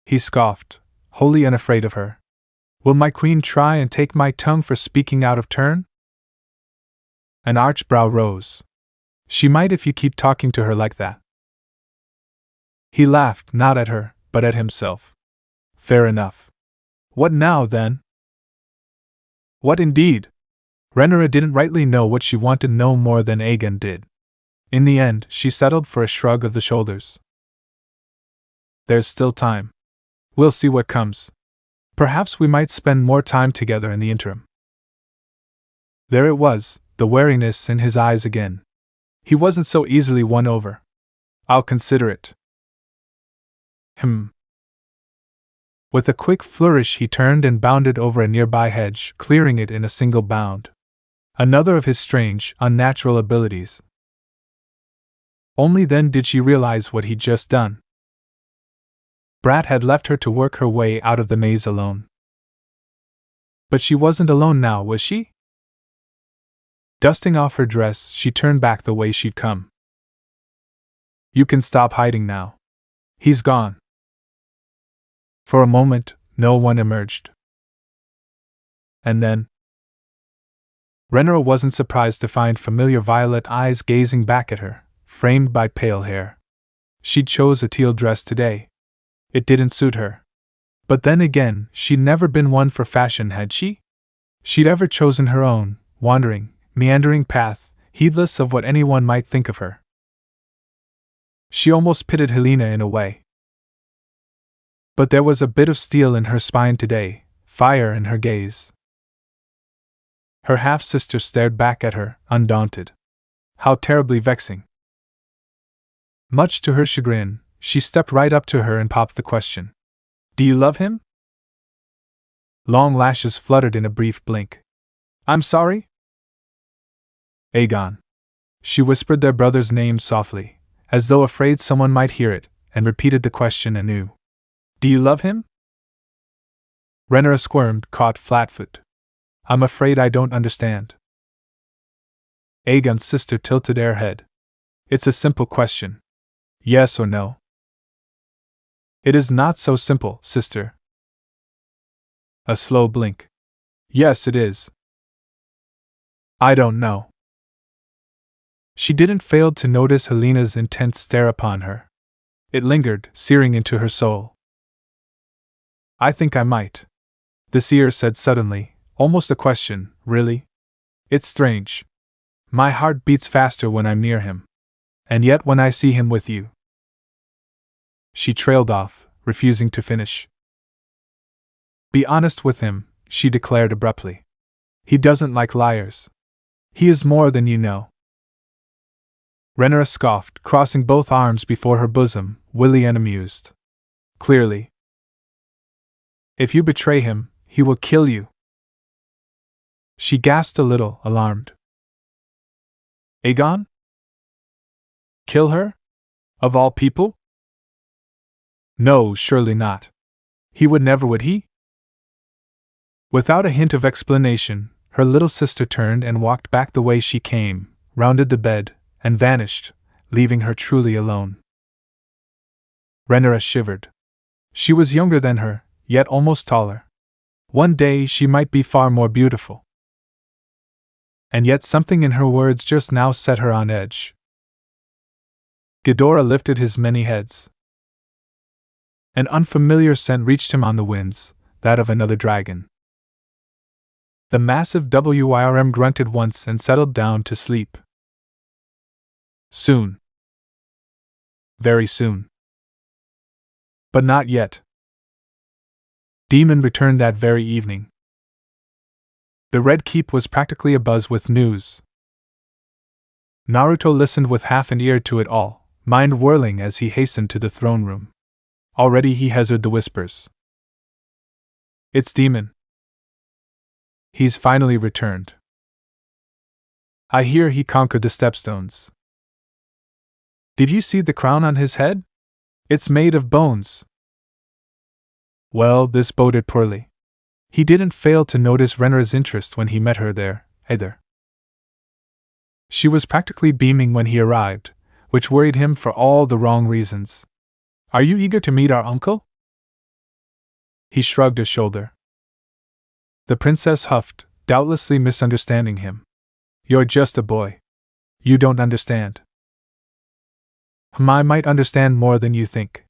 He scoffed, wholly unafraid of her. Will my queen try and take my tongue for speaking out of turn? An arched brow rose. She might if you keep talking to her like that. He laughed, not at her, but at himself. Fair enough. What now, then? What indeed? Renera didn't rightly know what she wanted no more than Aegon did. In the end, she settled for a shrug of the shoulders. There's still time. We'll see what comes. Perhaps we might spend more time together in the interim. There it was, the wariness in his eyes again. He wasn't so easily won over. I'll consider it. With a quick flourish he turned and bounded over a nearby hedge, clearing it in a single bound. Another of his strange, unnatural abilities. Only then did she realize what he'd just done. Brat had left her to work her way out of the maze alone. But she wasn't alone now, was she? Dusting off her dress, she turned back the way she'd come. You can stop hiding now. He's gone. For a moment, no one emerged. And then, Renera wasn't surprised to find familiar violet eyes gazing back at her, framed by pale hair. She'd chose a teal dress today. It didn't suit her. But then again, she'd never been one for fashion, had she? She'd ever chosen her own, wandering, meandering path, heedless of what anyone might think of her. She almost pitied Helena in a way. But there was a bit of steel in her spine today, fire in her gaze. Her half-sister stared back at her, undaunted. How terribly vexing. Much to her chagrin, she stepped right up to her and popped the question. Do you love him? Long lashes fluttered in a brief blink. I'm sorry? Aegon. She whispered their brother's name softly, as though afraid someone might hear it, and repeated the question anew. Do you love him? Renera squirmed, caught flat-foot. I'm afraid I don't understand. Aegon's sister tilted her head. It's a simple question. Yes or no? It is not so simple, sister. A slow blink. Yes, it is. I don't know. She didn't fail to notice Helena's intense stare upon her. It lingered, searing into her soul. I think I might. The seer said suddenly, almost a question, really? It's strange. My heart beats faster when I'm near him. And yet when I see him with you. She trailed off, refusing to finish. Be honest with him, she declared abruptly. He doesn't like liars. He is more than you know. Renera scoffed, crossing both arms before her bosom, willy and amused. Clearly. If you betray him, he will kill you. She gasped a little, alarmed. Aegon? Kill her? Of all people? No, surely not. He would never, would he? Without a hint of explanation, her little sister turned and walked back the way she came, rounded the bed, and vanished, leaving her truly alone. Renera shivered. She was younger than her, yet almost taller. One day she might be far more beautiful. And yet something in her words just now set her on edge. Ghidorah lifted his many heads. An unfamiliar scent reached him on the winds, that of another dragon. The massive WIRM grunted once and settled down to sleep. Soon. Very soon. But not yet. Demon returned that very evening. The Red Keep was practically abuzz with news. Naruto listened with half an ear to it all, mind whirling as he hastened to the throne room. Already he hazarded the whispers. It's Demon. He's finally returned. I hear he conquered the stepstones. Did you see the crown on his head? It's made of bones. Well, this boded poorly. He didn't fail to notice Renera's interest when he met her there, either. She was practically beaming when he arrived, which worried him for all the wrong reasons. Are you eager to meet our uncle? He shrugged a shoulder. The princess huffed, doubtlessly misunderstanding him. You're just a boy. You don't understand. I might understand more than you think.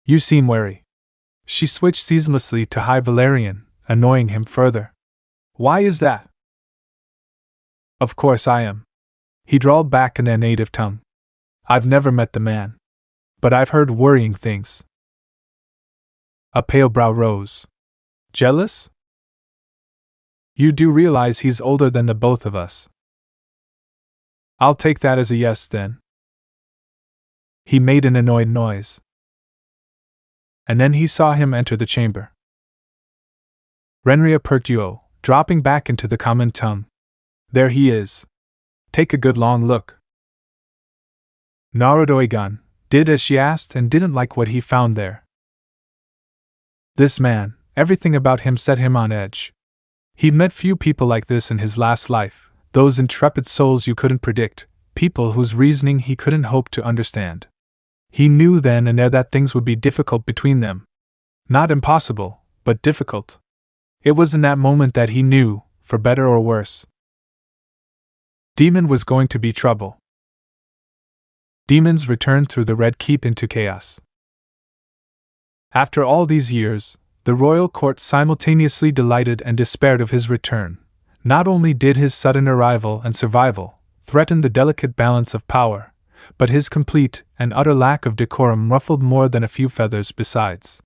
You seem wary. She switched seasonlessly to High Valerian, annoying him further. Why is that? Of course I am. He drawled back in their native tongue. I've never met the man. But I've heard worrying things. A pale brow rose. Jealous? You do realize he's older than the both of us. I'll take that as a yes then. He made an annoyed noise. And then he saw him enter the chamber. Renria perked Yuo, dropping back into the common tongue. There he is. Take a good long look. Naruto did as she asked and didn't like what he found there. This man, everything about him set him on edge. He'd met few people like this in his last life, those intrepid souls you couldn't predict, people whose reasoning he couldn't hope to understand. He knew then and there that things would be difficult between them. Not impossible, but difficult. It was in that moment that he knew, for better or worse, Demon was going to be trouble. Demons returned through the Red Keep into chaos. After all these years, the royal court simultaneously delighted and despaired of his return. Not only did his sudden arrival and survival threaten the delicate balance of power, but his complete and utter lack of decorum ruffled more than a few feathers besides.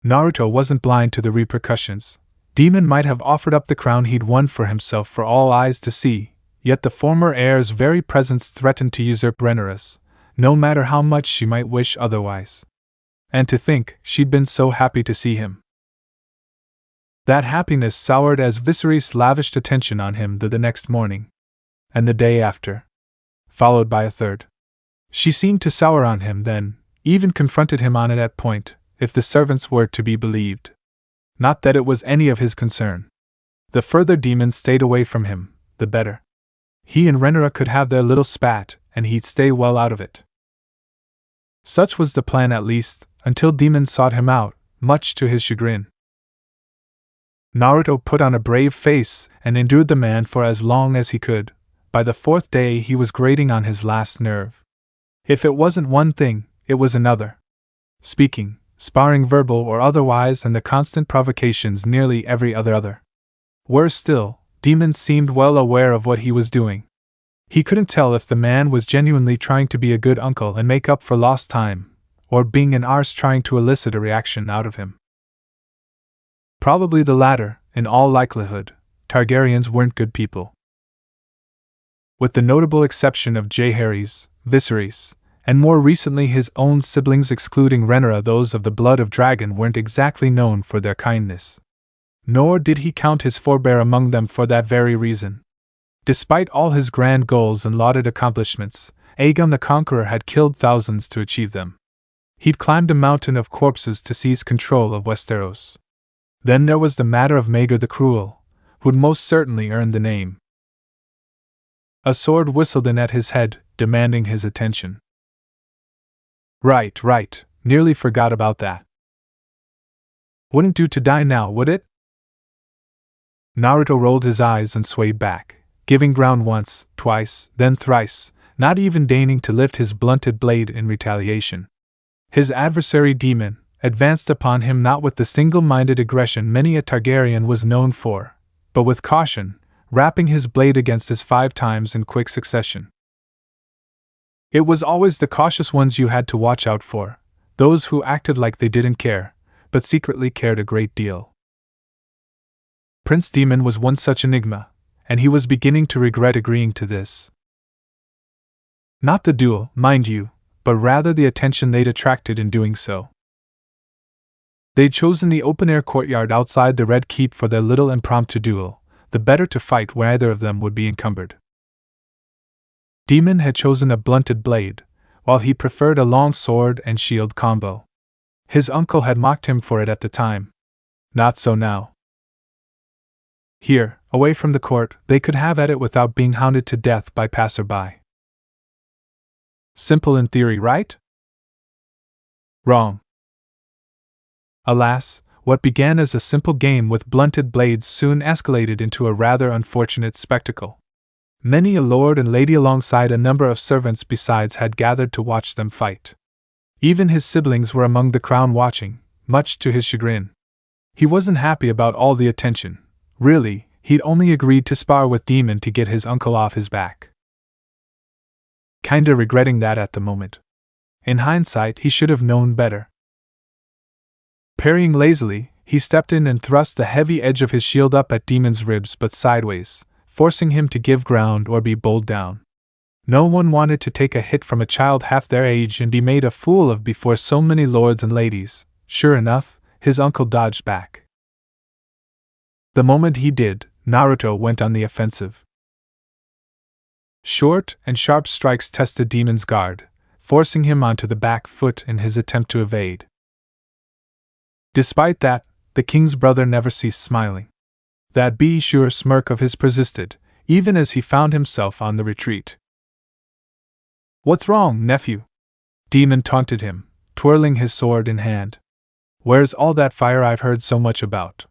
Naruto wasn't blind to the repercussions. Demon might have offered up the crown he'd won for himself for all eyes to see, yet the former heir's very presence threatened to usurp Renera's, no matter how much she might wish otherwise. And to think she'd been so happy to see him. That happiness soured as Viserys lavished attention on him the next morning. And the day after. Followed by a third. She seemed to sour on him then, even confronted him on it at point, if the servants were to be believed. Not that it was any of his concern. The further demons stayed away from him, the better. He and Renera could have their little spat, and he'd stay well out of it. Such was the plan at least, until demons sought him out, much to his chagrin. Naruto put on a brave face and endured the man for as long as he could. By the fourth day he was grating on his last nerve. If it wasn't one thing, it was another. Speaking, sparring verbal or otherwise, and the constant provocations nearly every other. Worse still, Demon seemed well aware of what he was doing. He couldn't tell if the man was genuinely trying to be a good uncle and make up for lost time, or being an arse trying to elicit a reaction out of him. Probably the latter, in all likelihood. Targaryens weren't good people. With the notable exception of Jaehaerys, Viserys, and more recently his own siblings excluding Renera, those of the blood of dragon weren't exactly known for their kindness. Nor did he count his forebear among them for that very reason. Despite all his grand goals and lauded accomplishments, Aegon the Conqueror had killed thousands to achieve them. He'd climbed a mountain of corpses to seize control of Westeros. Then there was the matter of Maegor the Cruel, who'd most certainly earned the name. A sword whistled in at his head, demanding his attention. Right, nearly forgot about that. Wouldn't do to die now, would it? Naruto rolled his eyes and swayed back, giving ground once, twice, then thrice, not even deigning to lift his blunted blade in retaliation. His adversary Demon advanced upon him not with the single-minded aggression many a Targaryen was known for, but with caution, rapping his blade against his 5 times in quick succession. It was always the cautious ones you had to watch out for, those who acted like they didn't care, but secretly cared a great deal. Prince Demon was one such enigma, and he was beginning to regret agreeing to this. Not the duel, mind you, but rather the attention they'd attracted in doing so. They'd chosen the open-air courtyard outside the Red Keep for their little impromptu duel, the better to fight where either of them would be encumbered. Demon had chosen a blunted blade, while he preferred a long sword and shield combo. His uncle had mocked him for it at the time. Not so now. Here, away from the court, they could have at it without being hounded to death by passerby. Simple in theory, right? Wrong. Alas, what began as a simple game with blunted blades soon escalated into a rather unfortunate spectacle. Many a lord and lady alongside a number of servants besides had gathered to watch them fight. Even his siblings were among the crowd watching, much to his chagrin. He wasn't happy about all the attention. Really, he'd only agreed to spar with Demon to get his uncle off his back. Kinda regretting that at the moment. In hindsight, he should have known better. Parrying lazily, he stepped in and thrust the heavy edge of his shield up at Demon's ribs but sideways, forcing him to give ground or be bowled down. No one wanted to take a hit from a child half their age and be made a fool of before so many lords and ladies. Sure enough, his uncle dodged back. The moment he did, Naruto went on the offensive. Short and sharp strikes tested Demon's guard, forcing him onto the back foot in his attempt to evade. Despite that, the king's brother never ceased smiling. That be-sure smirk of his persisted, even as he found himself on the retreat. "What's wrong, nephew?" Demon taunted him, twirling his sword in hand. "Where's all that fire I've heard so much about?"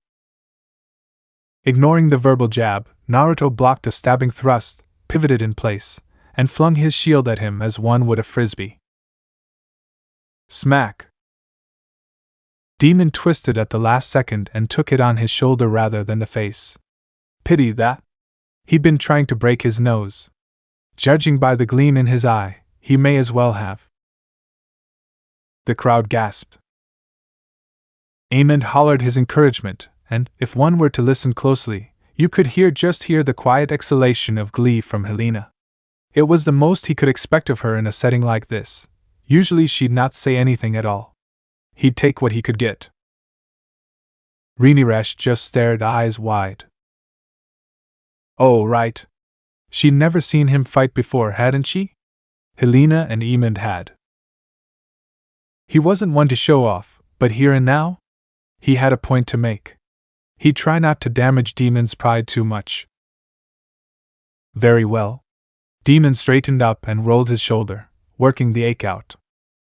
Ignoring the verbal jab, Naruto blocked a stabbing thrust, pivoted in place, and flung his shield at him as one would a frisbee. Smack! Demon twisted at the last second and took it on his shoulder rather than the face. Pity that. He'd been trying to break his nose. Judging by the gleam in his eye, he may as well have. The crowd gasped. Amon hollered his encouragement, and, if one were to listen closely, you could hear the quiet exhalation of glee from Helena. It was the most he could expect of her in a setting like this. Usually she'd not say anything at all. He'd take what he could get. Riniresh just stared eyes wide. Oh, right. She'd never seen him fight before, hadn't she? Helena and Emond had. He wasn't one to show off, but here and now? He had a point to make. He'd try not to damage Demon's pride too much. Very well. Demon straightened up and rolled his shoulder, working the ache out.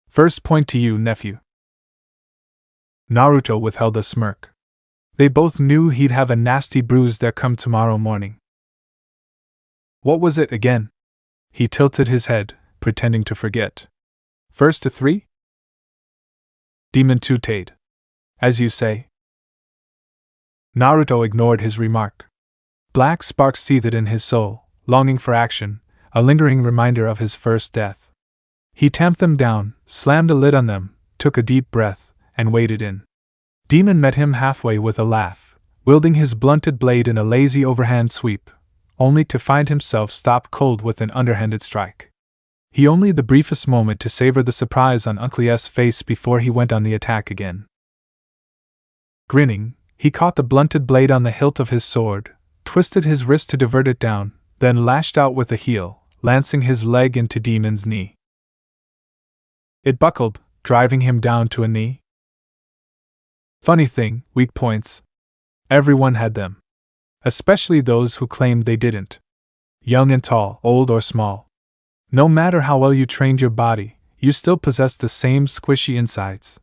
First point to you, nephew. Naruto withheld a smirk. They both knew he'd have a nasty bruise there come tomorrow morning. What was it again? He tilted his head, pretending to forget. First to 3? Demon tooted. As you say. Naruto ignored his remark. Black sparks seethed in his soul, longing for action, a lingering reminder of his first death. He tamped them down, slammed a lid on them, took a deep breath, and waded in. Demon met him halfway with a laugh, wielding his blunted blade in a lazy overhand sweep, only to find himself stop cold with an underhanded strike. He only the briefest moment to savor the surprise on Uncle S' face before he went on the attack again. Grinning, he caught the blunted blade on the hilt of his sword, twisted his wrist to divert it down, then lashed out with a heel, lancing his leg into Demon's knee. It buckled, driving him down to a knee. Funny thing, weak points. Everyone had them. Especially those who claimed they didn't. Young and tall, old or small. No matter how well you trained your body, you still possessed the same squishy insides.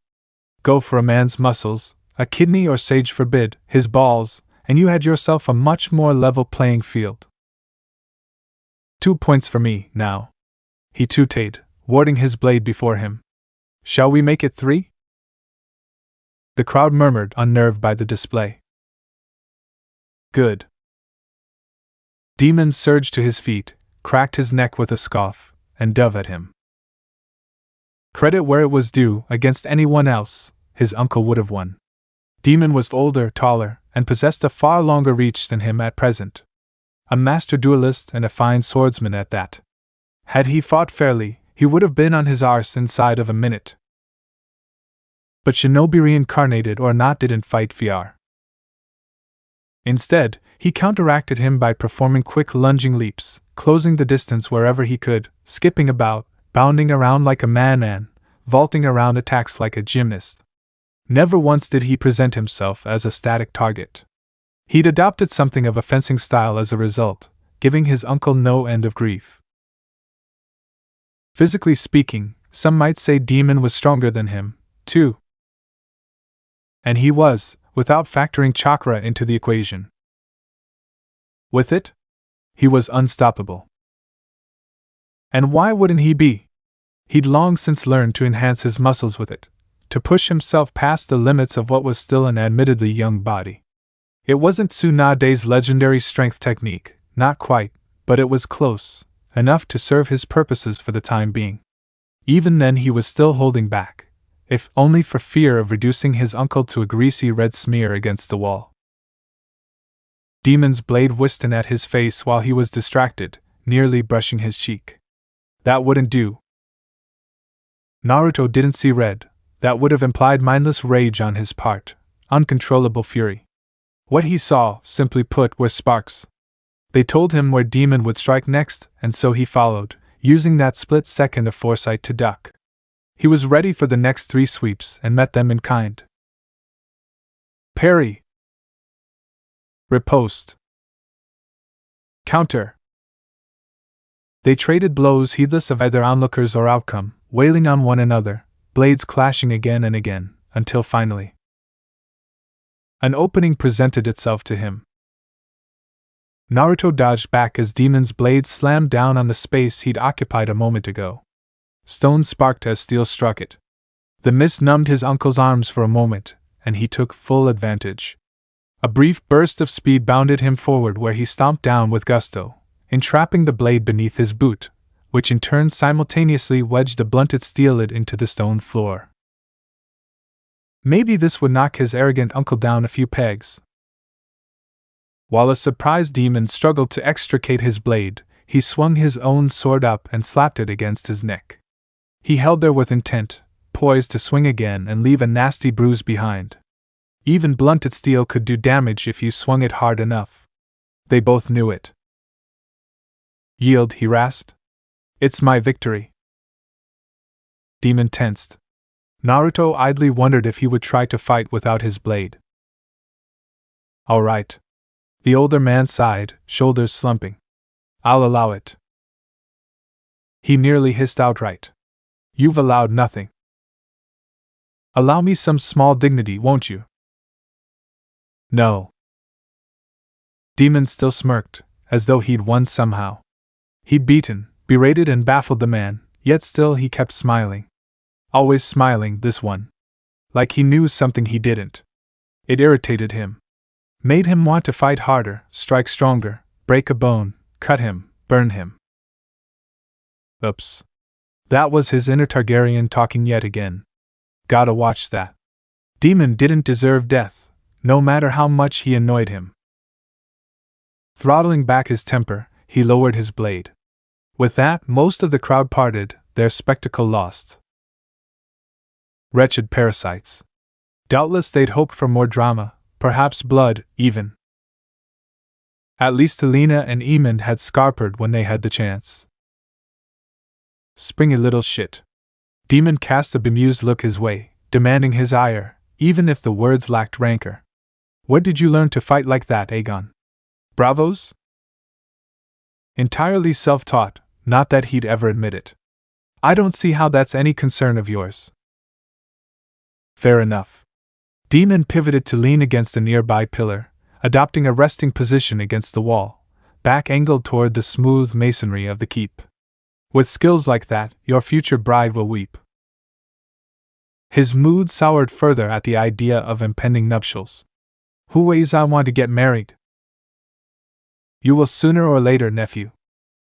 Go for a man's muscles, a kidney or sage forbid, his balls, and you had yourself a much more level playing field. 2 points for me, now. He tooted, warding his blade before him. Shall we make it 3? The crowd murmured, unnerved by the display. Good. Demon surged to his feet, cracked his neck with a scoff, and dove at him. Credit where it was due, against anyone else, his uncle would have won. Demon was older, taller, and possessed a far longer reach than him at present. A master duelist and a fine swordsman at that. Had he fought fairly, he would have been on his arse inside of a minute. But shinobi reincarnated or not didn't fight fair. Instead, he counteracted him by performing quick lunging leaps, closing the distance wherever he could, skipping about, bounding around like a madman, vaulting around attacks like a gymnast. Never once did he present himself as a static target. He'd adopted something of a fencing style as a result, giving his uncle no end of grief. Physically speaking, some might say Demon was stronger than him, too. And he was, without factoring chakra into the equation. With it, he was unstoppable. And why wouldn't he be? He'd long since learned to enhance his muscles with it, to push himself past the limits of what was still an admittedly young body. It wasn't Tsunade's legendary strength technique, not quite, but it was close, enough to serve his purposes for the time being. Even then he was still holding back, if only for fear of reducing his uncle to a greasy red smear against the wall. Demon's blade whisked in at his face while he was distracted, nearly brushing his cheek. That wouldn't do. Naruto didn't see red. That would have implied mindless rage on his part, uncontrollable fury. What he saw, simply put, were sparks. They told him where Demon would strike next, and so he followed, using that split second of foresight to duck. He was ready for the next 3 sweeps and met them in kind. Parry. Riposte. Counter. They traded blows heedless of either onlookers or outcome, wailing on one another, blades clashing again and again, until finally an opening presented itself to him. Naruto dodged back as Demon's blade slammed down on the space he'd occupied a moment ago. Stone sparked as steel struck it. The mist numbed his uncle's arms for a moment, and he took full advantage. A brief burst of speed bounded him forward where he stomped down with gusto, entrapping the blade beneath his boot, which in turn simultaneously wedged the blunted steel lid into the stone floor. Maybe this would knock his arrogant uncle down a few pegs. While a surprised Demon struggled to extricate his blade, he swung his own sword up and slapped it against his neck. He held there with intent, poised to swing again and leave a nasty bruise behind. Even blunted steel could do damage if you swung it hard enough. They both knew it. Yield, he rasped. It's my victory. Demon tensed. Naruto idly wondered if he would try to fight without his blade. All right. The older man sighed, shoulders slumping. I'll allow it. He nearly hissed outright. You've allowed nothing. Allow me some small dignity, won't you? No. Demon still smirked, as though he'd won somehow. He'd beaten, berated and baffled the man, yet still he kept smiling. Always smiling, this one. Like he knew something he didn't. It irritated him. Made him want to fight harder, strike stronger, break a bone, cut him, burn him. Oops. That was his inner Targaryen talking yet again. Gotta watch that. Demon didn't deserve death, no matter how much he annoyed him. Throttling back his temper, he lowered his blade. With that, most of the crowd parted, their spectacle lost. Wretched parasites. Doubtless they'd hoped for more drama, perhaps blood, even. At least Helena and Eamon had scarpered when they had the chance. Springy little shit. Demon cast a bemused look his way, demanding his ire, even if the words lacked rancor. Where did you learn to fight like that, Aegon? Bravos? Entirely self-taught, not that he'd ever admit it. I don't see how that's any concern of yours. Fair enough. Demon pivoted to lean against a nearby pillar, adopting a resting position against the wall, back angled toward the smooth masonry of the keep. With skills like that, your future bride will weep. His mood soured further at the idea of impending nuptials. Who ways I want to get married? You will sooner or later, nephew.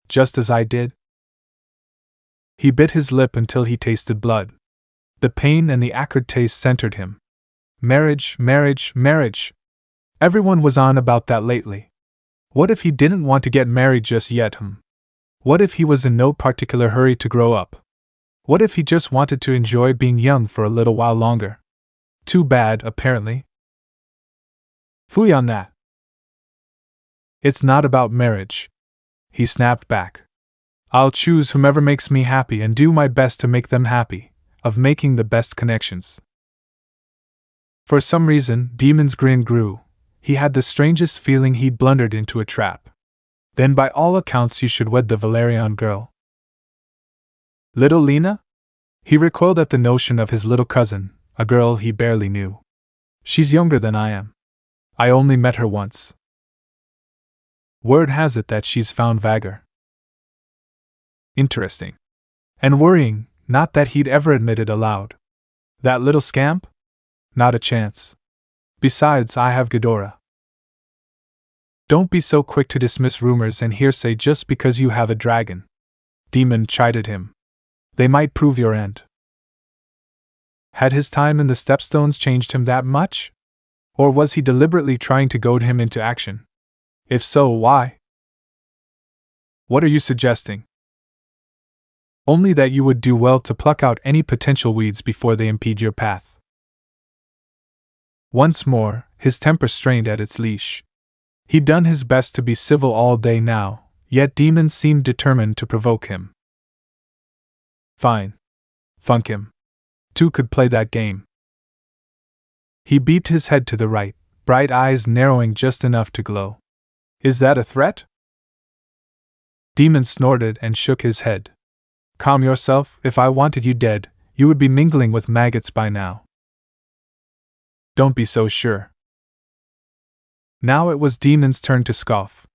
Just as I did. He bit his lip until he tasted blood. The pain and the acrid taste centered him. Marriage, marriage, marriage. Everyone was on about that lately. What if he didn't want to get married just yet? What if he was in no particular hurry to grow up? What if he just wanted to enjoy being young for a little while longer? Too bad, apparently. Phooey on that. It's not about marriage. He snapped back. I'll choose whomever makes me happy and do my best to make them happy, of making the best connections. For some reason, Demon's grin grew. He had the strangest feeling he'd blundered into a trap. Then by all accounts he should wed the Valerian girl. Little Lena? He recoiled at the notion of his little cousin, a girl he barely knew. She's younger than I am. I only met her once. Word has it that she's found Vagor. Interesting. And worrying, not that he'd ever admit it aloud. That little scamp? Not a chance. Besides, I have Ghidorah. Don't be so quick to dismiss rumors and hearsay just because you have a dragon. Demon chided him. They might prove your end. Had his time in the Stepstones changed him that much? Or was he deliberately trying to goad him into action? If so, why? What are you suggesting? Only that you would do well to pluck out any potential weeds before they impede your path. Once more, his temper strained at its leash. He'd done his best to be civil all day now, yet Demon seemed determined to provoke him. Fine. Funk him. Two could play that game. He beeped his head to the right, bright eyes narrowing just enough to glow. Is that a threat? Demon snorted and shook his head. Calm yourself. If I wanted you dead, you would be mingling with maggots by now. Don't be so sure. Now it was Demon's turn to scoff.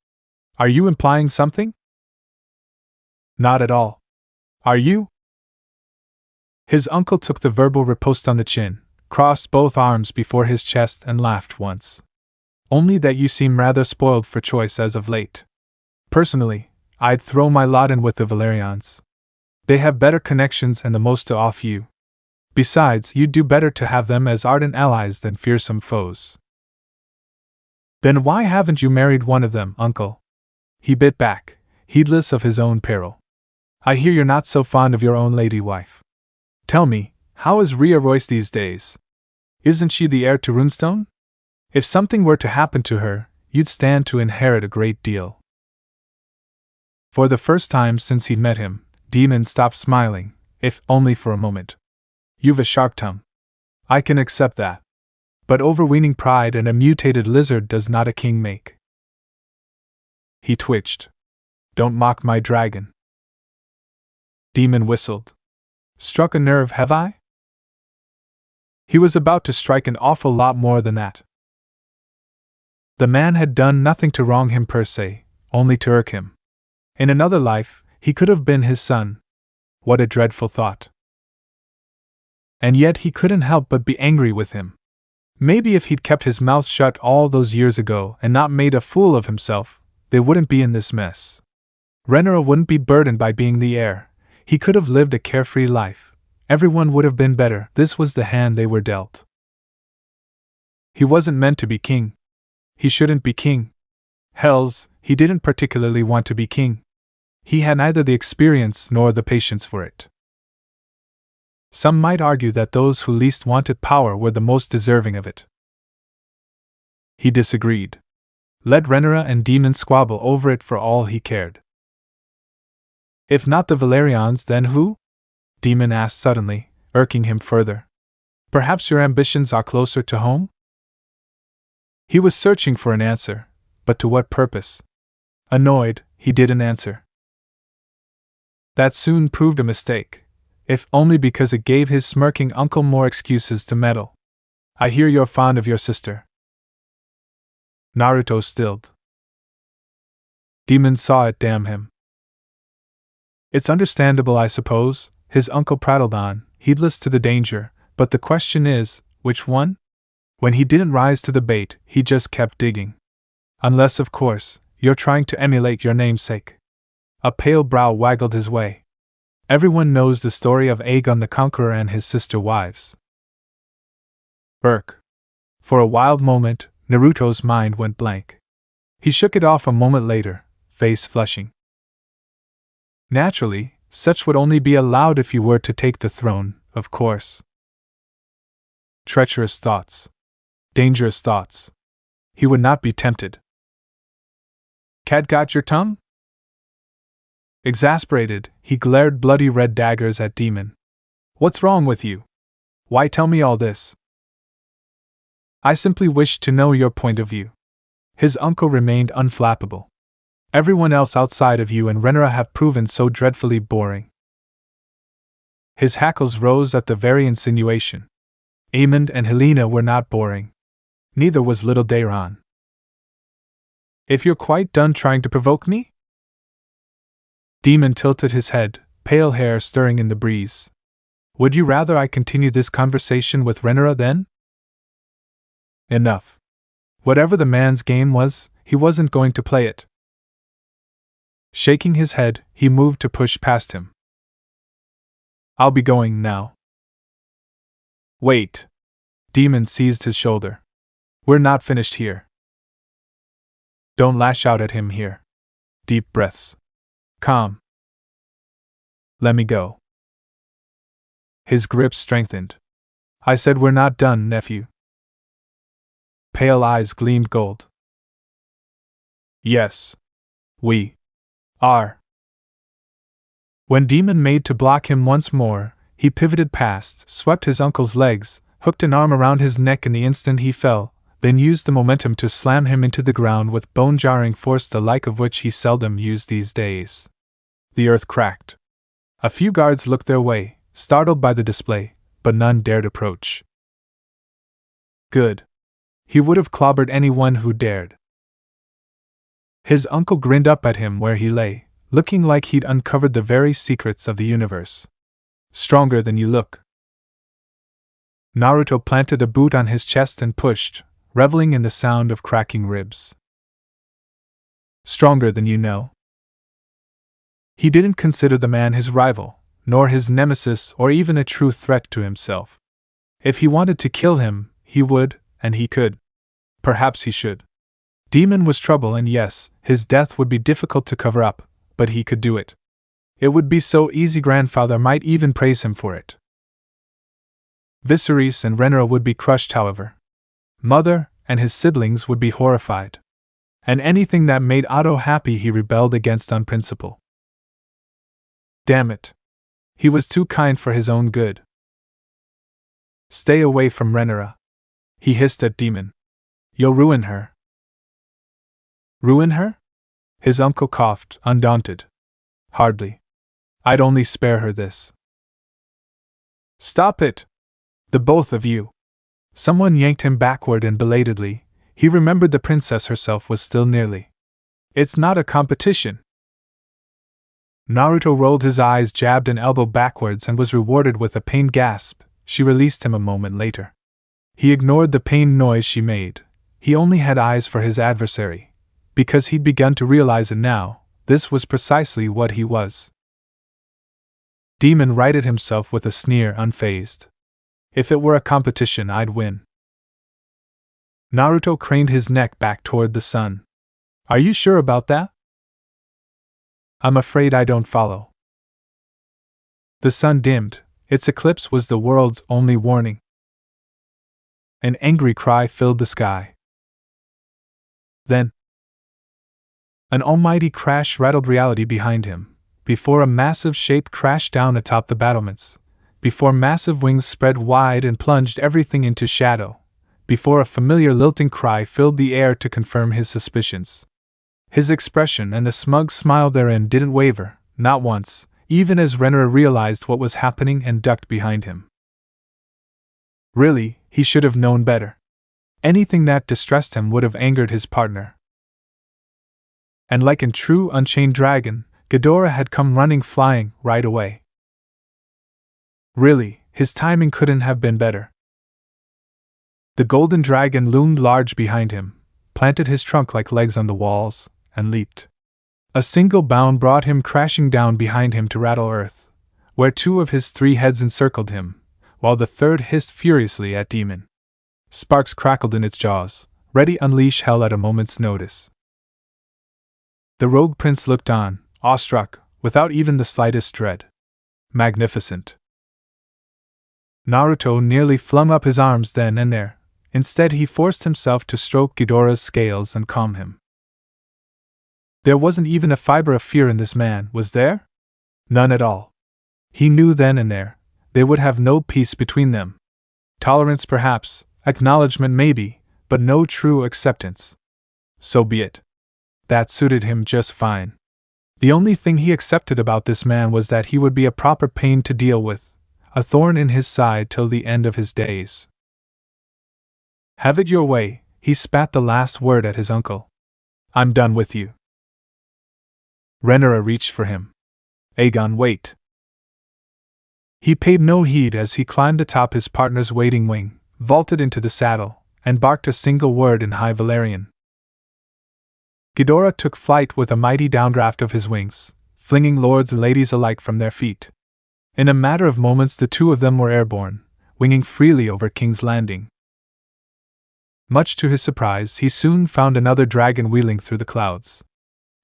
Are you implying something? Not at all. Are you? His uncle took the verbal riposte on the chin, crossed both arms before his chest and laughed once. Only that you seem rather spoiled for choice as of late. Personally, I'd throw my lot in with the Valerians. They have better connections and the most to offer you. Besides, you'd do better to have them as ardent allies than fearsome foes. Then why haven't you married one of them, uncle? He bit back, heedless of his own peril. I hear you're not so fond of your own lady wife. Tell me, how is Rhea Royce these days? Isn't she the heir to Runestone? If something were to happen to her, you'd stand to inherit a great deal. For the first time since he'd met him, Demon stopped smiling, if only for a moment. You've a sharp tongue. I can accept that. But overweening pride and a mutated lizard does not a king make. He twitched. Don't mock my dragon. Demon whistled. Struck a nerve, have I? He was about to strike an awful lot more than that. The man had done nothing to wrong him per se, only to irk him. In another life, he could have been his son. What a dreadful thought. And yet he couldn't help but be angry with him. Maybe if he'd kept his mouth shut all those years ago and not made a fool of himself, they wouldn't be in this mess. Renera wouldn't be burdened by being the heir. He could have lived a carefree life. Everyone would have been better. This was the hand they were dealt. He wasn't meant to be king. He shouldn't be king. Hells, he didn't particularly want to be king. He had neither the experience nor the patience for it. Some might argue that those who least wanted power were the most deserving of it. He disagreed. Let Renera and Demon squabble over it for all he cared. If not the Valerians, then who? Demon asked suddenly, irking him further. Perhaps your ambitions are closer to home? He was searching for an answer, but to what purpose? Annoyed, he didn't answer. That soon proved a mistake, if only because it gave his smirking uncle more excuses to meddle. I hear you're fond of your sister. Naruto stilled. Demon saw it, damn him. It's understandable, I suppose, his uncle prattled on, heedless to the danger, but the question is, which one? When he didn't rise to the bait, he just kept digging. Unless, of course, you're trying to emulate your namesake. A pale brow waggled his way. Everyone knows the story of Aegon the Conqueror and his sister wives. Irk. For a wild moment, Naruto's mind went blank. He shook it off a moment later, face flushing. Naturally, such would only be allowed if you were to take the throne, of course. Treacherous thoughts. Dangerous thoughts. He would not be tempted. Cat got your tongue? Exasperated, he glared bloody red daggers at Demon. What's wrong with you? Why tell me all this? I simply wish to know your point of view. His uncle remained unflappable. Everyone else outside of you and Renera have proven so dreadfully boring. His hackles rose at the very insinuation. Aemond and Helena were not boring. Neither was little Dairon. If you're quite done trying to provoke me? Demon tilted his head, pale hair stirring in the breeze. Would you rather I continue this conversation with Renera then? Enough. Whatever the man's game was, he wasn't going to play it. Shaking his head, he moved to push past him. I'll be going now. Wait. Demon seized his shoulder. We're not finished here. Don't lash out at him here. Deep breaths. Calm. Let me go. His grip strengthened. I said we're not done, nephew. Pale eyes gleamed gold. Yes. We are. When Demon made to block him once more, he pivoted past, swept his uncle's legs, hooked an arm around his neck in the instant he fell, then used the momentum to slam him into the ground with bone-jarring force the like of which he seldom used these days. The earth cracked. A few guards looked their way, startled by the display, but none dared approach. Good. He would have clobbered anyone who dared. His uncle grinned up at him where he lay, looking like he'd uncovered the very secrets of the universe. Stronger than you look. Naruto planted a boot on his chest and pushed, reveling in the sound of cracking ribs. Stronger than you know. He didn't consider the man his rival, nor his nemesis or even a true threat to himself. If he wanted to kill him, he would, and he could. Perhaps he should. Demon was trouble, and yes, his death would be difficult to cover up, but he could do it. It would be so easy grandfather might even praise him for it. Viserys and Renera would be crushed, however. Mother and his siblings would be horrified. And anything that made Otto happy he rebelled against on principle. Damn it. He was too kind for his own good. Stay away from Renera. He hissed at Demon. You'll ruin her. Ruin her? His uncle coughed, undaunted. Hardly. I'd only spare her this. Stop it! The both of you! Someone yanked him backward, and belatedly, he remembered the princess herself was still nearly. It's not a competition. Naruto rolled his eyes, jabbed an elbow backwards, and was rewarded with a pained gasp. She released him a moment later. He ignored the pained noise she made. He only had eyes for his adversary. Because he'd begun to realize it now, this was precisely what he was. Demon righted himself with a sneer, unfazed. If it were a competition, I'd win. Naruto craned his neck back toward the sun. Are you sure about that? I'm afraid I don't follow. The sun dimmed. Its eclipse was the world's only warning. An angry cry filled the sky. Then, an almighty crash rattled reality behind him, before a massive shape crashed down atop the battlements, before massive wings spread wide and plunged everything into shadow, before a familiar lilting cry filled the air to confirm his suspicions. His expression and the smug smile therein didn't waver, not once, even as Renera realized what was happening and ducked behind him. Really, he should have known better. Anything that distressed him would have angered his partner. And like in true Unchained Dragon, Ghidorah had come running flying right away. Really, his timing couldn't have been better. The golden dragon loomed large behind him, planted his trunk like legs on the walls, and leaped. A single bound brought him crashing down behind him to rattle earth, where two of his three heads encircled him, while the third hissed furiously at Demon. Sparks crackled in its jaws, ready to unleash hell at a moment's notice. The rogue prince looked on, awestruck, without even the slightest dread. Magnificent. Naruto nearly flung up his arms then and there. Instead, he forced himself to stroke Ghidorah's scales and calm him. There wasn't even a fiber of fear in this man, was there? None at all. He knew then and there, they would have no peace between them. Tolerance perhaps, acknowledgement maybe, but no true acceptance. So be it. That suited him just fine. The only thing he accepted about this man was that he would be a proper pain to deal with, a thorn in his side till the end of his days. Have it your way, he spat the last word at his uncle. I'm done with you. Renara reached for him. Aegon, wait. He paid no heed as he climbed atop his partner's waiting wing, vaulted into the saddle, and barked a single word in High Valyrian. Ghidorah took flight with a mighty downdraft of his wings, flinging lords and ladies alike from their feet. In a matter of moments the two of them were airborne, winging freely over King's Landing. Much to his surprise, he soon found another dragon wheeling through the clouds.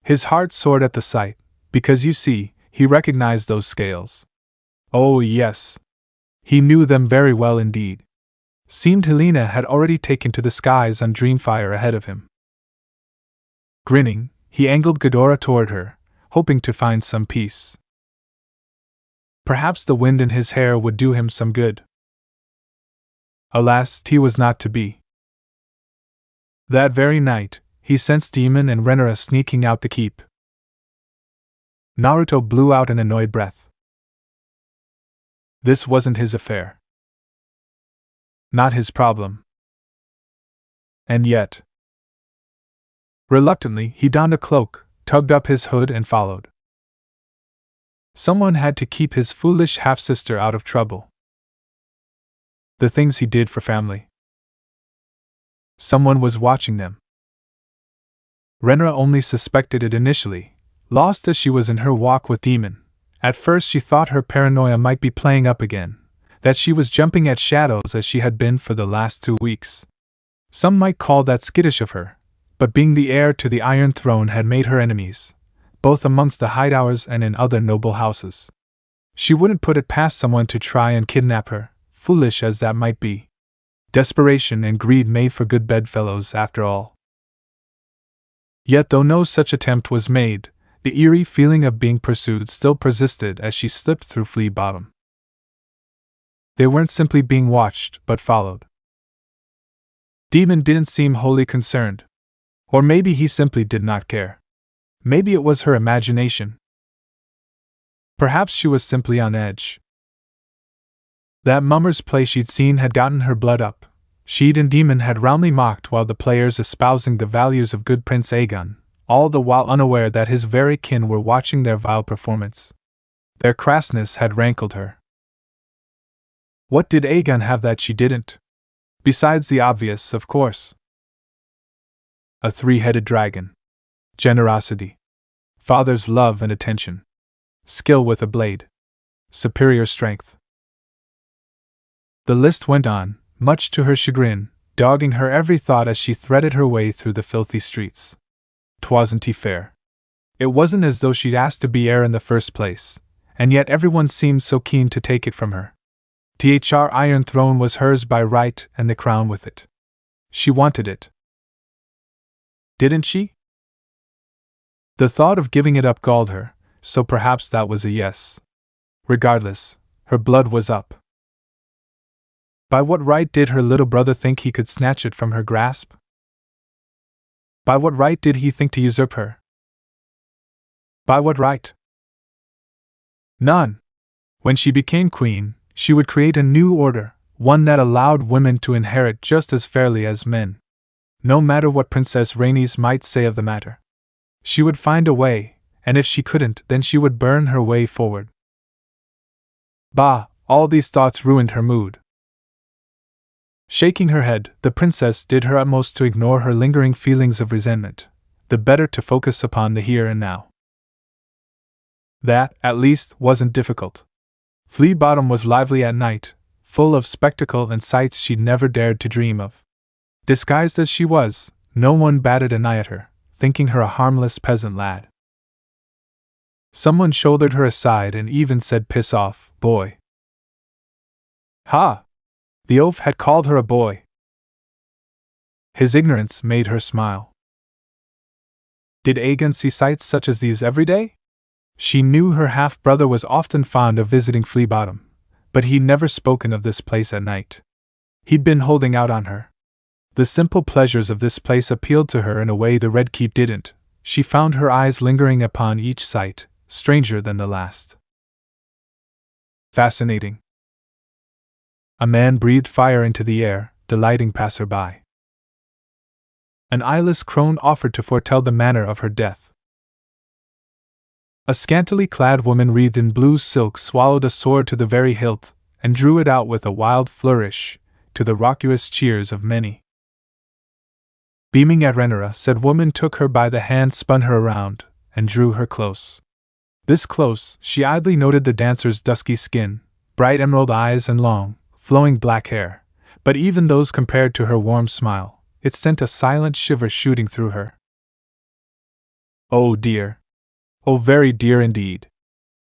His heart soared at the sight, because you see, he recognized those scales. Oh yes. He knew them very well indeed. Seemed Helena had already taken to the skies on Dreamfire ahead of him. Grinning, he angled Ghidorah toward her, hoping to find some peace. Perhaps the wind in his hair would do him some good. Alas, he was not to be. That very night, he sensed Demon and Renara sneaking out the keep. Naruto blew out an annoyed breath. This wasn't his affair. Not his problem. And yet. Reluctantly, he donned a cloak, tugged up his hood, and followed. Someone had to keep his foolish half-sister out of trouble. The things he did for family. Someone was watching them. Renara only suspected it initially, lost as she was in her walk with Demon. At first she thought her paranoia might be playing up again, that she was jumping at shadows as she had been for the last 2 weeks. Some might call that skittish of her, but being the heir to the Iron Throne had made her enemies, both amongst the Hightowers and in other noble houses. She wouldn't put it past someone to try and kidnap her, foolish as that might be. Desperation and greed made for good bedfellows after all. Yet though no such attempt was made, the eerie feeling of being pursued still persisted as she slipped through Flea Bottom. They weren't simply being watched, but followed. Demon didn't seem wholly concerned. Or maybe he simply did not care. Maybe it was her imagination. Perhaps she was simply on edge. That mummer's play she'd seen had gotten her blood up. She'd and Demon had roundly mocked while the players espousing the values of good Prince Aegon, all the while unaware that his very kin were watching their vile performance. Their crassness had rankled her. What did Aegon have that she didn't? Besides the obvious, of course. A 3-headed dragon. Generosity. Father's love and attention. Skill with a blade. Superior strength. The list went on, much to her chagrin, dogging her every thought as she threaded her way through the filthy streets. 'Twasn't fair. It wasn't as though she'd asked to be heir in the first place, and yet everyone seemed so keen to take it from her. Thr Iron Throne was hers by right and the crown with it. She wanted it. Didn't she? The thought of giving it up galled her, so perhaps that was a yes. Regardless, her blood was up. By what right did her little brother think he could snatch it from her grasp? By what right did he think to usurp her? By what right? None. When she became queen, she would create a new order, one that allowed women to inherit just as fairly as men. No matter what Princess Rhaenys might say of the matter. She would find a way, and if she couldn't, then she would burn her way forward. Bah, all these thoughts ruined her mood. Shaking her head, the princess did her utmost to ignore her lingering feelings of resentment, the better to focus upon the here and now. That, at least, wasn't difficult. Flea Bottom was lively at night, full of spectacle and sights she'd never dared to dream of. Disguised as she was, no one batted an eye at her, thinking her a harmless peasant lad. Someone shouldered her aside and even said, "Piss off, boy." Ha! The oaf had called her a boy. His ignorance made her smile. Did Aegon see sights such as these every day? She knew her half-brother was often fond of visiting Flea Bottom, but he'd never spoken of this place at night. He'd been holding out on her. The simple pleasures of this place appealed to her in a way the Red Keep didn't. She found her eyes lingering upon each sight, stranger than the last. Fascinating. A man breathed fire into the air, delighting passer-by. An eyeless crone offered to foretell the manner of her death. A scantily clad woman wreathed in blue silk swallowed a sword to the very hilt, and drew it out with a wild flourish, to the raucous cheers of many. Beaming at Renera, said woman took her by the hand, spun her around, and drew her close. This close, she idly noted the dancer's dusky skin, bright emerald eyes and long, flowing black hair, but even those compared to her warm smile, it sent a silent shiver shooting through her. Oh dear! Oh very dear indeed!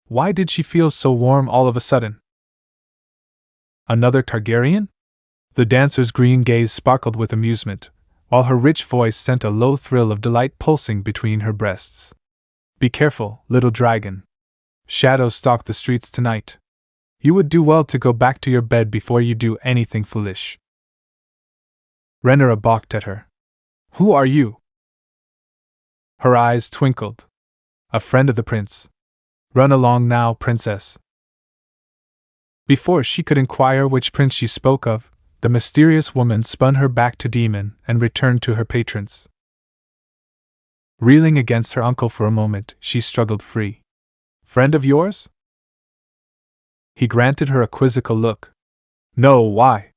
Why did she feel so warm all of a sudden? Another Targaryen? The dancer's green gaze sparkled with amusement, while her rich voice sent a low thrill of delight pulsing between her breasts. Be careful, little dragon. Shadows stalk the streets tonight. You would do well to go back to your bed before you do anything foolish. Renera balked at her. Who are you? Her eyes twinkled. A friend of the prince. Run along now, princess. Before she could inquire which prince she spoke of, the mysterious woman spun her back to Demon and returned to her patrons. Reeling against her uncle for a moment, she struggled free. Friend of yours? He granted her a quizzical look. No, why?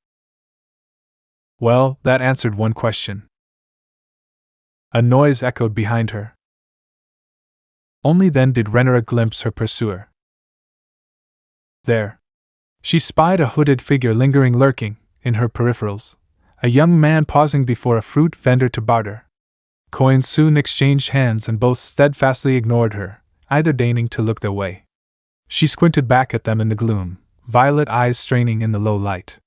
Well, that answered one question. A noise echoed behind her. Only then did Renera glimpse her pursuer. There. She spied a hooded figure lurking, in her peripherals, a young man pausing before a fruit vendor to barter. Coins soon exchanged hands and both steadfastly ignored her, either deigning to look their way. She squinted back at them in the gloom, violet eyes straining in the low light.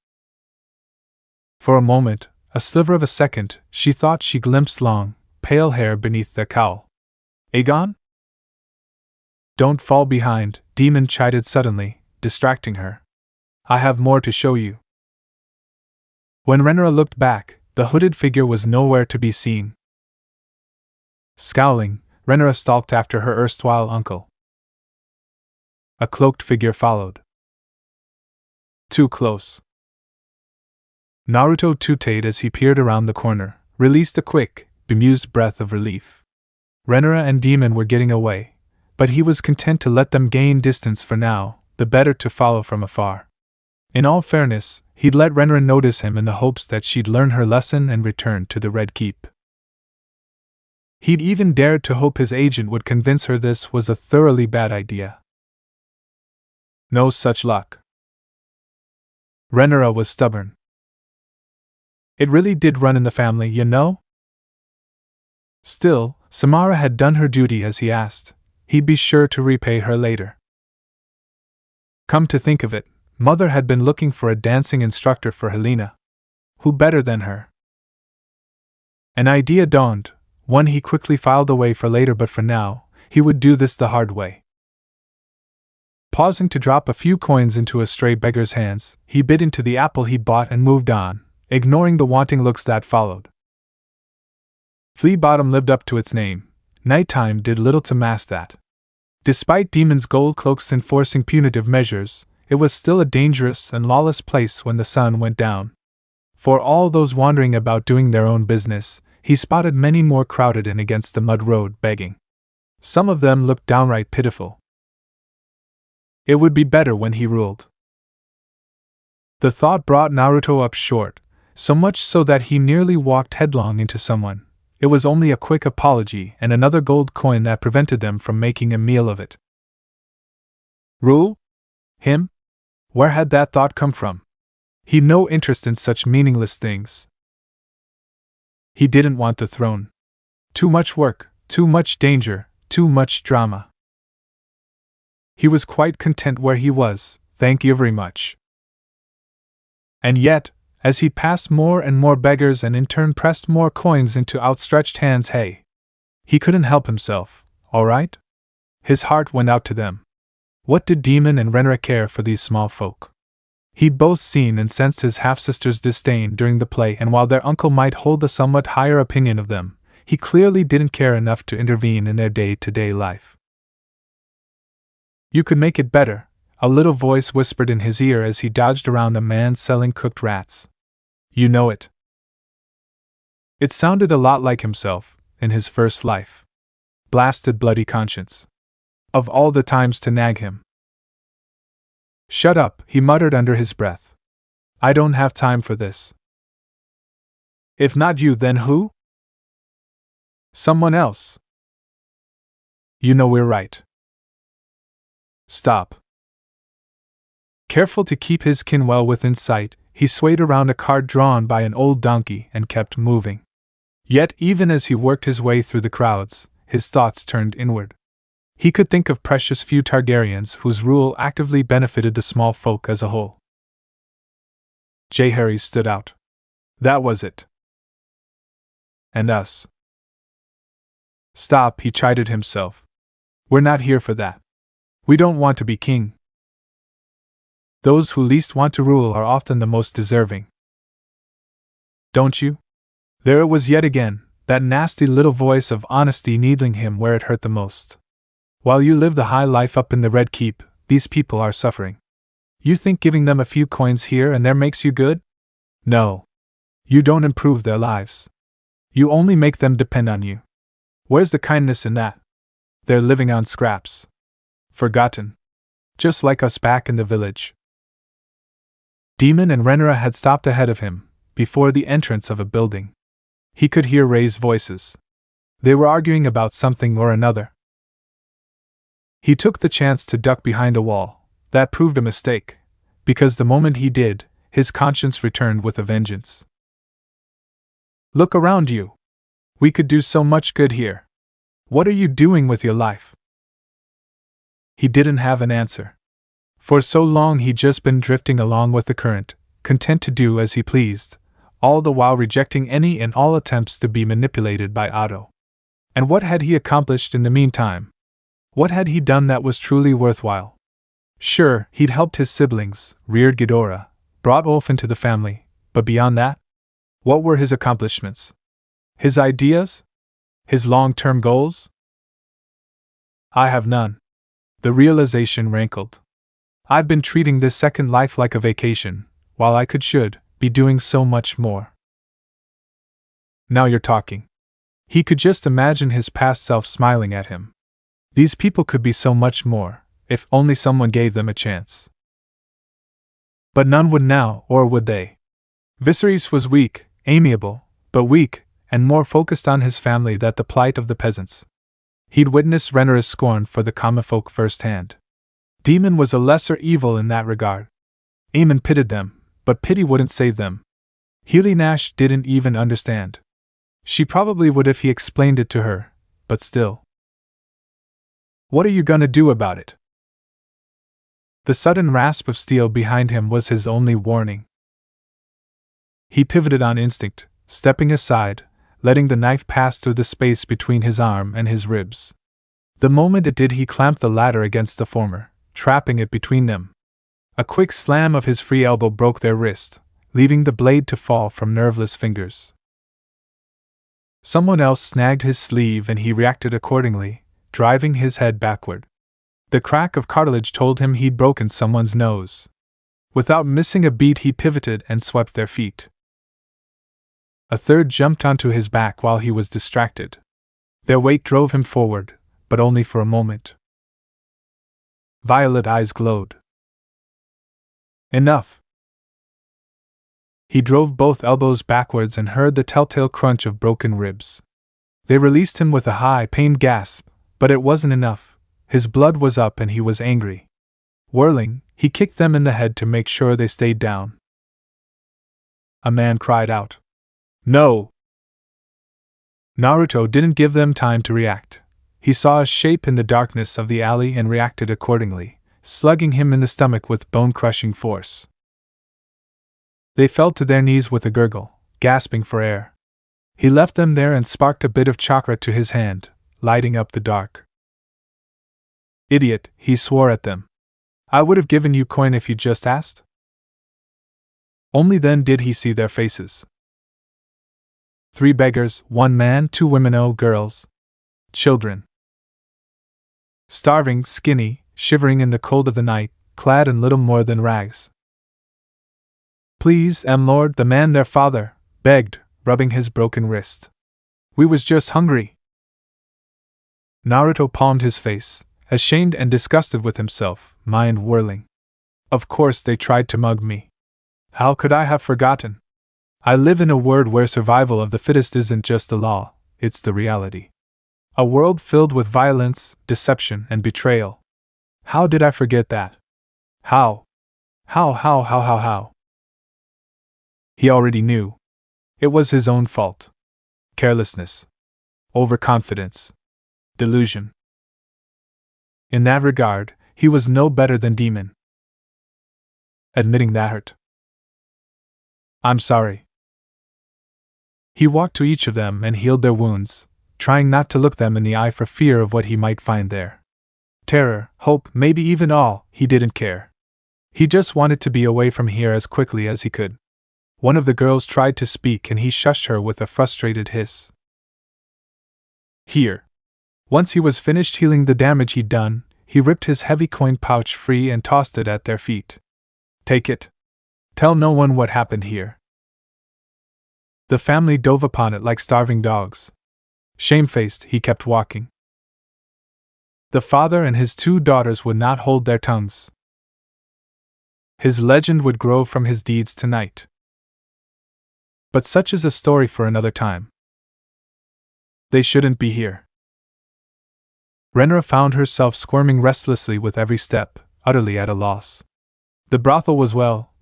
For a moment, a sliver of a second, she thought she glimpsed long, pale hair beneath their cowl. Aegon? Don't fall behind, Demon chided suddenly, distracting her. I have more to show you. When Renera looked back, the hooded figure was nowhere to be seen. Scowling, Renera stalked after her erstwhile uncle. A cloaked figure followed. Too close. Naruto tooted as he peered around the corner, released a quick, bemused breath of relief. Renera and Demon were getting away, but he was content to let them gain distance for now, the better to follow from afar. In all fairness, he'd let Renera notice him in the hopes that she'd learn her lesson and return to the Red Keep. He'd even dared to hope his agent would convince her this was a thoroughly bad idea. No such luck. Renera was stubborn. It really did run in the family, you know? Still, Samara had done her duty as he asked. He'd be sure to repay her later. Come to think of it, Mother had been looking for a dancing instructor for Helena. Who better than her? An idea dawned, one he quickly filed away for later, but for now, he would do this the hard way. Pausing to drop a few coins into a stray beggar's hands, he bit into the apple he'd bought and moved on, ignoring the wanting looks that followed. Flea Bottom lived up to its name. Nighttime did little to mask that. Despite Demon's gold cloaks enforcing punitive measures, it was still a dangerous and lawless place when the sun went down. For all those wandering about doing their own business, he spotted many more crowded in against the mud road begging. Some of them looked downright pitiful. It would be better when he ruled. The thought brought Naruto up short, so much so that he nearly walked headlong into someone. It was only a quick apology and another gold coin that prevented them from making a meal of it. Rule? Him? Where had that thought come from? He'd no interest in such meaningless things. He didn't want the throne. Too much work, too much danger, too much drama. He was quite content where he was, thank you very much. And yet, as he passed more and more beggars and in turn pressed more coins into outstretched hands, he couldn't help himself, all right? His heart went out to them. What did Demon and Renera care for these small folk? He'd both seen and sensed his half-sister's disdain during the play, and while their uncle might hold a somewhat higher opinion of them, he clearly didn't care enough to intervene in their day-to-day life. You could make it better, a little voice whispered in his ear as he dodged around a man selling cooked rats. You know it. It sounded a lot like himself, in his first life. Blasted bloody conscience. Of all the times to nag him. Shut up, he muttered under his breath. I don't have time for this. If not you, then who? Someone else. You know we're right. Stop. Careful to keep his kin well within sight, he swayed around a cart drawn by an old donkey and kept moving. Yet, even as he worked his way through the crowds, his thoughts turned inward. He could think of precious few Targaryens whose rule actively benefited the small folk as a whole. Jaehaerys stood out. That was it. And us. Stop, he chided himself. We're not here for that. We don't want to be king. Those who least want to rule are often the most deserving. Don't you? There it was yet again, that nasty little voice of honesty needling him where it hurt the most. While you live the high life up in the Red Keep, these people are suffering. You think giving them a few coins here and there makes you good? No. You don't improve their lives. You only make them depend on you. Where's the kindness in that? They're living on scraps. Forgotten. Just like us back in the village. Demon and Rhaenyra had stopped ahead of him, before the entrance of a building. He could hear raised voices. They were arguing about something or another. He took the chance to duck behind a wall. That proved a mistake, because the moment he did, his conscience returned with a vengeance. Look around you. We could do so much good here. What are you doing with your life? He didn't have an answer. For so long he'd just been drifting along with the current, content to do as he pleased, all the while rejecting any and all attempts to be manipulated by Otto. And what had he accomplished in the meantime? What had he done that was truly worthwhile? Sure, he'd helped his siblings, reared Ghidorah, brought Ulf into the family, but beyond that? What were his accomplishments? His ideas? His long-term goals? I have none. The realization rankled. I've been treating this second life like a vacation, while I should be doing so much more. Now you're talking. He could just imagine his past self smiling at him. These people could be so much more, if only someone gave them a chance. But none would now, or would they? Viserys was weak, amiable, but weak, and more focused on his family than the plight of the peasants. He'd witnessed Rhaenyra's scorn for the common folk firsthand. Demon was a lesser evil in that regard. Aemon pitied them, but pity wouldn't save them. Healy Nash didn't even understand. She probably would if he explained it to her, but still. What are you gonna do about it? The sudden rasp of steel behind him was his only warning. He pivoted on instinct, stepping aside, letting the knife pass through the space between his arm and his ribs. The moment it did, he clamped the latter against the former, trapping it between them. A quick slam of his free elbow broke their wrist, leaving the blade to fall from nerveless fingers. Someone else snagged his sleeve and he reacted accordingly, driving his head backward. The crack of cartilage told him he'd broken someone's nose. Without missing a beat, he pivoted and swept their feet. A third jumped onto his back while he was distracted. Their weight drove him forward, but only for a moment. Violet eyes glowed. Enough! He drove both elbows backwards and heard the telltale crunch of broken ribs. They released him with a high-pained gasp, but it wasn't enough. His blood was up and he was angry. Whirling, he kicked them in the head to make sure they stayed down. A man cried out. No! Naruto didn't give them time to react. He saw a shape in the darkness of the alley and reacted accordingly, slugging him in the stomach with bone-crushing force. They fell to their knees with a gurgle, gasping for air. He left them there and sparked a bit of chakra to his hand, lighting up the dark. Idiot, he swore at them. I would have given you coin if you'd just asked. Only then did he see their faces. 3 beggars, 1 man, 2 women, 0 girls. Children. Starving, skinny, shivering in the cold of the night, clad in little more than rags. Please, Lord, the man their father, begged, rubbing his broken wrist. We was just hungry. Naruto palmed his face, ashamed and disgusted with himself, mind whirling. Of course they tried to mug me. How could I have forgotten? I live in a world where survival of the fittest isn't just the law, it's the reality. A world filled with violence, deception, and betrayal. How did I forget that? How? How? He already knew. It was his own fault. Carelessness. Overconfidence. Delusion. In that regard, he was no better than Demon. Admitting that hurt. I'm sorry. He walked to each of them and healed their wounds, trying not to look them in the eye for fear of what he might find there. Terror, hope, maybe even all, he didn't care. He just wanted to be away from here as quickly as he could. One of the girls tried to speak and he shushed her with a frustrated hiss. Here. Once he was finished healing the damage he'd done, he ripped his heavy coin pouch free and tossed it at their feet. Take it. Tell no one what happened here. The family dove upon it like starving dogs. Shamefaced, he kept walking. The father and his 2 daughters would not hold their tongues. His legend would grow from his deeds tonight. But such is a story for another time. They shouldn't be here. Renra found herself squirming restlessly with every step, utterly at a loss. The brothel was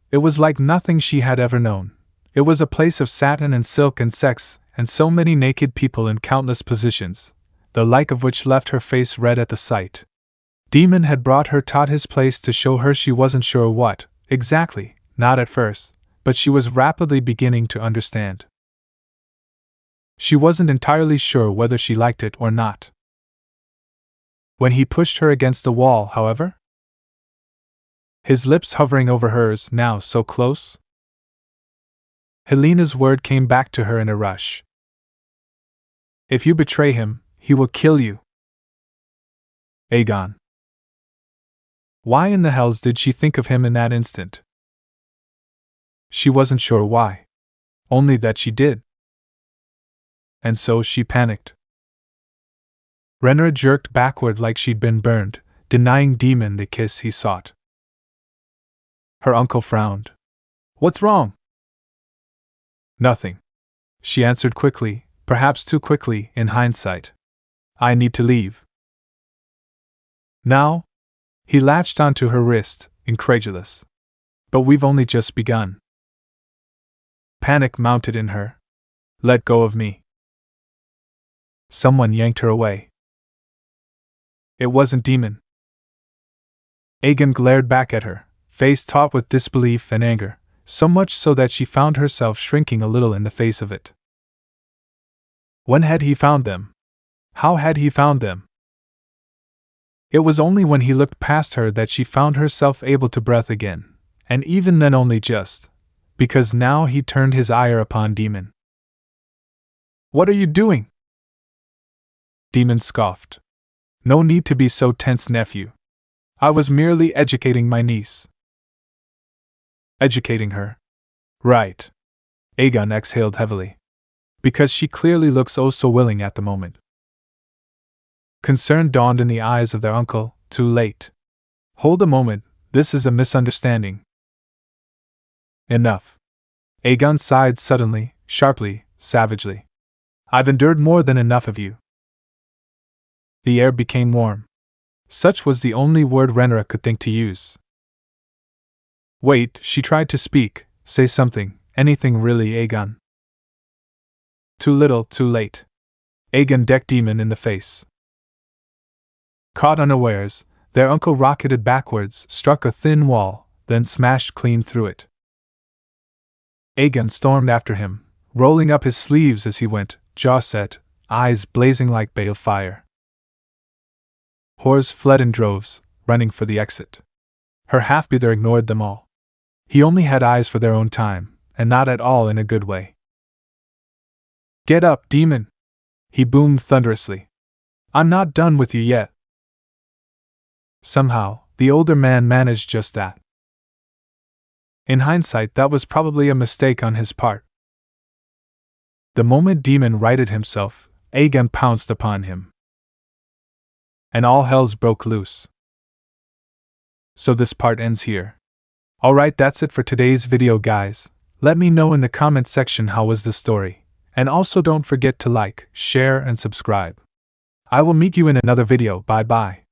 it was like nothing she had ever known. It was a place of satin and silk and sex, and so many naked people in countless positions, the like of which left her face red at the sight. Demon had brought her taught his place to show her she wasn't sure what, exactly, not at first, but she was rapidly beginning to understand. She wasn't entirely sure whether she liked it or not. When he pushed her against the wall, however, his lips hovering over hers, now so close, Helena's word came back to her in a rush. If you betray him, he will kill you. Aegon. Why in the hells did she think of him in that instant? She wasn't sure why. Only that she did. And so she panicked. Renra jerked backward like she'd been burned, denying Demon the kiss he sought. Her uncle frowned. What's wrong? Nothing. She answered quickly, perhaps too quickly in hindsight. I need to leave. Now? He latched onto her wrist, incredulous. But we've only just begun. Panic mounted in her. Let go of me. Someone yanked her away. It wasn't Demon. Aegon glared back at her, face taut with disbelief and anger, so much so that she found herself shrinking a little in the face of it. When had he found them? How had he found them? It was only when he looked past her that she found herself able to breathe again, and even then only just, because now he turned his ire upon Demon. What are you doing? Demon scoffed. No need to be so tense, nephew. I was merely educating my niece. Educating her? Right. Aegon exhaled heavily. Because she clearly looks oh so willing at the moment. Concern dawned in the eyes of their uncle, too late. Hold a moment, this is a misunderstanding. Enough. Aegon sighed suddenly, sharply, savagely. I've endured more than enough of you. The air became warm. Such was the only word Renra could think to use. Wait, she tried to speak, say something, anything really, Aegon. Too little, too late. Aegon decked Demon in the face. Caught unawares, their uncle rocketed backwards, struck a thin wall, then smashed clean through it. Aegon stormed after him, rolling up his sleeves as he went, jaw set, eyes blazing like bale fire. Whores fled in droves, running for the exit. Her half-brother ignored them all. He only had eyes for their own time, and not at all in a good way. Get up, Demon! He boomed thunderously. I'm not done with you yet. Somehow, the older man managed just that. In hindsight, that was probably a mistake on his part. The moment Demon righted himself, Agam pounced upon him. And all hells broke loose. So this part ends here. Alright, that's it for today's video, guys. Let me know in the comment section how was the story. And also don't forget to like, share, and subscribe. I will meet you in another video. Bye bye.